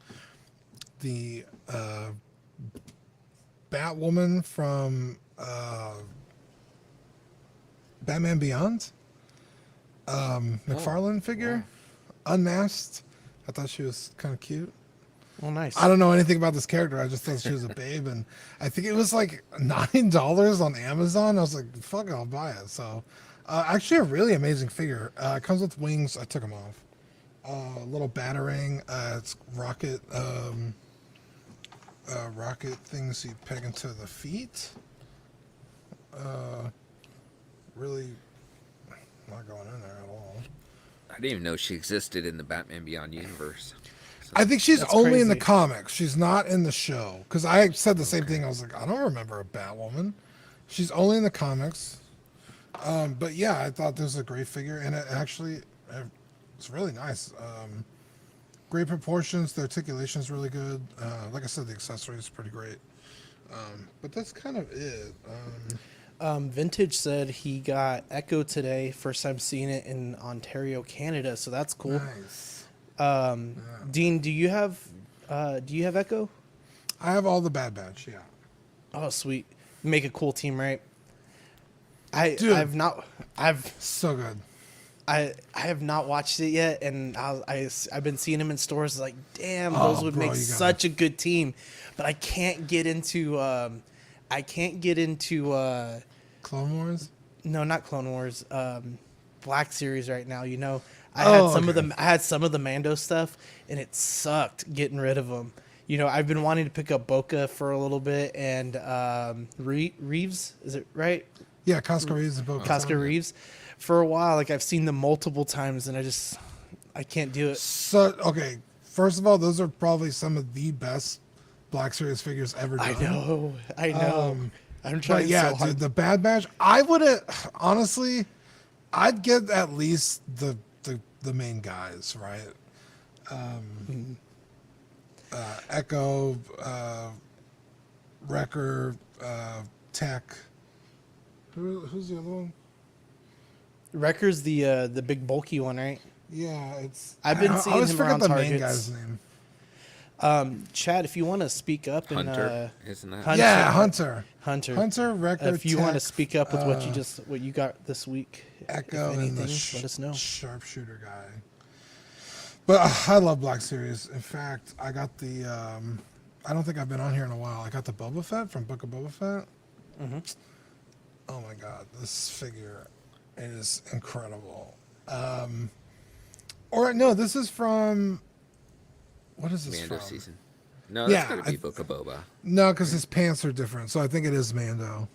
The Batwoman from Batman Beyond. McFarlane figure, unmasked. I thought she was kind of cute. Oh, nice. I don't know anything about this character. I just thought she was a babe, and I think it was like $9 on Amazon. I was like, "Fuck it, I'll buy it." So, actually, a really amazing figure. It comes with wings. I took them off. Little batarang. It's rocket. Rocket things you peg into the feet. Really not going in there at all. I didn't even know she existed in the Batman Beyond universe. So, I think she's That's only in the crazy. comics. She's not in the show. Because I said the same thing. I was like, I don't remember a Batwoman. She's only in the comics. But yeah, I thought this was a great figure. And it actually, it's really nice. Great proportions. The articulation is really good. Like I said, the accessory is pretty great. But that's kind of it. Vintage said he got Echo today. First time seeing it in Ontario, Canada. So that's cool. Nice. Dean, do you have Echo? I have all the Bad Batch, yeah. Oh, sweet. Make a cool team, right? Dude. I've So good. I have not watched it yet, and I've been seeing him in stores. Like, damn, Oh, those would bro, make you gotta- such a good team. But I can't get into Clone Wars? no, not Clone Wars. Black Series right now. You know, I had some of the Mando stuff, and it sucked getting rid of them. You know, I've been wanting to pick up Boca for a little bit, and Reeves, is it right? Yeah, Costco Reeves and Bo-Katan. Costco Reeves. For a while, like I've seen them multiple times, and I can't do it. So, okay, first of all, those are probably some of the best Black Series figures ever done. I know. I'm But trying yeah, so hard. dude, the Bad Batch, I would have, honestly, I'd get at least the main guys, right? Echo, Wrecker, Tech. Who's the other one? Wrecker's the big bulky one, right? Yeah, it's. I've been I seeing always him forget around the main Targets. guy's name. Chad, if you want to speak up and Hunter, isn't that? Hunter. Yeah, Hunter. Hunter, Wrecker. if you Tech, want to speak up with what you got this week, Echo, if and anything, the let us know. sharpshooter guy. But I love Black Series. In fact, I got the. I don't think I've been on here in a while. I got the Boba Fett from Book of Boba Fett. Mm-hmm. Oh my god, this figure is incredible. Or no, this is from. What is this Mando from? season. No, Yeah, that's gotta be Book of Boba. No, because his pants are different, so I think it is Mando.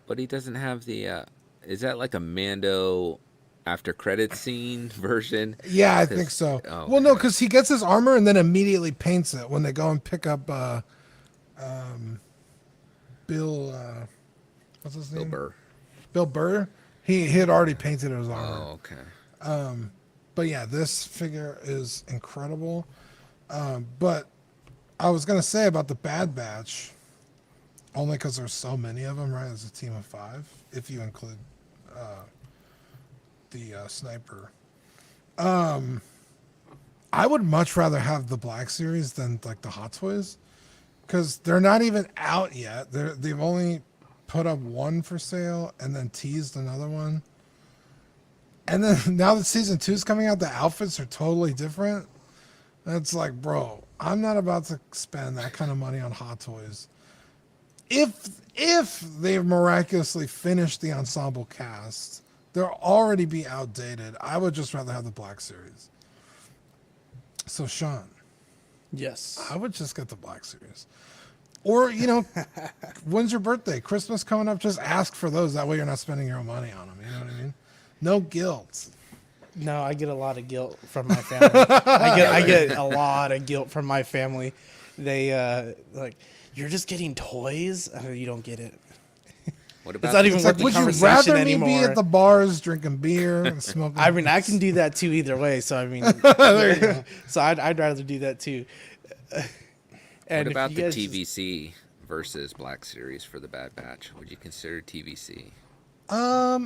But he doesn't have the. Is that like a Mando after credit scene version? Yeah, I think so. Oh, Well, no, okay. because he gets his armor and then immediately paints it when they go and pick up Bill. What's his Bill name? Burr. Bill Burr. He had already painted his armor. Oh, okay. But yeah, this figure is incredible. But I was gonna say about the Bad Batch, only because there's so many of them, right? It's a team of 5, if you include the sniper. I would much rather have the Black Series than like the Hot Toys, because they're not even out yet. They've only put up one for sale and then teased another one. And then now that season 2 is coming out, the outfits are totally different. And it's like, bro, I'm not about to spend that kind of money on Hot Toys. If they've miraculously finished the ensemble cast, they'll already be outdated. I would just rather have the Black Series. So, Sean, Yes. I would just get the Black Series. Or, when's your birthday? Christmas coming up? Just ask for those. That way you're not spending your own money on them. You know what I mean? No guilt. No, I get a lot of guilt from my family. I get a lot of guilt from my family. They like, you're just getting toys. You don't get it. What about It's not even It's worth like, the would you conversation rather me anymore. be at the bars drinking beer and smoking? I mean, I can do that too either way. So I mean, There you go. so I'd rather do that too. And what about if the you guys TVC versus Black Series for the Bad Batch? Would you consider TVC? I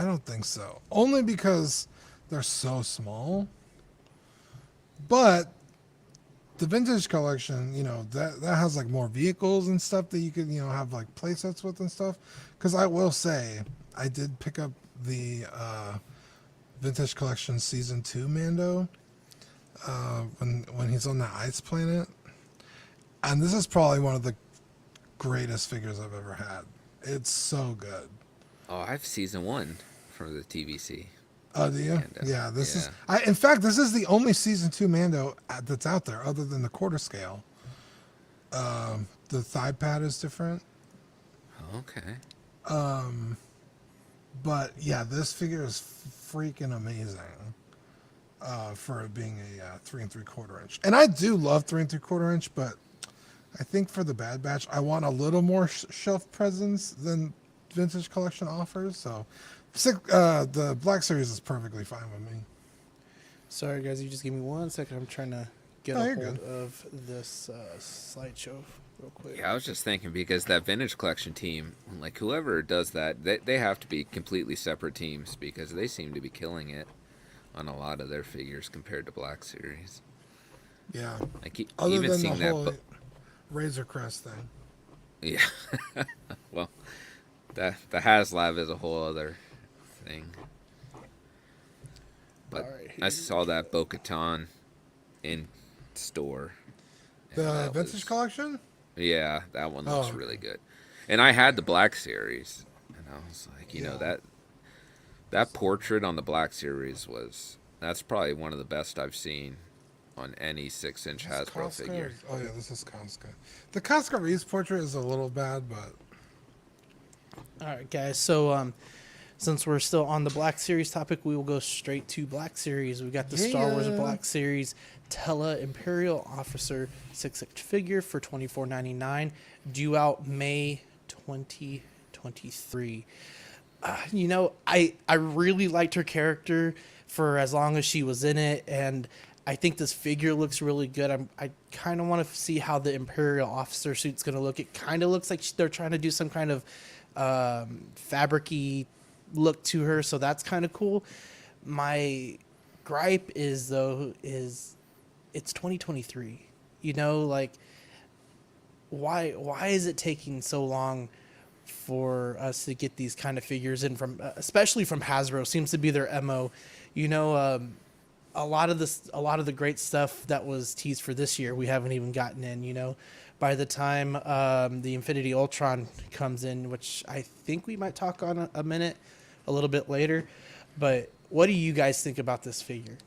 don't think so. Only because they're so small. But the vintage collection, that has like more vehicles and stuff that you could, have like play sets with and stuff. Because I will say, I did pick up the vintage collection season 2 Mando when he's on the ice planet. And this is probably one of the greatest figures I've ever had. It's so good. Oh, I have season 1 from the TVC. Oh, do you? Mando. Yeah, this is. Yeah. In fact, this is the only season 2 Mando that's out there, other than the quarter scale. The thigh pad is different, Okay. but yeah, this figure is freaking amazing. For it being a 3 3/4 inch, and I do love 3 3/4 inch, but I think for the Bad Batch, I want a little more shelf presence than vintage collection offers. So, the Black Series is perfectly fine with me. Sorry, guys, you just give me 1 second. I'm trying to get Oh, a you're hold good. of this slideshow real quick. Yeah, I was just thinking because that vintage collection team, like whoever does that, they have to be completely separate teams because they seem to be killing it on a lot of their figures compared to Black Series. Yeah. I keep Other even than seeing the that. whole Razor Crest thing. Yeah. Well, the HasLab is a whole other thing. But Alright, I saw that Bo-Katan in store. and The that vintage was- collection? Yeah, that one looks Oh. really good. And I had the Black Series, and I was like, that portrait on the Black Series that's probably one of the best I've seen on any 6-inch This is Hasbro Casca? figure. Oh yeah, this is Casca. The Casca Reeves portrait is a little bad, but All right, guys. So, since we're still on the Black Series topic, we will go straight to Black Series. We got the Star Wars Yeah. Black Series Tella Imperial Officer 6-inch figure for $24.99, due out May 2023. I really liked her character for as long as she was in it, and I think this figure looks really good. I kind of want to see how the Imperial officer suit's going to look. It kind of looks like they're trying to do some kind of fabric-y look to her, so that's kind of cool. My gripe is it's 2023. You know, like, why is it taking so long for us to get these kind of figures in from, especially from Hasbro? Seems to be their MO. You know, a lot of the great stuff that was teased for this year we haven't even gotten in. You know, by the time the Infinity Ultron comes in, which I think we might talk on a little bit later. But what do you guys think about this figure?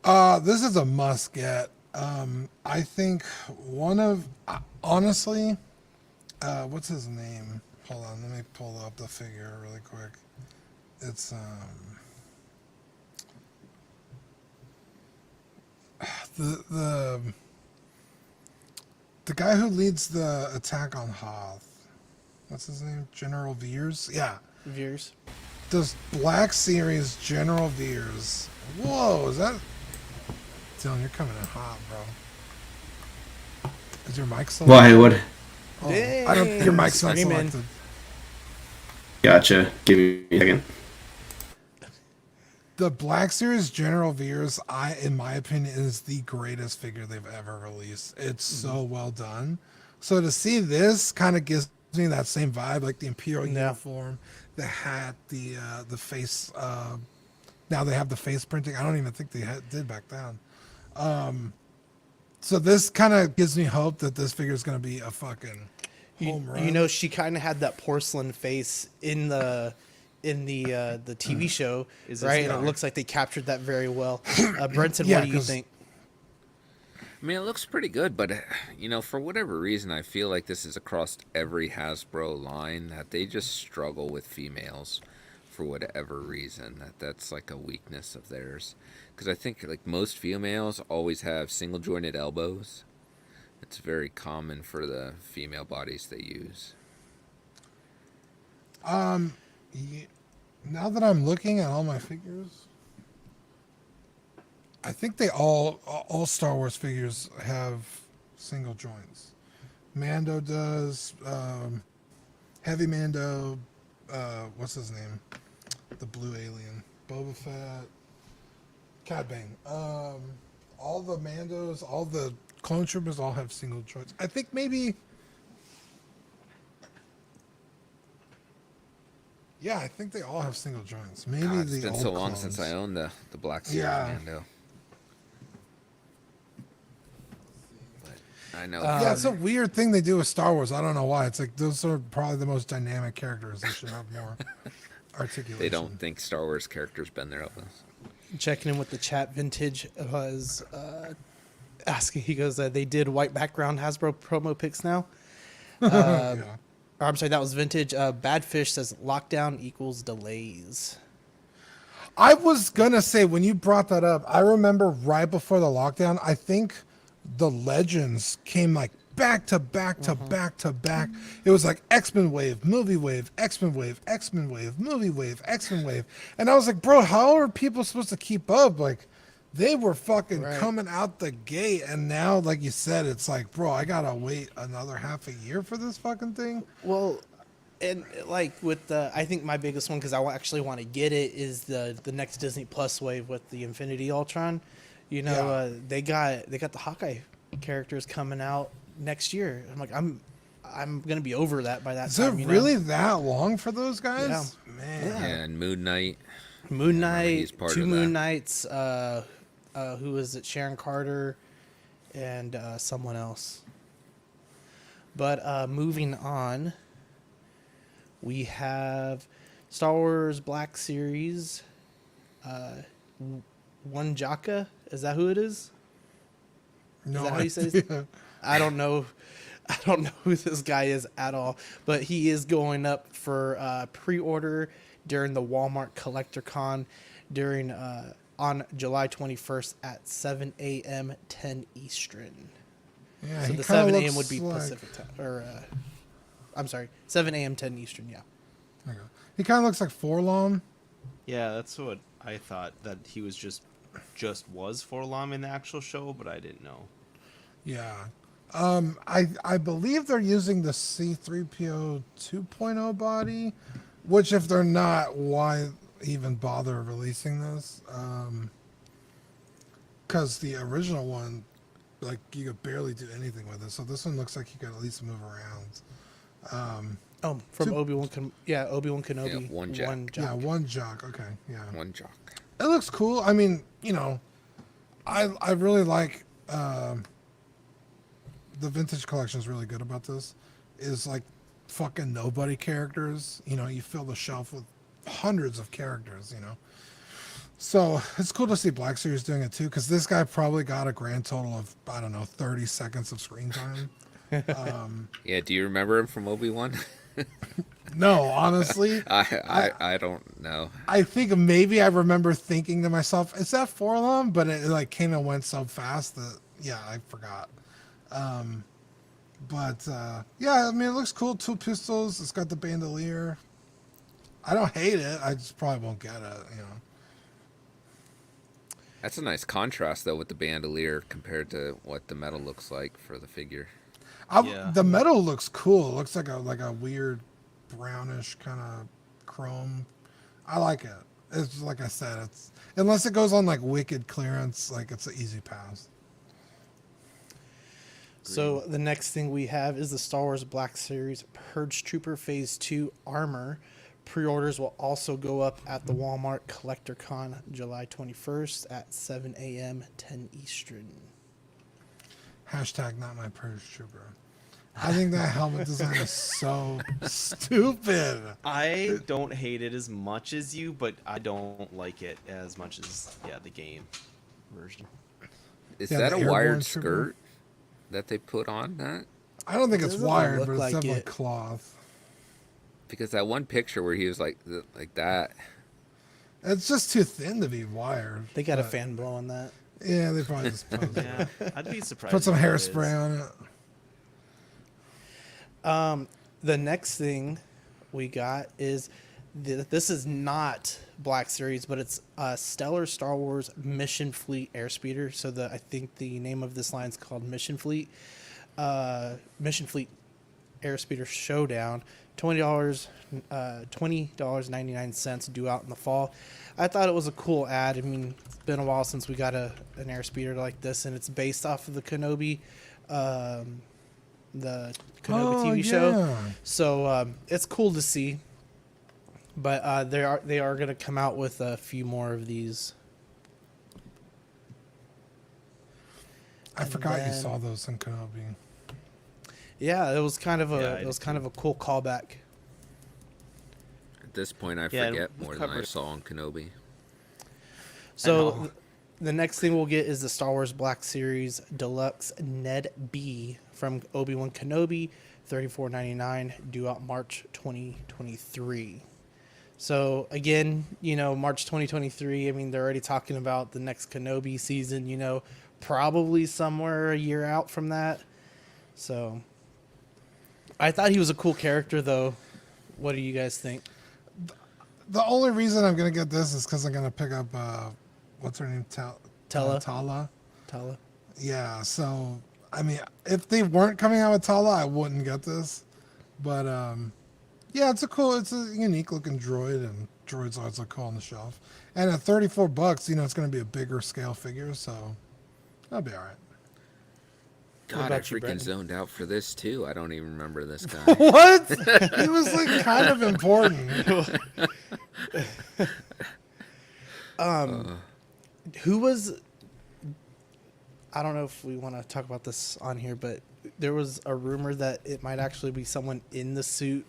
This is a must get. I think honestly, what's his name? Hold on, let me pull up the figure really quick. It's the guy who leads the attack on Hoth. What's his name? General Veers? Yeah. Veers. This Black Series General Veers. Whoa, is that... Dylan, you're coming in hot, bro. Is your mic selected? Why would? Oh, I don't... Your mic's not Screaming. selected. Gotcha. Give me a second. The Black Series General Veers, in my opinion, is the greatest figure they've ever released. It's so well done. So to see this kind of gives me that same vibe, like the Imperial uniform, the hat, the face. Now they have the face printing. I don't even think they did back then. So this kind of gives me hope that this figure is going to be a fucking home run. You know, she kind of had that porcelain face in the TV show, right? And it looks like they captured that very well. Brenton, what do you think? I mean, it looks pretty good, but, you know, for whatever reason, I feel like this is across every Hasbro line that they just struggle with females for whatever reason. That's like a weakness of theirs. Because I think, like, most females always have single-jointed elbows. It's very common for the female bodies they use. Now that I'm looking at all my figures, I think they all Star Wars figures have single joints. Mando does, Heavy Mando, what's his name? The blue alien. Boba Fett, Cad Bane. All the Mandos, all the clone troopers all have single joints. I think maybe... Yeah, I think they all have single joints. Maybe God, it's the been old so long clones. since I owned the Black Series Mando. But I know. Yeah, it's a weird thing they do with Star Wars. I don't know why. It's like those are probably the most dynamic characters. They should have more articulation. They don't think Star Wars characters bend their elbows. Checking in with the chat, Vintage was asking. He goes, "They did white background Hasbro promo pics now." Yeah. I'm sorry, that was Vintage. Badfish says lockdown equals delays. I was gonna say when you brought that up, I remember right before the lockdown. I think the Legends came like back to back to back to back. It was like X-Men wave, movie wave, X-Men wave, X-Men wave, movie wave, X-Men wave, and I was like, bro, how are people supposed to keep up? Like, they were fucking coming out the gate, and now, like you said, it's like, bro, I gotta wait another half a year for this fucking thing. Well, and like with the, I think my biggest one, because I actually want to get it, is the next Disney Plus wave with the Infinity Ultron. You know, they got the Hawkeye characters coming out next year. I'm like, I'm gonna be over that by that time. Is it really that long for those guys? Yeah. Man. Yeah, and Moon Knight. Moon I remember he's Knight, part two of Moon that. Knights. Who is it? Sharon Carter, and someone else. But moving on, we have Star Wars Black Series. One Jaka, is that who it is? No, Is that how you say his- I don't know. I don't know who this guy is at all, but he is going up for pre-order during the Walmart Collector Con during on July 21st at 7 a.m. 10 Eastern. Yeah, So he the kinda 7 a.m. looks would be like- Pacific time, or I'm sorry, 7 a.m. 10 Eastern. Yeah. There you go. He kind of looks like Forlom Yeah, that's what I thought, that he was just was Forlom in the actual show, but I didn't know. Yeah. I believe they're using the C3PO 2.0 body, which if they're not, why even bother releasing this? Because the original one, like, you could barely do anything with it. So this one looks like you could at least move around. From Obi-Wan Obi-Wan Kenobi. Yeah, one jock. Yeah, one jock. Okay, yeah. One jock. It looks cool. I mean, you know, I really like the vintage collection is really good about this. Is like fucking nobody characters. You know, you fill the shelf with hundreds of characters. You know, so it's cool to see Black Series doing it too. Because this guy probably got a grand total of, I don't know, 30 seconds of screen time. Yeah, do you remember him from Obi-Wan? No, honestly, I don't know. I think maybe I remember thinking to myself, "Is that Forlom?" But it like came and went so fast that yeah, I forgot. Yeah, I mean, it looks cool. 2 pistols. It's got the bandolier. I don't hate it. I just probably won't get it. You know. That's a nice contrast though with the bandolier compared to what the metal looks like for the figure. Yeah. The metal looks cool. It looks like a weird brownish kind of chrome. I like it. It's like I said, it's unless it goes on like wicked clearance, like it's an easy pass. So the next thing we have is the Star Wars Black Series Purge Trooper Phase 2 armor. Pre-orders will also go up at the Walmart Collector Con July 21st at 7 a.m., 10 Eastern. Hashtag not my purge trooper. I think that helmet design is so stupid. I don't hate it as much as you, but I don't like it as much as the game version. Is Yeah, that the a airborne wired trooper. skirt that they put on that? I don't think it's Doesn't wired, look but it's like definitely it. cloth. Because that one picture where he was like that. It's just too thin to be wired. They got a but- fan blowing that. Yeah, they probably just posed it. Yeah, I'd be surprised. Put some if it hairspray on it. The next thing we got is this is not Black Series, but it's Stellar Star Wars Mission Fleet Airspeeder. So I think the name of this line is called Mission Fleet. Mission Fleet Airspeeder Showdown. $20.99 due out in the fall. I thought it was a cool ad. I mean, it's been a while since we got an airspeeder like this, and it's based off of the Kenobi TV show. So it's cool to see. But they are going to come out with a few more of these. I forgot you saw those in Kenobi. Yeah, it was kind of Yeah, I a did kind of a cool callback. At this point, I Yeah, forget we've more than I covered- saw on Kenobi. So the next thing we'll get is the Star Wars Black Series Deluxe Ned B from Obi-Wan Kenobi, $34.99, due out March 2023. So again, March 2023. I mean, they're already talking about the next Kenobi season. Probably somewhere a year out from that. So I thought he was a cool character, though. What do you guys think? The only reason I'm gonna get this is because I'm gonna pick up what's her name? Tala. Tala. Tala. Yeah. So I mean, if they weren't coming out with Tala, I wouldn't get this. But yeah, it's a unique looking droid, and droids always look cool on the shelf. And at $34, it's gonna be a bigger scale figure, so that'll be all right. God, I about you, freaking Brenton? zoned out for this too. I don't even remember this guy. What? He was like kind of important. Who was? I don't know if we want to talk about this on here, but there was a rumor that it might actually be someone in the suit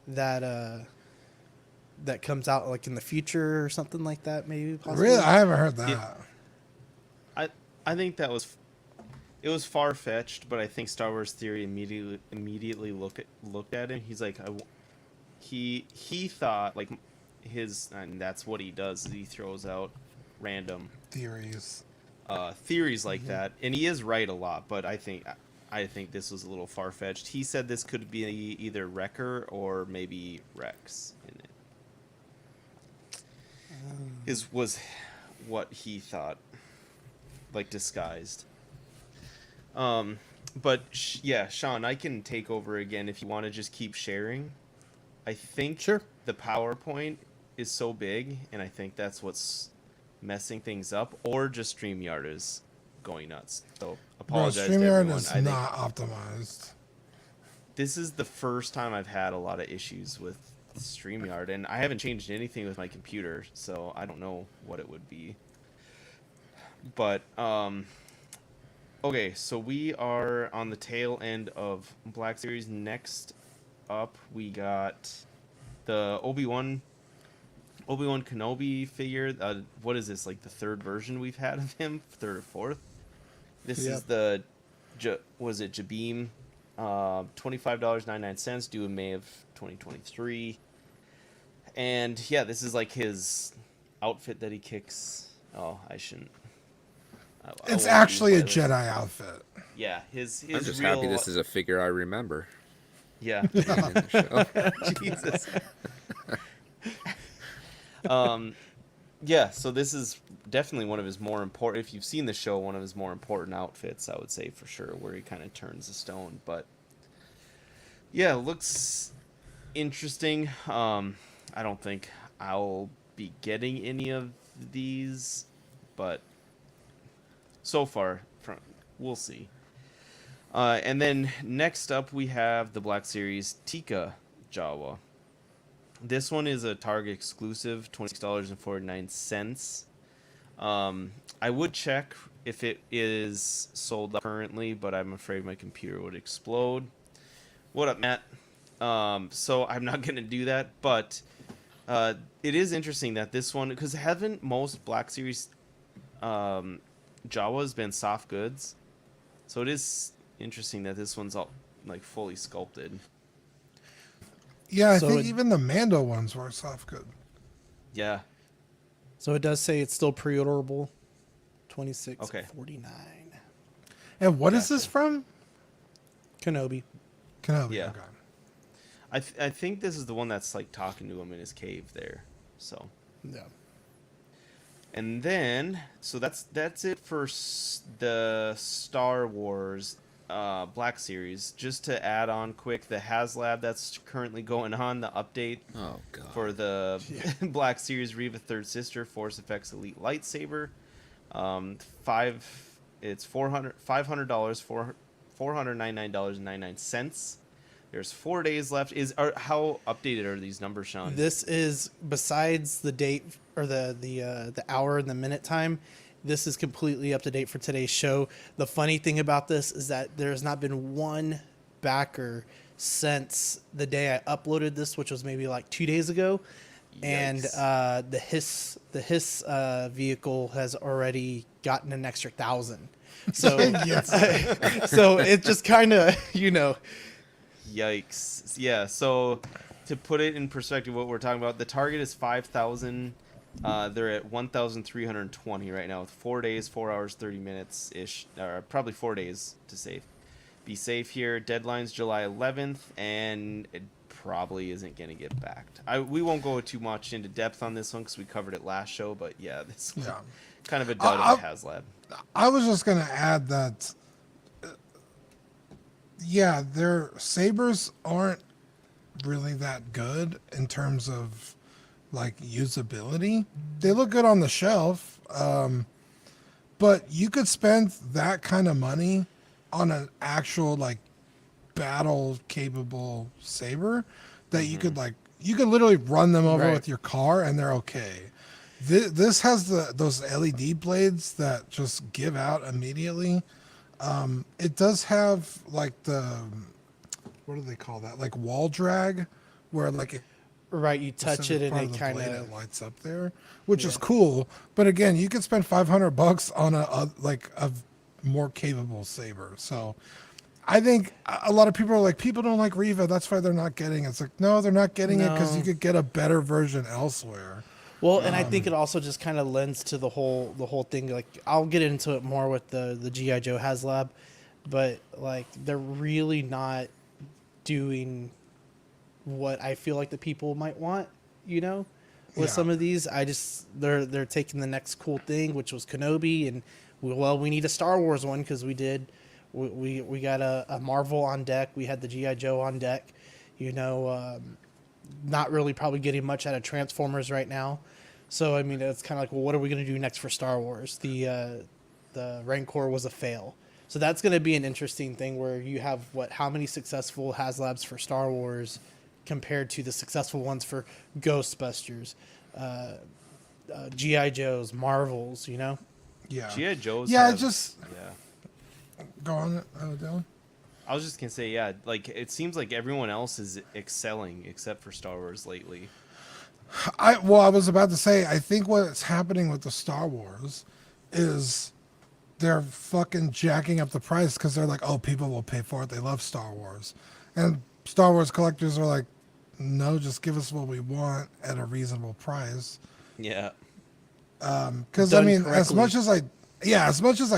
that comes out like in the future or something like that, maybe. Possibly. Really, I haven't heard that. I think that was far fetched, but I think Star Wars Theory immediately looked at him. He's like, he thought like and that's what he does. Is he throws out random Theories. theories like that, and he is right a lot. But I think this was a little far fetched. He said this could be either Wrecker or maybe Rex in it. was what he thought, like disguised. But yeah, Sean, I can take over again if you want to just keep sharing. I think Sure. the PowerPoint is so big, and I think that's what's messing things up, or just StreamYard is going nuts. So Bro, apologize to StreamYard everyone. is I think not optimized. this is the first time I've had a lot of issues with StreamYard, and I haven't changed anything with my computer, so I don't know what it would be. But okay, so we are on the tail end of Black Series. Next up, we got the Obi-Wan Kenobi figure. What is this, like the third version we've had of him? Third or fourth? This is the, was it Jabeam? $25.99, due in May of 2023. And yeah, this is like his outfit that he kicks. Oh, I shouldn't. It's actually a Jedi outfit. Yeah, his I'm just real... happy this is a figure I remember. Yeah. In the show. Jesus. Yeah, so this is definitely one of his more important, if you've seen the show, one of his more important outfits, I would say for sure, where he kind of turns the stone. But yeah, looks interesting. I don't think I'll be getting any of these, but so far, we'll see. And then next up, we have the Black Series Tika Jawa. This one is a Target exclusive, $26.49. I would check if it is sold currently, but I'm afraid my computer would explode. What up, Matt? So I'm not going to do that, but it is interesting that this one, because haven't most Black Series Jawas been soft goods? So it is interesting that this one's all like fully sculpted. Yeah, I So think even the Mando ones were soft good. Yeah. So it does say it's still pre-orderable. $26.49. And what is this from? Kenobi. Kenobi. Yeah. Okay. I think this is the one that's like talking to him in his cave there. So. Yeah. And then, so that's it for the Star Wars Black Series. Just to add on quick, the HasLab that's currently going on, the update for the Black Series Reva Third Sister Force Effects Elite Lightsaber. It's $500, $499.99. There's 4 days left. How updated are these numbers, Sean? This is, besides the date or the hour and the minute time, this is completely up to date for today's show. The funny thing about this is that there has not been one backer since the day I uploaded this, which was maybe like 2 days ago. Yikes. And the hiss vehicle has already gotten an extra 1,000. So so it just kind of, Yikes. Yeah, so to put it in perspective, what we're talking about, the target is 5,000. They're at 1,320 right now with 4 days, 4 hours, 30 minutes ish, or probably 4 days to be safe here. Deadline's July 11th, and it probably isn't going to get backed. We won't go too much into depth on this one because we covered it last show, but yeah, this one, kind of a dud on the HasLab. I was just going to add that, their sabers aren't really that good in terms of like usability. They look good on the shelf, but you could spend that kind of money on an actual like battle capable saber that you could literally run them over with your car and they're okay. This has those LED blades that just give out immediately. It does have like what do they call that? Like wall drag, where like it, you touch it and it kind of lights up there, which is cool. But again, you could spend $500 on a more capable saber. So I think a lot of people are like, people don't like Reva, that's why they're not getting it. It's like, no, they're not getting it because you could get a better version elsewhere. Well, and I think it also just kind of lends to the whole thing. Like, I'll get into it more with the GI Joe HasLab, but like they're really not doing what I feel like the people might want, with some of these. They're taking the next cool thing, which was Kenobi, and we need a Star Wars one because we got a Marvel on deck. We had the GI Joe on deck. Not really probably getting much out of Transformers right now. So I mean, it's kind of like, well, what are we going to do next for Star Wars? The Rancor was a fail. So that's going to be an interesting thing where you have how many successful HasLabs for Star Wars compared to the successful ones for Ghostbusters, GI Joes, Marvels, Yeah. GI Joes. Yeah, go on, Dylan. I was just gonna say, yeah, like it seems like everyone else is excelling except for Star Wars lately. I was about to say, I think what's happening with the Star Wars is they're fucking jacking up the price because they're like, oh, people will pay for it. They love Star Wars. And Star Wars collectors are like, no, just give us what we want at a reasonable price. Yeah. Because, I mean, as much as I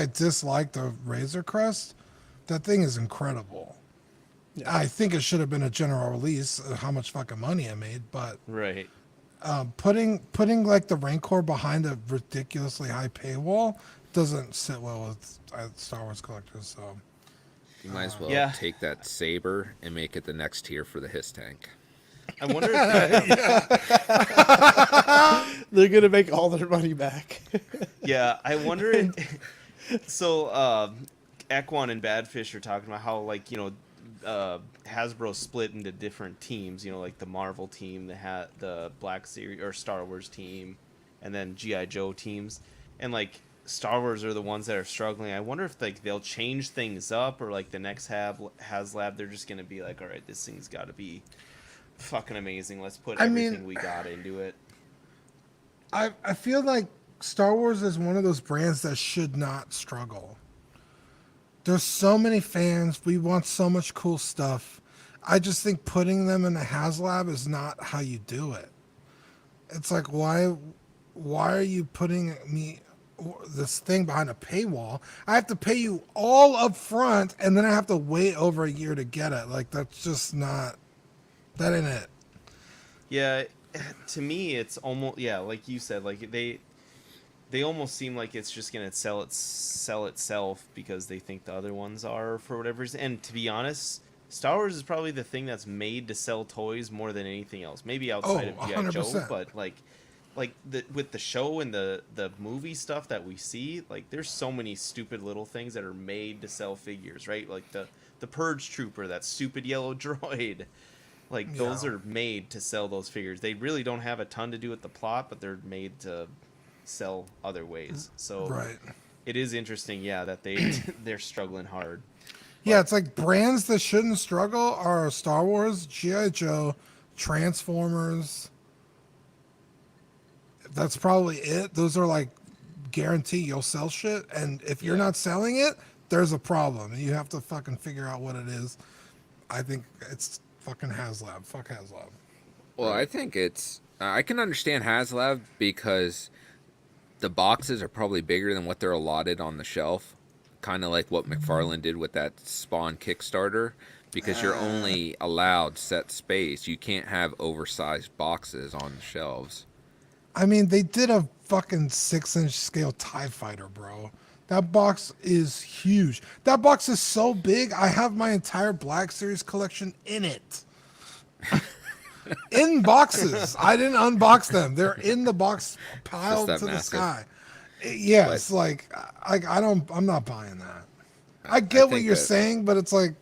dislike the Razor Crest, that thing is incredible. Yeah. I think it should have been a general release, how much fucking money it made, but... Right. Putting like the Rancor behind a ridiculously high paywall doesn't sit well with Star Wars collectors. So you might as well take that saber and make it the next tier for the Hiss tank. I wonder if they're gonna make all their money back. Yeah, I wonder if so Equan and Badfish are talking about how, like, Hasbro split into different teams, like the Marvel team, the Black Series or Star Wars team, and then GI Joe teams, and like Star Wars are the ones that are struggling. I wonder if like they'll change things up, or like the next HasLab, they're just gonna be like, all right, this thing's got to be fucking amazing. Let's put everything we got into it. I feel like Star Wars is one of those brands that should not struggle. There's so many fans. We want so much cool stuff. I just think putting them in a HasLab is not how you do it. It's like, why are you putting me this thing behind a paywall? I have to pay you all up front, and then I have to wait over a year to get it. Like, that's just not... That ain't it. Yeah, to me, it's almost... Yeah, like you said, like they almost seem like it's just gonna sell itself because they think the other ones are, for whatever reason. And to be honest, Star Wars is probably the thing that's made to sell toys more than anything else. Maybe outside of GI Joe, but like with the show and the movie stuff that we see, like there's so many stupid little things that are made to sell figures, right? Like the Purge Trooper, that stupid yellow droid. Like those are made to sell those figures. They really don't have a ton to do with the plot, but they're made to sell other ways. So it is interesting, that they're struggling hard. Yeah, it's like brands that shouldn't struggle are Star Wars, GI Joe, Transformers. That's probably it. Those are like guarantee you'll sell shit, and if you're not selling it, there's a problem, and you have to fucking figure out what it is. I think it's fucking HasLab. Fuck HasLab. Well, I think it's... I can understand HasLab because the boxes are probably bigger than what they're allotted on the shelf. Kind of like what McFarlane did with that Spawn Kickstarter. Because you're only allowed set space. You can't have oversized boxes on the shelves. I mean, they did a fucking 6-inch scale TIE Fighter, bro. That box is huge. That box is so big, I have my entire Black Series collection in it. In boxes. I didn't unbox them. They're in the box piled to the sky. Yeah, it's like I'm not buying that. I get what you're saying, but it's like,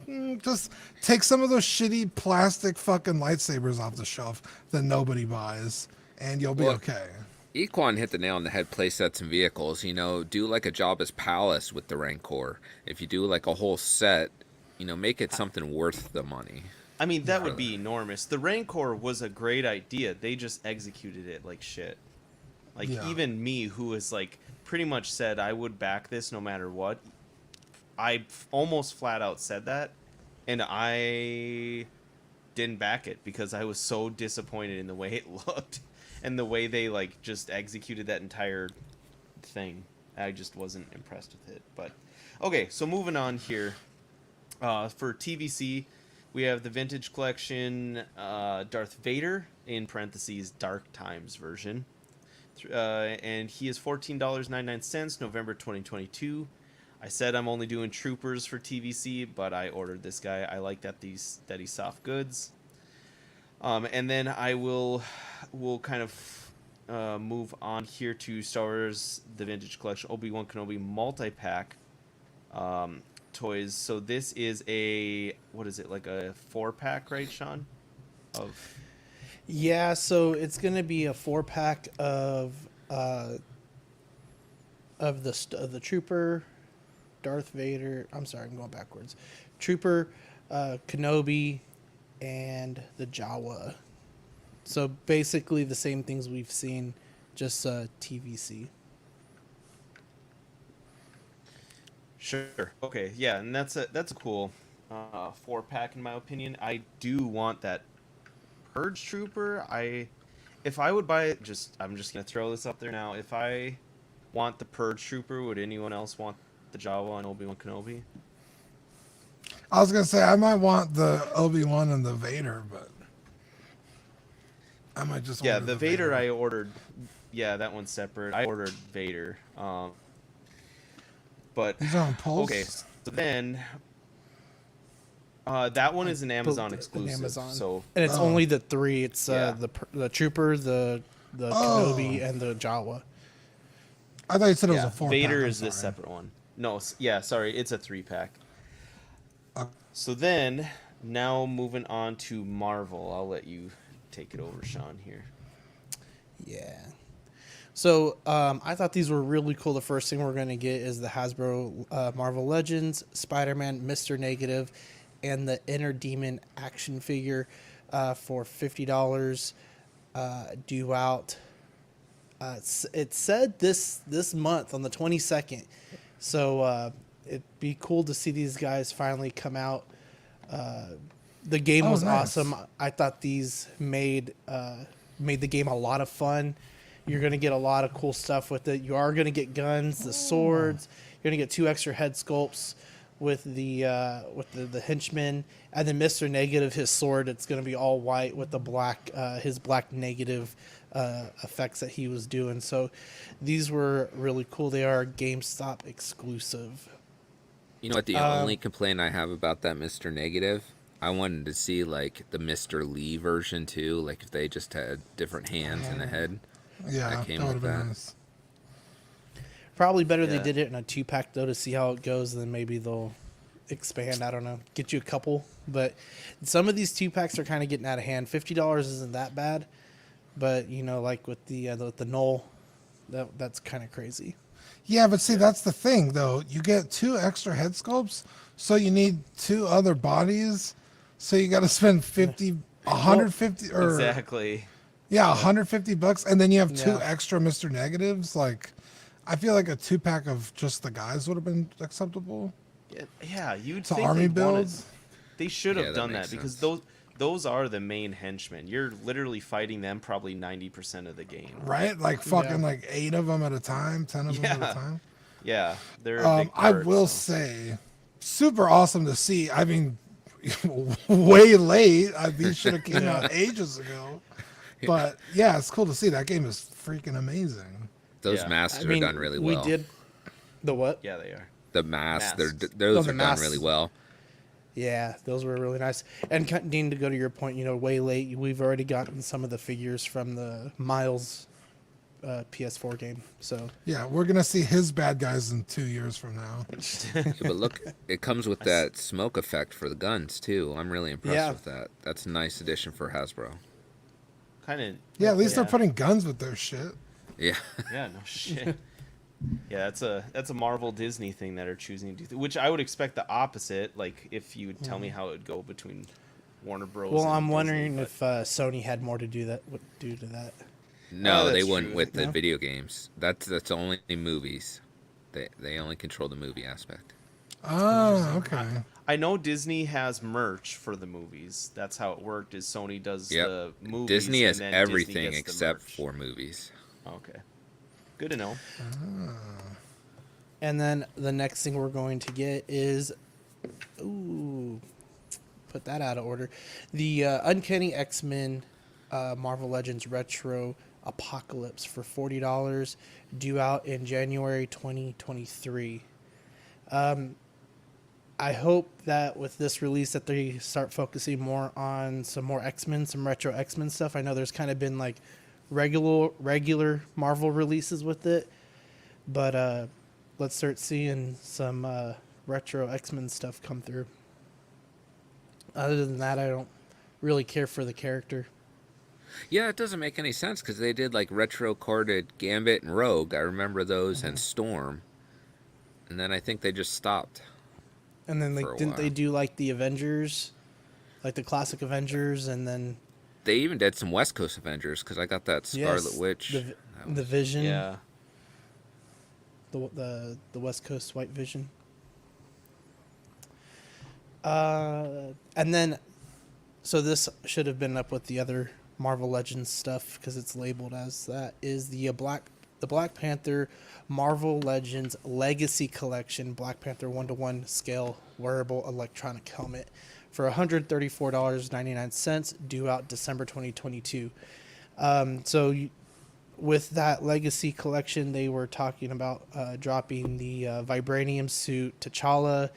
just take some of those shitty plastic fucking lightsabers off the shelf that nobody buys, and you'll be okay. Equan hit the nail on the head. Play sets and vehicles. Do like a Jabba's Palace with the Rancor. If you do like a whole set, make it something worth the money. I mean, that would be enormous. The Rancor was a great idea. They just executed it like shit. Like, even me, who has like pretty much said I would back this no matter what, I almost flat out said that, and I didn't back it because I was so disappointed in the way it looked and the way they like just executed that entire thing. I just wasn't impressed with it. But okay, so moving on here, for TVC, we have the Vintage Collection, Darth Vader, in parentheses Dark Times version. And he is $14.99, November 2022. I said I'm only doing Troopers for TVC, but I ordered this guy. I like that he's soft goods. And then I will kind of move on here to Star Wars The Vintage Collection Obi-Wan Kenobi multi-pack toys. So this is what is it, like a 4-pack, right, Sean? Yeah, so it's gonna be a 4-pack of the Trooper, Darth Vader. I'm sorry, I'm going backwards. Trooper, Kenobi, and the Jawa. So basically the same things we've seen, just TVC. Sure. Okay. Yeah, and that's a cool 4-pack in my opinion. I do want that Purge Trooper. If I would buy it, I'm just gonna throw this up there now. If I want the Purge Trooper, would anyone else want the Jawa and Obi-Wan Kenobi? I was gonna say I might want the Obi-Wan and the Vader, but I might just order the Vader. I ordered. Yeah, that one's separate. I ordered Vader. But he's on Pulse. Okay, so then that one is an Amazon exclusive. Amazon. So and it's only the 3. It's the Trooper, the Kenobi, and the Jawa. I thought you said it was a 4-pack. Vader is this separate one. No, sorry, it's a 3-pack. So then, now moving on to Marvel. I'll let you take it over, Sean, here. Yeah. So I thought these were really cool. The first thing we're going to get is the Hasbro Marvel Legends, Spider-Man, Mr. Negative, and the Inner Demon action figure for $50 due out. It said this month on the 22nd. So it'd be cool to see these guys finally come out. The game was awesome. I thought these made the game a lot of fun. You're going to get a lot of cool stuff with it. You are going to get guns, the swords. You're going to get 2 extra head sculpts with the henchmen, and then Mr. Negative, his sword. It's going to be all white with the black his black negative effects that he was doing. So these were really cool. They are GameStop exclusive. You know what? The only complaint I have about that Mr. Negative, I wanted to see like the Mr. Lee version too. Like if they just had different hands and a head. Yeah, that came with that. Nice. Probably better they did it in a 2-pack though to see how it goes, and then maybe they'll expand. I don't know, get you a couple. But some of these 2-packs are kind of getting out of hand. $50 isn't that bad, but you know, like with the Null, that's kind of crazy. Yeah, but see, that's the thing though. You get 2 extra head sculpts, so you need 2 other bodies. So you got to spend 150 or exactly. Yeah, $150, and then you have 2 extra Mr. Negatives. Like, I feel like a 2-pack of just the guys would have been acceptable. Yeah, you'd to think army builds. They should have done that because those are the main henchmen. You're literally fighting them probably 90% of the game. Right? Like fucking like 8 of them at a time, 10 of them at a time. Yeah, they're a big part, I will say, super awesome to see. I mean, way late. These should have came out ages ago. But yeah, it's cool to see. That game is freaking amazing. Those masks are done really well. We did the what? Yeah, they are. The masks, those are done really well. Yeah, those were really nice. And Dean, to go to your point, you know, way late. We've already gotten some of the figures from the Miles PS4 game. So yeah, we're gonna see his bad guys in 2 years from now. But look, it comes with that smoke effect for the guns too. I'm really impressed with that. That's a nice addition for Hasbro. Kind of. Yeah, at least they're putting guns with their shit. Yeah. Yeah, no shit. Yeah, that's a Marvel Disney thing that are choosing to do, which I would expect the opposite. Like if you would tell me how it would go between Warner Bros. Well, and I'm Disney, wondering if Sony had more to do to that. No, they wouldn't with the video games. That's only movies. They only control the movie aspect. Oh, okay. I know Disney has merch for the movies. That's how it worked. Is Sony does the movies. Disney has and then everything Disney except for movies. Okay, good to know. And then the next thing we're going to get is, put that out of order. The Uncanny X-Men Marvel Legends Retro Apocalypse for $40, due out in January 2023. I hope that with this release that they start focusing more on some more X-Men, some retro X-Men stuff. I know there's kind of been like regular Marvel releases with it, but let's start seeing some retro X-Men stuff come through. Other than that, I don't really care for the character. Yeah, it doesn't make any sense because they did like retro corded Gambit and Rogue. I remember those, and Storm, and then I think they just stopped. And then didn't they do like the Avengers, like the classic Avengers, and then they even did some West Coast Avengers because I got that Scarlet Witch, the Vision, Yeah. the West Coast White Vision. And then, so this should have been up with the other Marvel Legends stuff because it's labeled as that, is the Black Panther Marvel Legends Legacy Collection Black Panther 1-to-1 scale wearable electronic helmet for $134.99, due out December 2022. With that Legacy Collection, they were talking about dropping the Vibranium suit T'Challa,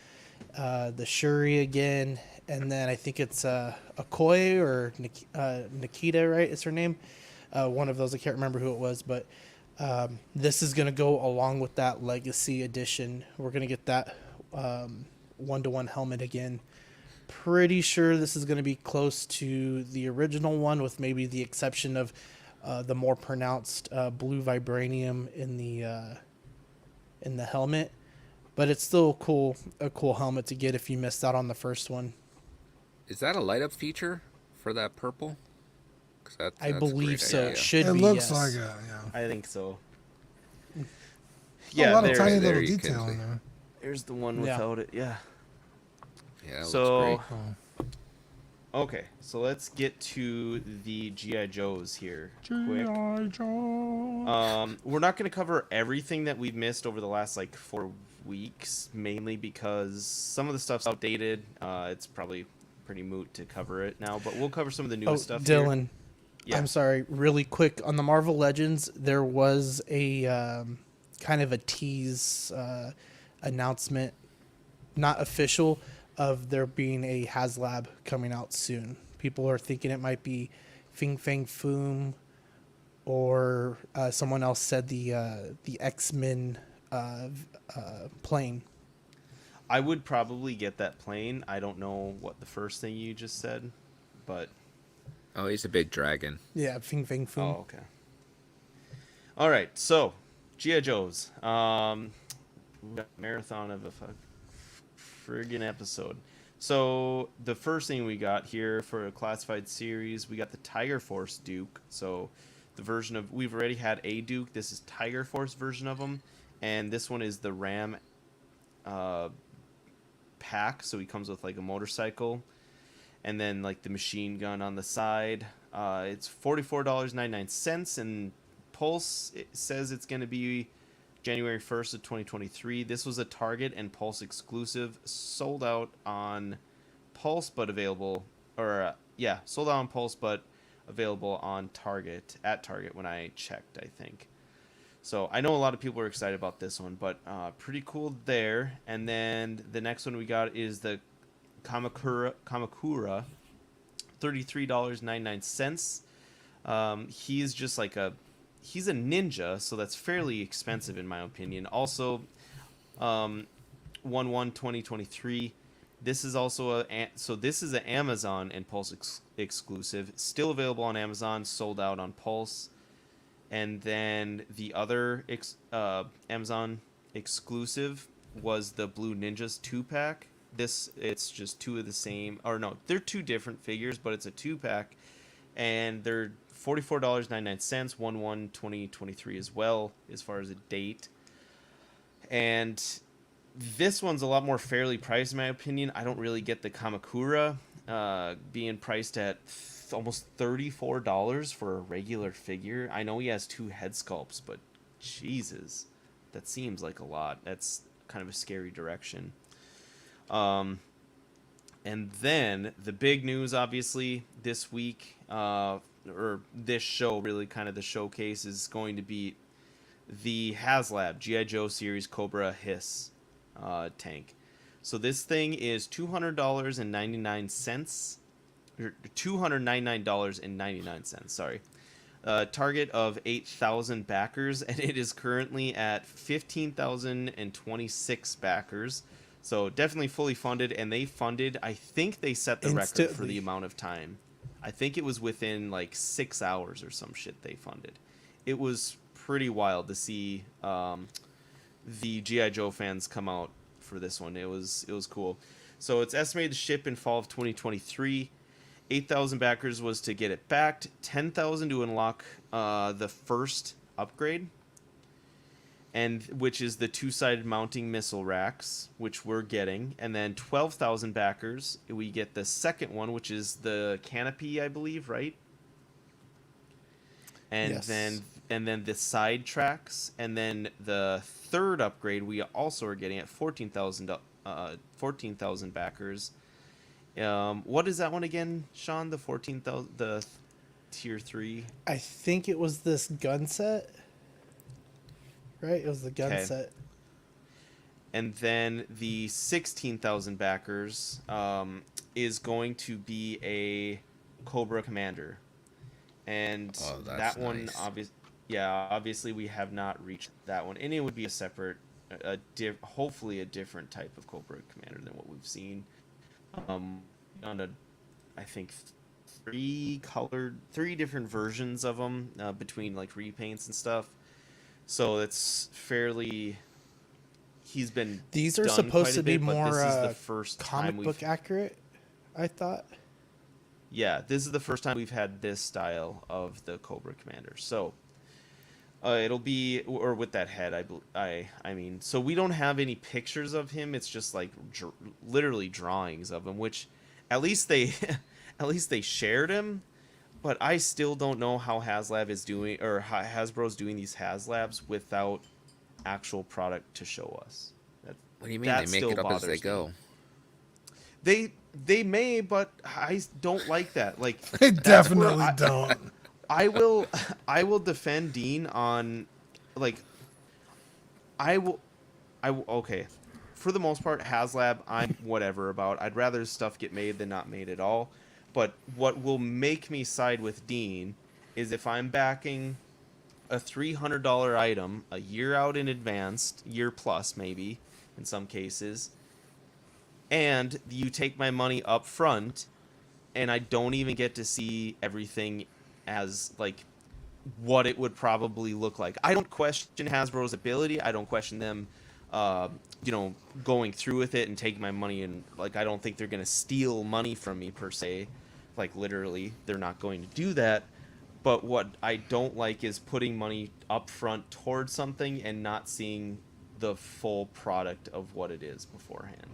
the Shuri again, and then I think it's Okoye or Nikita, right? Is her name? One of those. I can't remember who it was, but this is going to go along with that Legacy edition. We're going to get that 1-to-1 helmet again. Pretty sure this is going to be close to the original one, with maybe the exception of the more pronounced blue vibranium in the helmet. But it's still a cool helmet to get if you missed out on the first one. Is that a light up feature for that purple? I believe so. Idea. It should It be. looks Yes. like it, yeah. I think so. A lot of tiny there little you detail can in there. There's the one without it. Yeah. Yeah, it So- looks great. Cool. Okay, so let's get to the GI Joes here. Quick. G.I. Joe. We're not going to cover everything that we've missed over the last 4 weeks, mainly because some of the stuff's outdated. It's probably pretty moot to cover it now, but we'll cover some of the newest stuff. Dylan. Here. Yeah. I'm sorry, really quick on the Marvel Legends, there was a kind of a tease announcement, not official, of there being a HasLab coming out soon. People are thinking it might be Fing Fang Foom, or someone else said the X-Men plane. I would probably get that plane. I don't know what the first thing you just said, but... Oh, he's a big dragon. Yeah, Fing Fang Foom. Oh, okay. All right, so G.I. Joes. We got marathon of a friggin' episode. So the first thing we got here for a classified series, we got the Tiger Force Duke. So the version of, we've already had a Duke. This is Tiger Force version of him, and this one is the Ram pack. So he comes with a motorcycle, and then the machine gun on the side. It's $44.99, and Pulse, it says it's going to be January 1st of 2023. This was a Target and Pulse exclusive, sold out on Pulse but available, sold out on Pulse but available on Target, at Target when I checked, I think. So I know a lot of people are excited about this one, but pretty cool there. And then the next one we got is the Kamakura, $33.99. He's just he's a ninja, so that's fairly expensive in my opinion. Also, 1/1/2023. This is also this is an Amazon and Pulse exclusive, still available on Amazon, sold out on Pulse. And then the other Amazon exclusive was the Blue Ninjas 2-pack. It's just two of the same, or no, they're two different figures, but it's a 2-pack, and they're $44.99, 1/1/2023 as well, as far as a date. And this one's a lot more fairly priced, in my opinion. I don't really get the Kamakura being priced at almost $34 for a regular figure. I know he has 2 head sculpts, but Jesus, that seems like a lot. That's kind of a scary direction. And then the big news, obviously, this week, or this show really kind of the showcase is going to be the HasLab GI Joe series Cobra Hiss tank. So this thing is $200.99, or $299.99. Sorry. Target of 8,000 backers, and it is currently at 15,026 backers. So definitely fully funded, and they funded, I think they set the record for the amount of time. I think it was within like 6 hours or some shit they funded. It was pretty wild to see the GI Joe fans come out for this one. It was cool. So it's estimated to ship in fall of 2023. 8,000 backers was to get it backed. 10,000 to unlock the first upgrade, and which is the two-sided mounting missile racks, which we're getting. And then 12,000 backers, we get the second one, which is the canopy, I believe, right? And yes. then the side tracks, and then the third upgrade we also are getting at 14,000 backers. What is that one again, Sean? The 14,000, the tier 3. I think it was this gun set. Right, it was the gun set. And then the 16,000 backers is going to be a Cobra Commander, and that one nice. Obviously we have not reached that one, and it would be a separate, hopefully a different type of Cobra Commander than what we've seen. On I think 3 different versions of them between like repaints and stuff. So it's fairly. He's been. These are supposed to be more this is the first comic book accurate, I thought. Yeah, this is the first time we've had this style of the Cobra Commander. So it'll be, or with that head, I mean, so we don't have any pictures of him. It's just like literally drawings of him, which at least they shared him. But I still don't know how HasLab is doing, or how Hasbro's doing these HasLabs without actual product to show us. What do you mean? They make it up as they go. They may, but I don't like that. Like They definitely don't. I will defend Dean on, like, okay. For the most part, HasLab, I'm whatever about. I'd rather stuff get made than not made at all. But what will make me side with Dean is if I'm backing a $300 item a year out in advance, year plus maybe in some cases, and you take my money up front, and I don't even get to see everything as like what it would probably look like. I don't question Hasbro's ability. I don't question them going through with it and taking my money, and like I don't think they're gonna steal money from me per se. Like literally, they're not going to do that. But what I don't like is putting money up front towards something and not seeing the full product of what it is beforehand.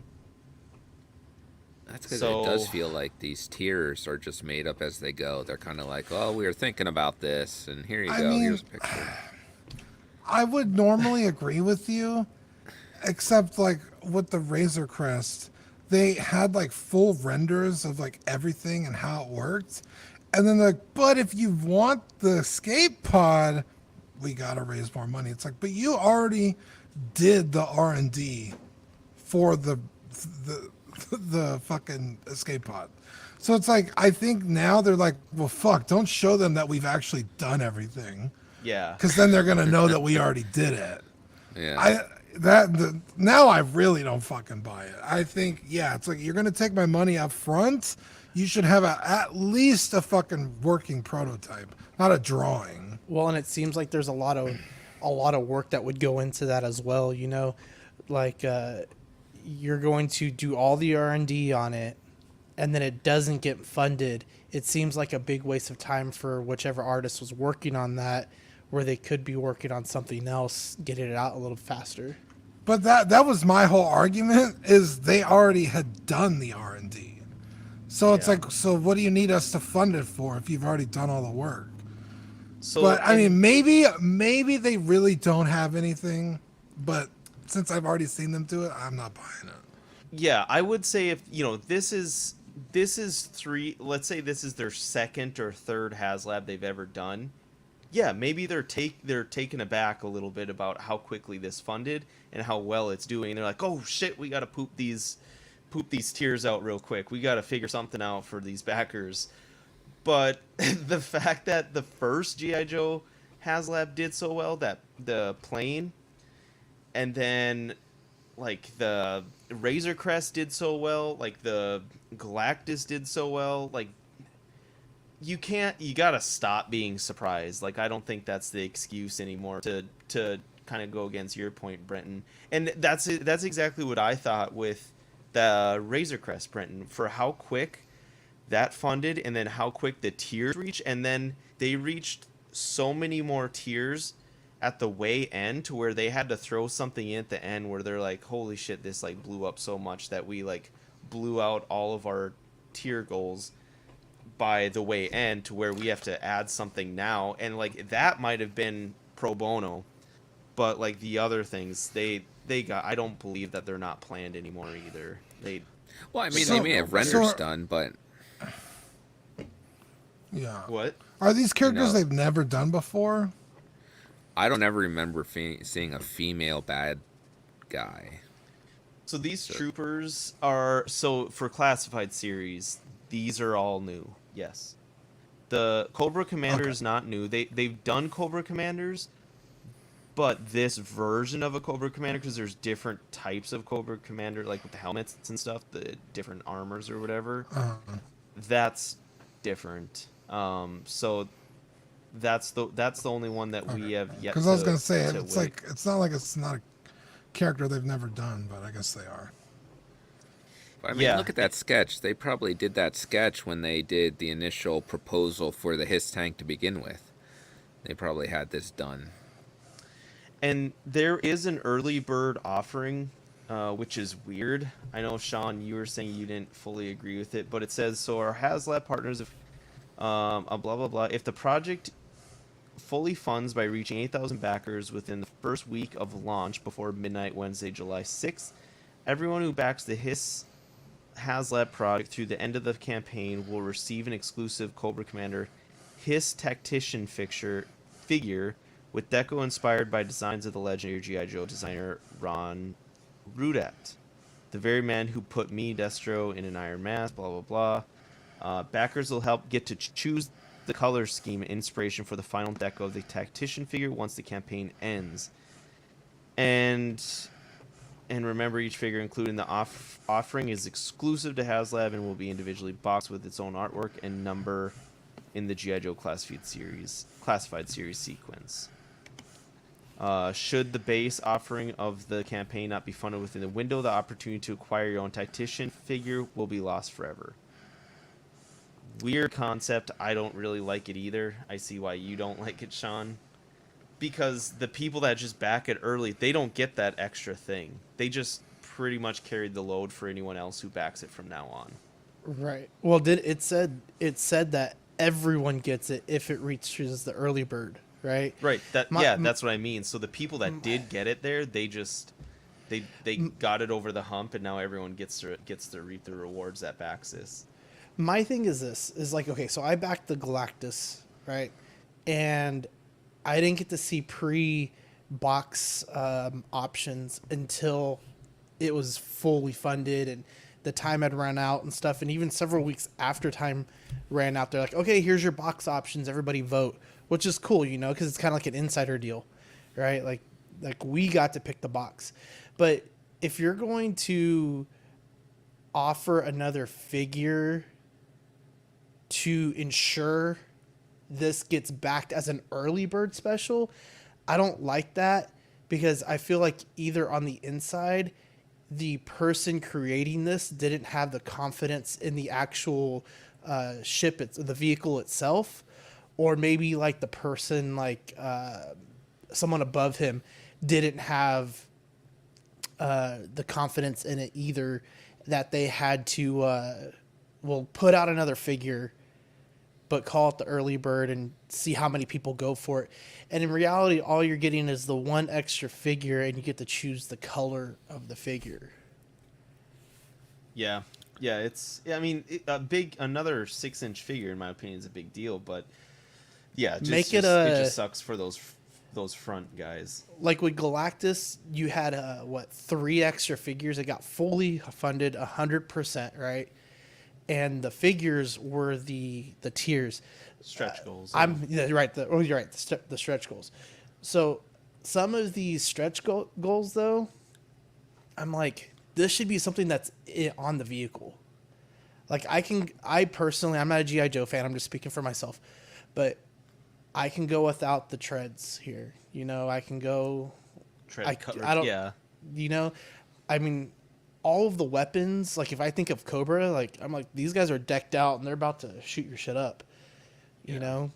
That's because it does feel like these tiers are just made up as they go. They're kind of like, oh, we were thinking about this, and here you go, here's a picture. I would normally agree with you, except like with the Razor Crest, they had like full renders of like everything and how it worked. And then like, but if you want the escape pod, we gotta raise more money. It's like, but you already did the R&D for the fucking escape pod. So it's like, I think now they're like, well, fuck, don't show them that we've actually done everything. Yeah. Because then they're gonna know that we already did it. Yeah. Now I really don't fucking buy it. I think, yeah, it's like, you're gonna take my money up front. You should have at least a fucking working prototype, not a drawing. Well, and it seems like there's a lot of work that would go into that as well. You know, like you're going to do all the R&D on it, and then it doesn't get funded. It seems like a big waste of time for whichever artist was working on that, where they could be working on something else, getting it out a little faster. But that was my whole argument, is they already had done the R&D. So it's like, so what do you need us to fund it for if you've already done all the work? So, but I mean, maybe they really don't have anything, but since I've already seen them do it, I'm not buying it. Yeah, I would say if, this is this is let's say this is their second or third HasLab they've ever done. Yeah, maybe they're taken aback a little bit about how quickly this funded and how well it's doing. They're like, oh shit, we gotta poop these tiers out real quick. We gotta figure something out for these backers. But the fact that the first GI Joe HasLab did so well, that the plane, and then like the Razor Crest did so well, like the Galactus did so well, like you gotta stop being surprised. Like, I don't think that's the excuse anymore to kind of go against your point, Brenton. And that's exactly what I thought with the Razor Crest, Brenton, for how quick that funded and then how quick the tiers reached. And then they reached so many more tiers at the way end to where they had to throw something in at the end where they're like, holy shit, this like blew up so much that we like blew out all of our tier goals by the way end, to where we have to add something now. And like that might have been pro bono, but like the other things they got, I don't believe that they're not planned anymore either. They may have renders done, but yeah. What Are these characters they've never done before? I don't ever remember seeing a female bad guy. So these troopers are, so for classified series, these are all new. Yes. The Cobra Commander is not new. They've done Cobra Commanders, but this version of a Cobra Commander, because there's different types of Cobra Commander, like with the helmets and stuff, the different armors or whatever, that's different. So that's the only one that we have yet. Because I was gonna say it's like, it's not like it's not a character they've never done, but I guess they are. I mean, look at that sketch. They probably did that sketch when they did the initial proposal for the HISS tank to begin with. They probably had this done. And there is an early bird offering, which is weird. I know, Sean, you were saying you didn't fully agree with it, but it says, so our HasLab partners, blah, blah, blah. If the project fully funds by reaching 8,000 backers within the first week of launch before midnight Wednesday, July 6th, everyone who backs the HasLab product through the end of the campaign will receive an exclusive Cobra Commander HISS Tactician figure with deco inspired by designs of the legendary GI Joe designer Ron Rudat, the very man who put me, Destro, in an iron mask, blah, blah, blah. Backers will help get to choose the color scheme and inspiration for the final deco of the Tactician figure once the campaign ends. And remember, each figure, including the offering, is exclusive to HasLab and will be individually boxed with its own artwork and number in the GI Joe classified series sequence. Should the base offering of the campaign not be funded within the window, the opportunity to acquire your own Tactician figure will be lost forever. Weird concept. I don't really like it either. I see why you don't like it, Sean. Because the people that just back it early, they don't get that extra thing. They just pretty much carried the load for anyone else who backs it from now on. Right. Well, it said that everyone gets it if it reaches the early bird, right? Right. That's what I mean. So the people that did get it there, they got it over the hump, and now everyone gets to reap the rewards that backs this. My thing is like, okay, so I backed the Galactus, right? And I didn't get to see pre-box options until it was fully funded and the time had run out and stuff. And even several weeks after time ran out, they're like, okay, here's your box options. Everybody vote, which is cool, you know, because it's kind of like an insider deal, right? Like we got to pick the box. But if you're going to offer another figure to ensure this gets backed as an early bird special, I don't like that, because I feel like either on the inside, the person creating this didn't have the confidence in the actual the vehicle itself, or maybe like the person, like someone above him didn't have the confidence in it either, that they had to put out another figure but call it the early bird and see how many people go for it. And in reality, all you're getting is the one extra figure, and you get to choose the color of the figure. Yeah. Yeah, I mean, another 6-inch figure in my opinion is a big deal, but yeah, it just sucks for those front guys. Like with Galactus, you had 3 extra figures that got fully funded 100%, right? And the figures were the tiers. Stretch goals. You're right. You're right. The stretch goals. So some of these stretch goals, though, I'm like, this should be something that's on the vehicle. Like I personally, I'm not a GI Joe fan. I'm just speaking for myself, but I can go without the treads here. You know, I can go. I don't. Yeah. You know, I mean, all of the weapons. Like if I think of Cobra, like I'm like, these guys are decked out and they're about to shoot your shit up. You know.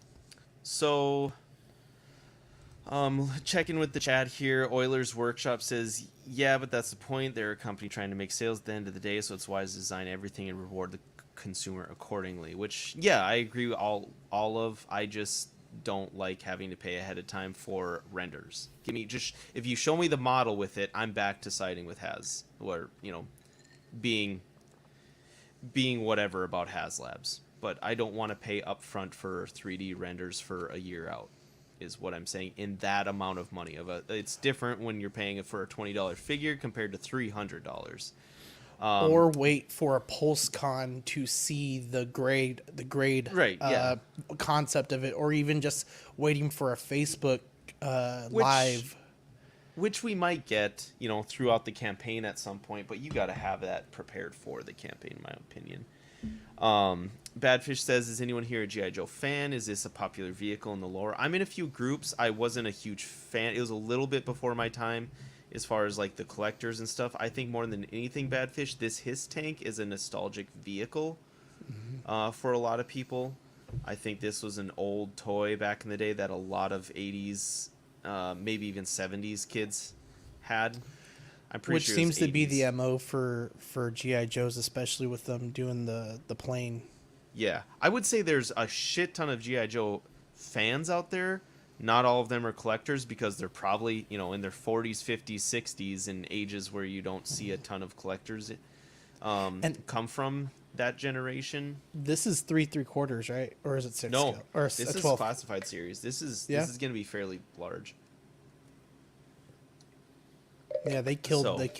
So. Checking with the chat here, Oilers Workshop says, yeah, but that's the point. They're a company trying to make sales at the end of the day, so it's wise to design everything and reward the consumer accordingly. Which, yeah, I agree with all of. I just don't like having to pay ahead of time for renders. If you show me the model with it, I'm back to siding with or being whatever about HasLabs. But I don't want to pay upfront for 3D renders for a year out. Is what I'm saying, in that amount of money. It's different when you're paying it for a $20 figure compared to $300. Or wait for a PulseCon to see the grade right, concept of it, or even just waiting for a Facebook live, which we might get throughout the campaign at some point, but you got to have that prepared for the campaign, in my opinion. Badfish says, is anyone here a G.I. Joe fan? Is this a popular vehicle in the lore? I'm in a few groups. I wasn't a huge fan. It was a little bit before my time as far as like the collectors and stuff. I think more than anything, Badfish, this Hiss tank is a nostalgic vehicle for a lot of people. I think this was an old toy back in the day that a lot of 80s, maybe even 70s kids had. I'm pretty Which sure seems to 80s. be the MO for G.I. Joes, especially with them doing the plane. Yeah, I would say there's a shit ton of G.I. Joe fans out there. Not all of them are collectors because they're probably, in their 40s, 50s, 60s, and ages where you don't see a ton of collectors and come from that generation. This is 3 3/4, right? Or is it 6? No, or this is 12? classified series. This is going to be fairly large. Yeah, they killed that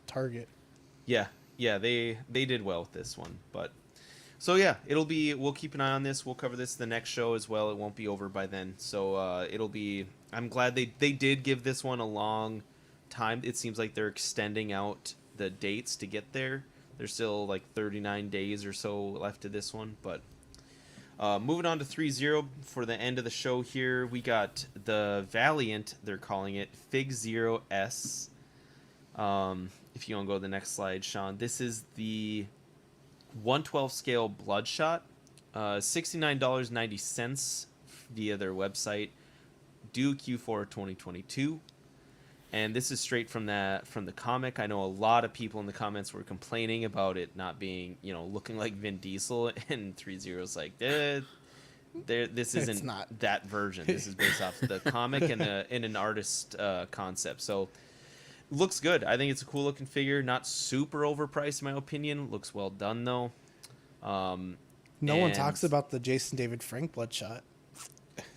target. Yeah, they did well with this one, but so yeah, we'll keep an eye on this. We'll cover this the next show as well. It won't be over by then, so I'm glad they did give this one a long time. It seems like they're extending out the dates to get there. There's still like 39 days or so left to this one, but moving on to 3-0 for the end of the show here, we got the Valiant, they're calling it, Fig Zero S. If you want to go to the next slide, Sean. This is the 1/12 scale Bloodshot, $69.90 via their website, due Q4 2022. And this is straight from the comic. I know a lot of people in the comments were complaining about it not being, looking like Vin Diesel, and 3-0's like, this isn't not that version. This is based off the comic and an artist concept. So looks good. I think it's a cool looking figure. Not super overpriced in my opinion. Looks well done though. No one talks about the Jason David Frank Bloodshot.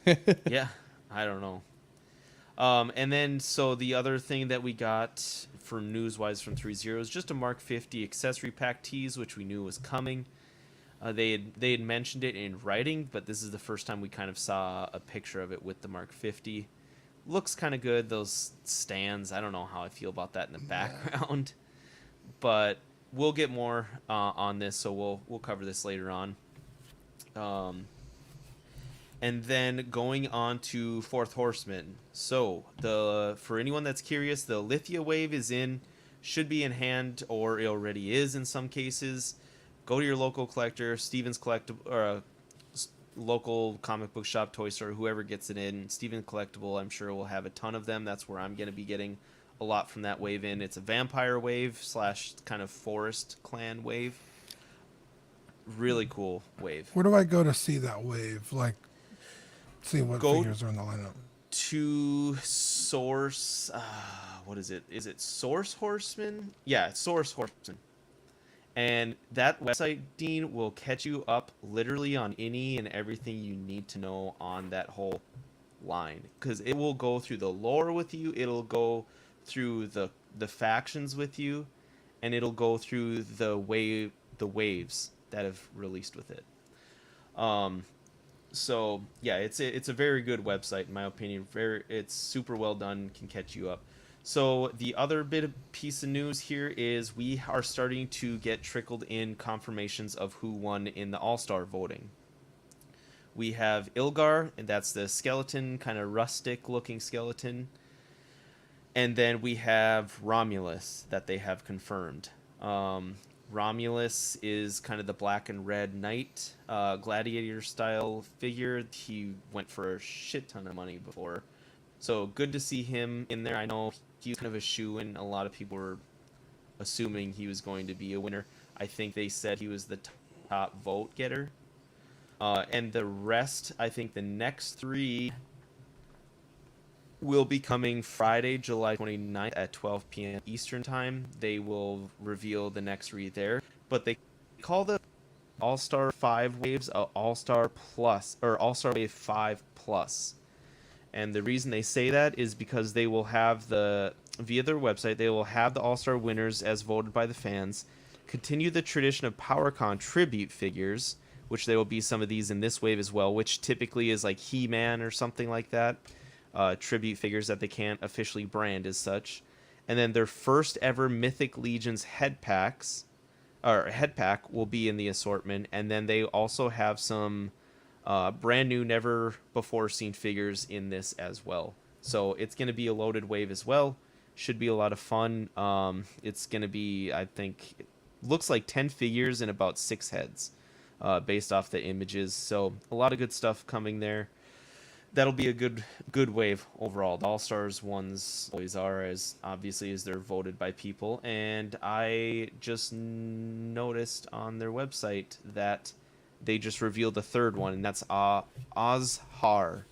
Yeah, I don't know. And then, so the other thing that we got for news-wise from 3-0 is just a Mark 50 accessory pack tease, which we knew was coming. They had mentioned it in writing, but this is the first time we kind of saw a picture of it with the Mark 50. Looks kind of good. Those stands, I don't know how I feel about that in the background, but we'll get more on this, so we'll cover this later on. And then going on to Fourth Horseman. So for anyone that's curious, the Lithia wave should be in hand, or it already is in some cases. Go to your local collector, Steven's Collectible, or local comic book shop, toy store, whoever gets it in. Steven Collectible, I'm sure will have a ton of them. That's where I'm going to be getting a lot from that wave in. It's a vampire wave / kind of forest clan wave. Really cool wave. Where do I go to see that wave? Like, see what figures are in the lineup? Source. What is it? Is it Source Horseman? Yeah, it's Source Horseman. And that website, Dean, will catch you up literally on any and everything you need to know on that whole line, because it will go through the lore with you. It'll go through the factions with you, and it'll go through the waves that have released with it. So yeah, it's a very good website in my opinion. It's super well done, can catch you up. So the other piece of news here is we are starting to get trickled in confirmations of who won in the All-Star voting. We have Ilgar, and that's the skeleton, kind of rustic looking skeleton. And then we have Romulus that they have confirmed. Romulus is kind of the black and red knight, gladiator style figure. He went for a shit ton of money before. So good to see him in there. I know he's kind of a shoo-in. A lot of people were assuming he was going to be a winner. I think they said he was the top vote getter. And the rest, I think the next 3 will be coming Friday, July 29th at 12 p.m. Eastern Time. They will reveal the next 3 there. But they call the All-Star 5 waves a All-Star Plus, or All-Star Wave 5 Plus. And the reason they say that is because they will have via their website, they will have the All-Star winners as voted by the fans, continue the tradition of PowerCon tribute figures, which there will be some of these in this wave as well, which typically is like He-Man or something like that. Tribute figures that they can't officially brand as such. And then their first ever Mythic Legions head pack will be in the assortment. And then they also have some brand new, never before seen figures in this as well. So it's going to be a loaded wave as well. Should be a lot of fun. It's going to be, I think, it looks like 10 figures and about 6 heads based off the images. So a lot of good stuff coming there. That'll be a good wave overall. The All-Stars ones always are, as obviously as they're voted by people. And I just noticed on their website that they just revealed the 3rd one, and that's Ozhar,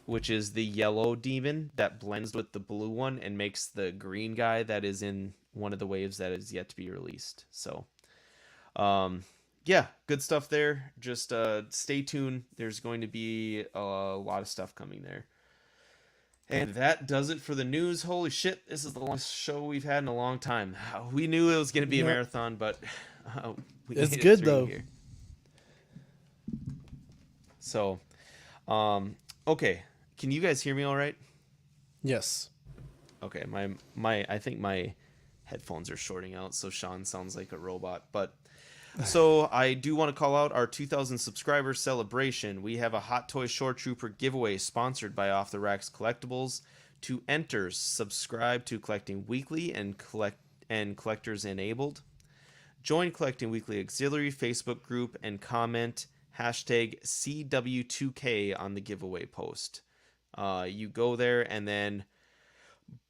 which is the yellow demon that blends with the blue one and makes the green guy that is in one of the waves that is yet to be released. So, yeah, good stuff there. Just stay tuned. There's going to be a lot of stuff coming there. And that does it for the news. Holy shit, this is the longest show we've had in a long time. We knew it was going to be a marathon, but it's good though. Here. So, okay. Can you guys hear me all right? Yes. Okay, I think my headphones are shorting out, so Sean sounds like a robot. But so I do want to call out our 2,000 subscriber celebration. We have a Hot Toy Shore Trooper giveaway sponsored by Off the Racks Collectibles. To enter, subscribe to Collecting Weekly and Collectors Enabled. Join Collecting Weekly Auxiliary Facebook group and comment hashtag CW2K on the giveaway post. You go there, and then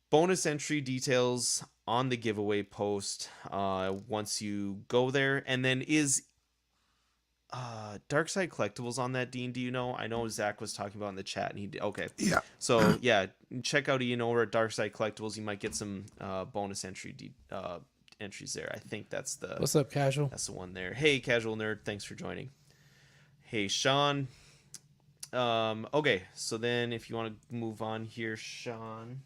bonus entry details on the giveaway post once you go there. And then is Darkside Collectibles on that, Dean? Do you know? I know Zach was talking about in the chat, and he did. Okay. Yeah. So yeah, check out Ian over at Darkside Collectibles. You might get some bonus entries there. I think that's the. What's up, Casual? That's the one there. Hey, Casual Nerd. Thanks for joining. Hey, Sean. Okay, so then if you want to move on here, Sean.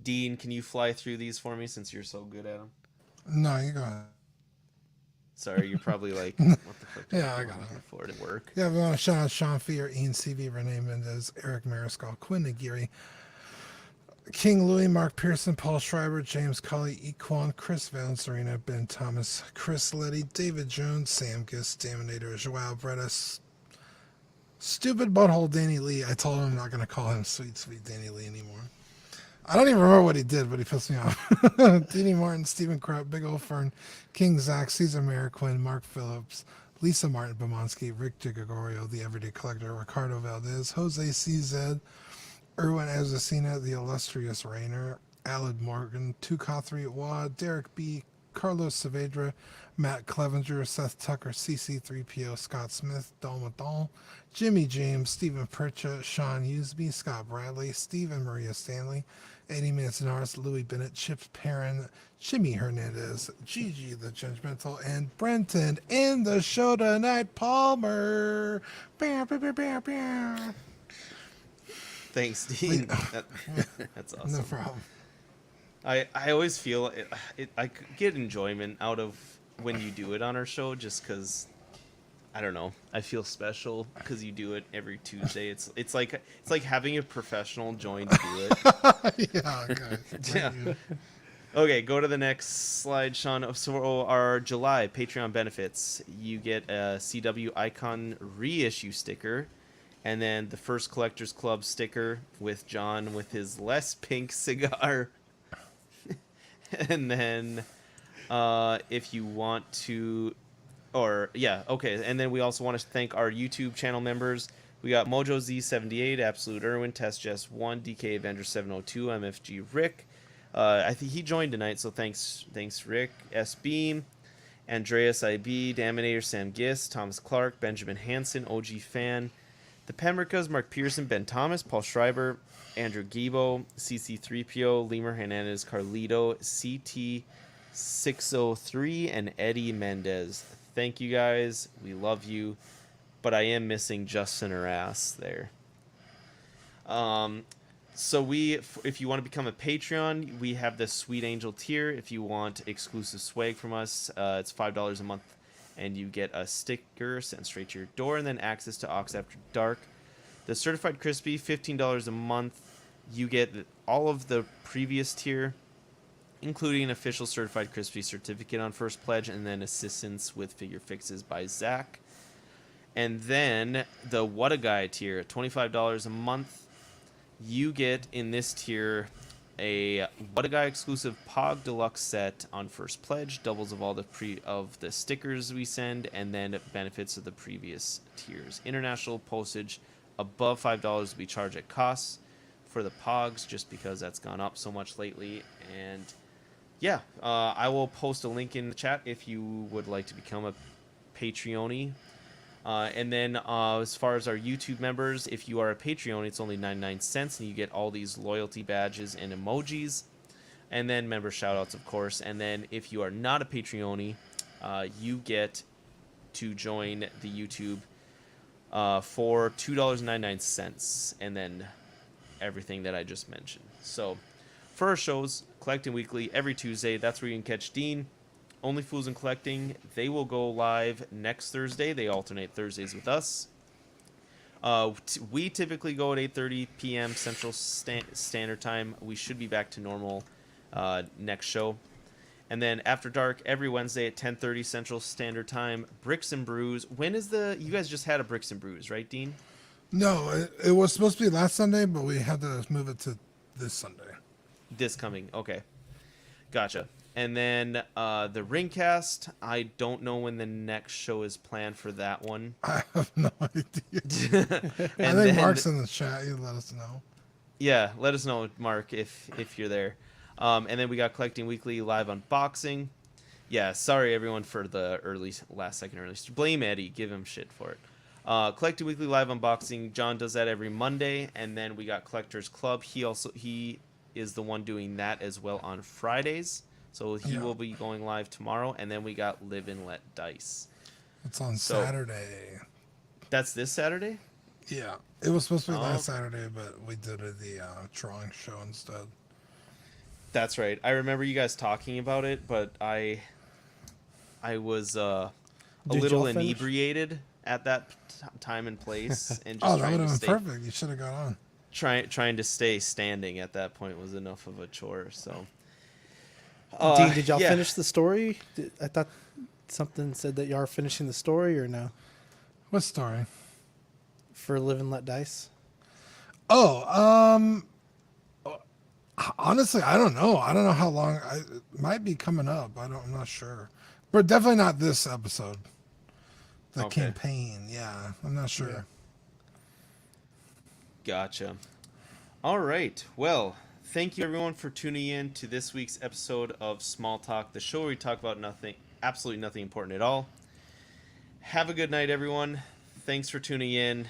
Dean, can you fly through these for me since you're so good at them? No, you go ahead. Sorry, you're probably like, what the fuck? Yeah, I got it. For it at work. Yeah, we want to shout out Sean Fear, Ian CV, Renee Mendez, Eric Mariscal, Quinn Nagiri, King Louis, Mark Pearson, Paul Schreiber, James Cully, Equan, Chris Valencerina, Ben Thomas, Chris Letty, David Jones, Sam Gist, Daminator, Joao Bretas, Stupid Butthole Danny Lee. I told him I'm not going to call him Sweet Danny Lee anymore. I don't even remember what he did, but he pissed me off. Deanie Martin, Stephen Kraut, Big Ol' Fern, King Zach, Caesar Mariquin, Mark Phillips, Lisa Martin Bomonsky, Rick Gigagorio, The Everyday Collector, Ricardo Valdez, Jose CZ, Erwin Azucena, The Illustrious Rainer, Alad Morgan, Tukathri Wad, Derek B., Carlos Saavedra, Matt Clevenger, Seth Tucker, CC3PO, Scott Smith, Don Jimmy James, Stephen Percha, Sean Usby, Scott Bradley, Steve and Maria Stanley, Eddie Manzanares, Louis Bennett, Chips Perrin, Jimmy Hernandez, Gigi the Judgmental, and Brenton in the show tonight, Palmer. Bam, bam, bam, bam, bam. Thanks, Dean. That's awesome. No problem. I always feel I get enjoyment out of when you do it on our show, just because I don't know, I feel special because you do it every Tuesday. It's like having a professional join to do it. Yeah, okay. Yeah. Okay, go to the next slide, Sean. So our July Patreon benefits, you get a CW Icon reissue sticker, and then the first Collectors Club sticker with John with his less pink cigar. And then if you want to, and then we also want to thank our YouTube channel members. We got Mojo Z78, Absolute Irwin, Test Jess 1, DK Avenger 702, MFG Rick. I think he joined tonight, so thanks Rick. S Beam, Andreas IB, Daminator, Sam Gist, Thomas Clark, Benjamin Hansen, OG Fan, the Pembricas, Mark Pearson, Ben Thomas, Paul Schreiber, Andrew Gibo, CC3PO, Lemur Hernandez, Carlito, CT603, and Eddie Mendez. Thank you guys. We love you. But I am missing Justin Arras there. So if you want to become a Patreon, we have the Sweet Angel tier. If you want exclusive swag from us, it's $5 a month, and you get a sticker sent straight to your door, and then access to Ox After Dark. The Certified Crispy, $15 a month. You get all of the previous tier, including an official Certified Crispy certificate on first pledge, and then assistance with figure fixes by Zach. And then the What a Guy tier, $25 a month. You get in this tier a What a Guy exclusive Pog Deluxe set on first pledge, doubles of all the stickers we send, and then benefits of the previous tiers. International postage above $5 will be charged at costs for the Pogs, just because that's gone up so much lately. And yeah, I will post a link in the chat if you would like to become a Patreon. And then as far as our YouTube members, if you are a Patreon, it's only 99 cents, and you get all these loyalty badges and emojis, and then member shoutouts, of course. And then if you are not a Patreon, you get to join the YouTube for $2.99, and then everything that I just mentioned. So for our shows, Collecting Weekly every Tuesday, that's where you can catch Dean. Only Fools and Collecting, they will go live next Thursday. They alternate Thursdays with us. We typically go at 8:30 p.m. Central Standard Time. We should be back to normal next show. And then After Dark every Wednesday at 10:30 Central Standard Time. Bricks and Brews. When is you guys just had a Bricks and Brews, right, Dean? No, it was supposed to be last Sunday, but we had to move it to this Sunday. This coming, okay. Gotcha. And then the Ringcast, I don't know when the next show is planned for that one. I have no idea. I think Mark's in the chat. You let us know. Yeah, let us know, Mark, if you're there. And then we got Collecting Weekly live unboxing. Yeah, sorry everyone for the last second early. Blame Eddie, give him shit for it. Collecting Weekly live unboxing. John does that every Monday, and then we got Collectors Club. He is the one doing that as well on Fridays. So he will be going live tomorrow, and then we got Live and Let Dice. It's on Saturday. That's this Saturday? Yeah. It was supposed to be last Saturday, but we did the drawing show instead. That's right. I remember you guys talking about it, but I was a little inebriated at that time and place, and just that would have been perfect. You should have got on. Trying to stay standing at that point was enough of a chore. So, Dean, did y'all finish the story? I thought something said that y'all are finishing the story, or no? What story? For Live and Let Dice. Honestly, I don't know. I don't know how long. It might be coming up. I'm not sure, but definitely not this episode. The campaign, yeah, I'm not sure. Gotcha. All right. Well, thank you everyone for tuning in to this week's episode of Small Talk, the show where we talk about nothing, absolutely nothing important at all. Have a good night, everyone. Thanks for tuning in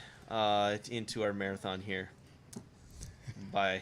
into our marathon here. Bye.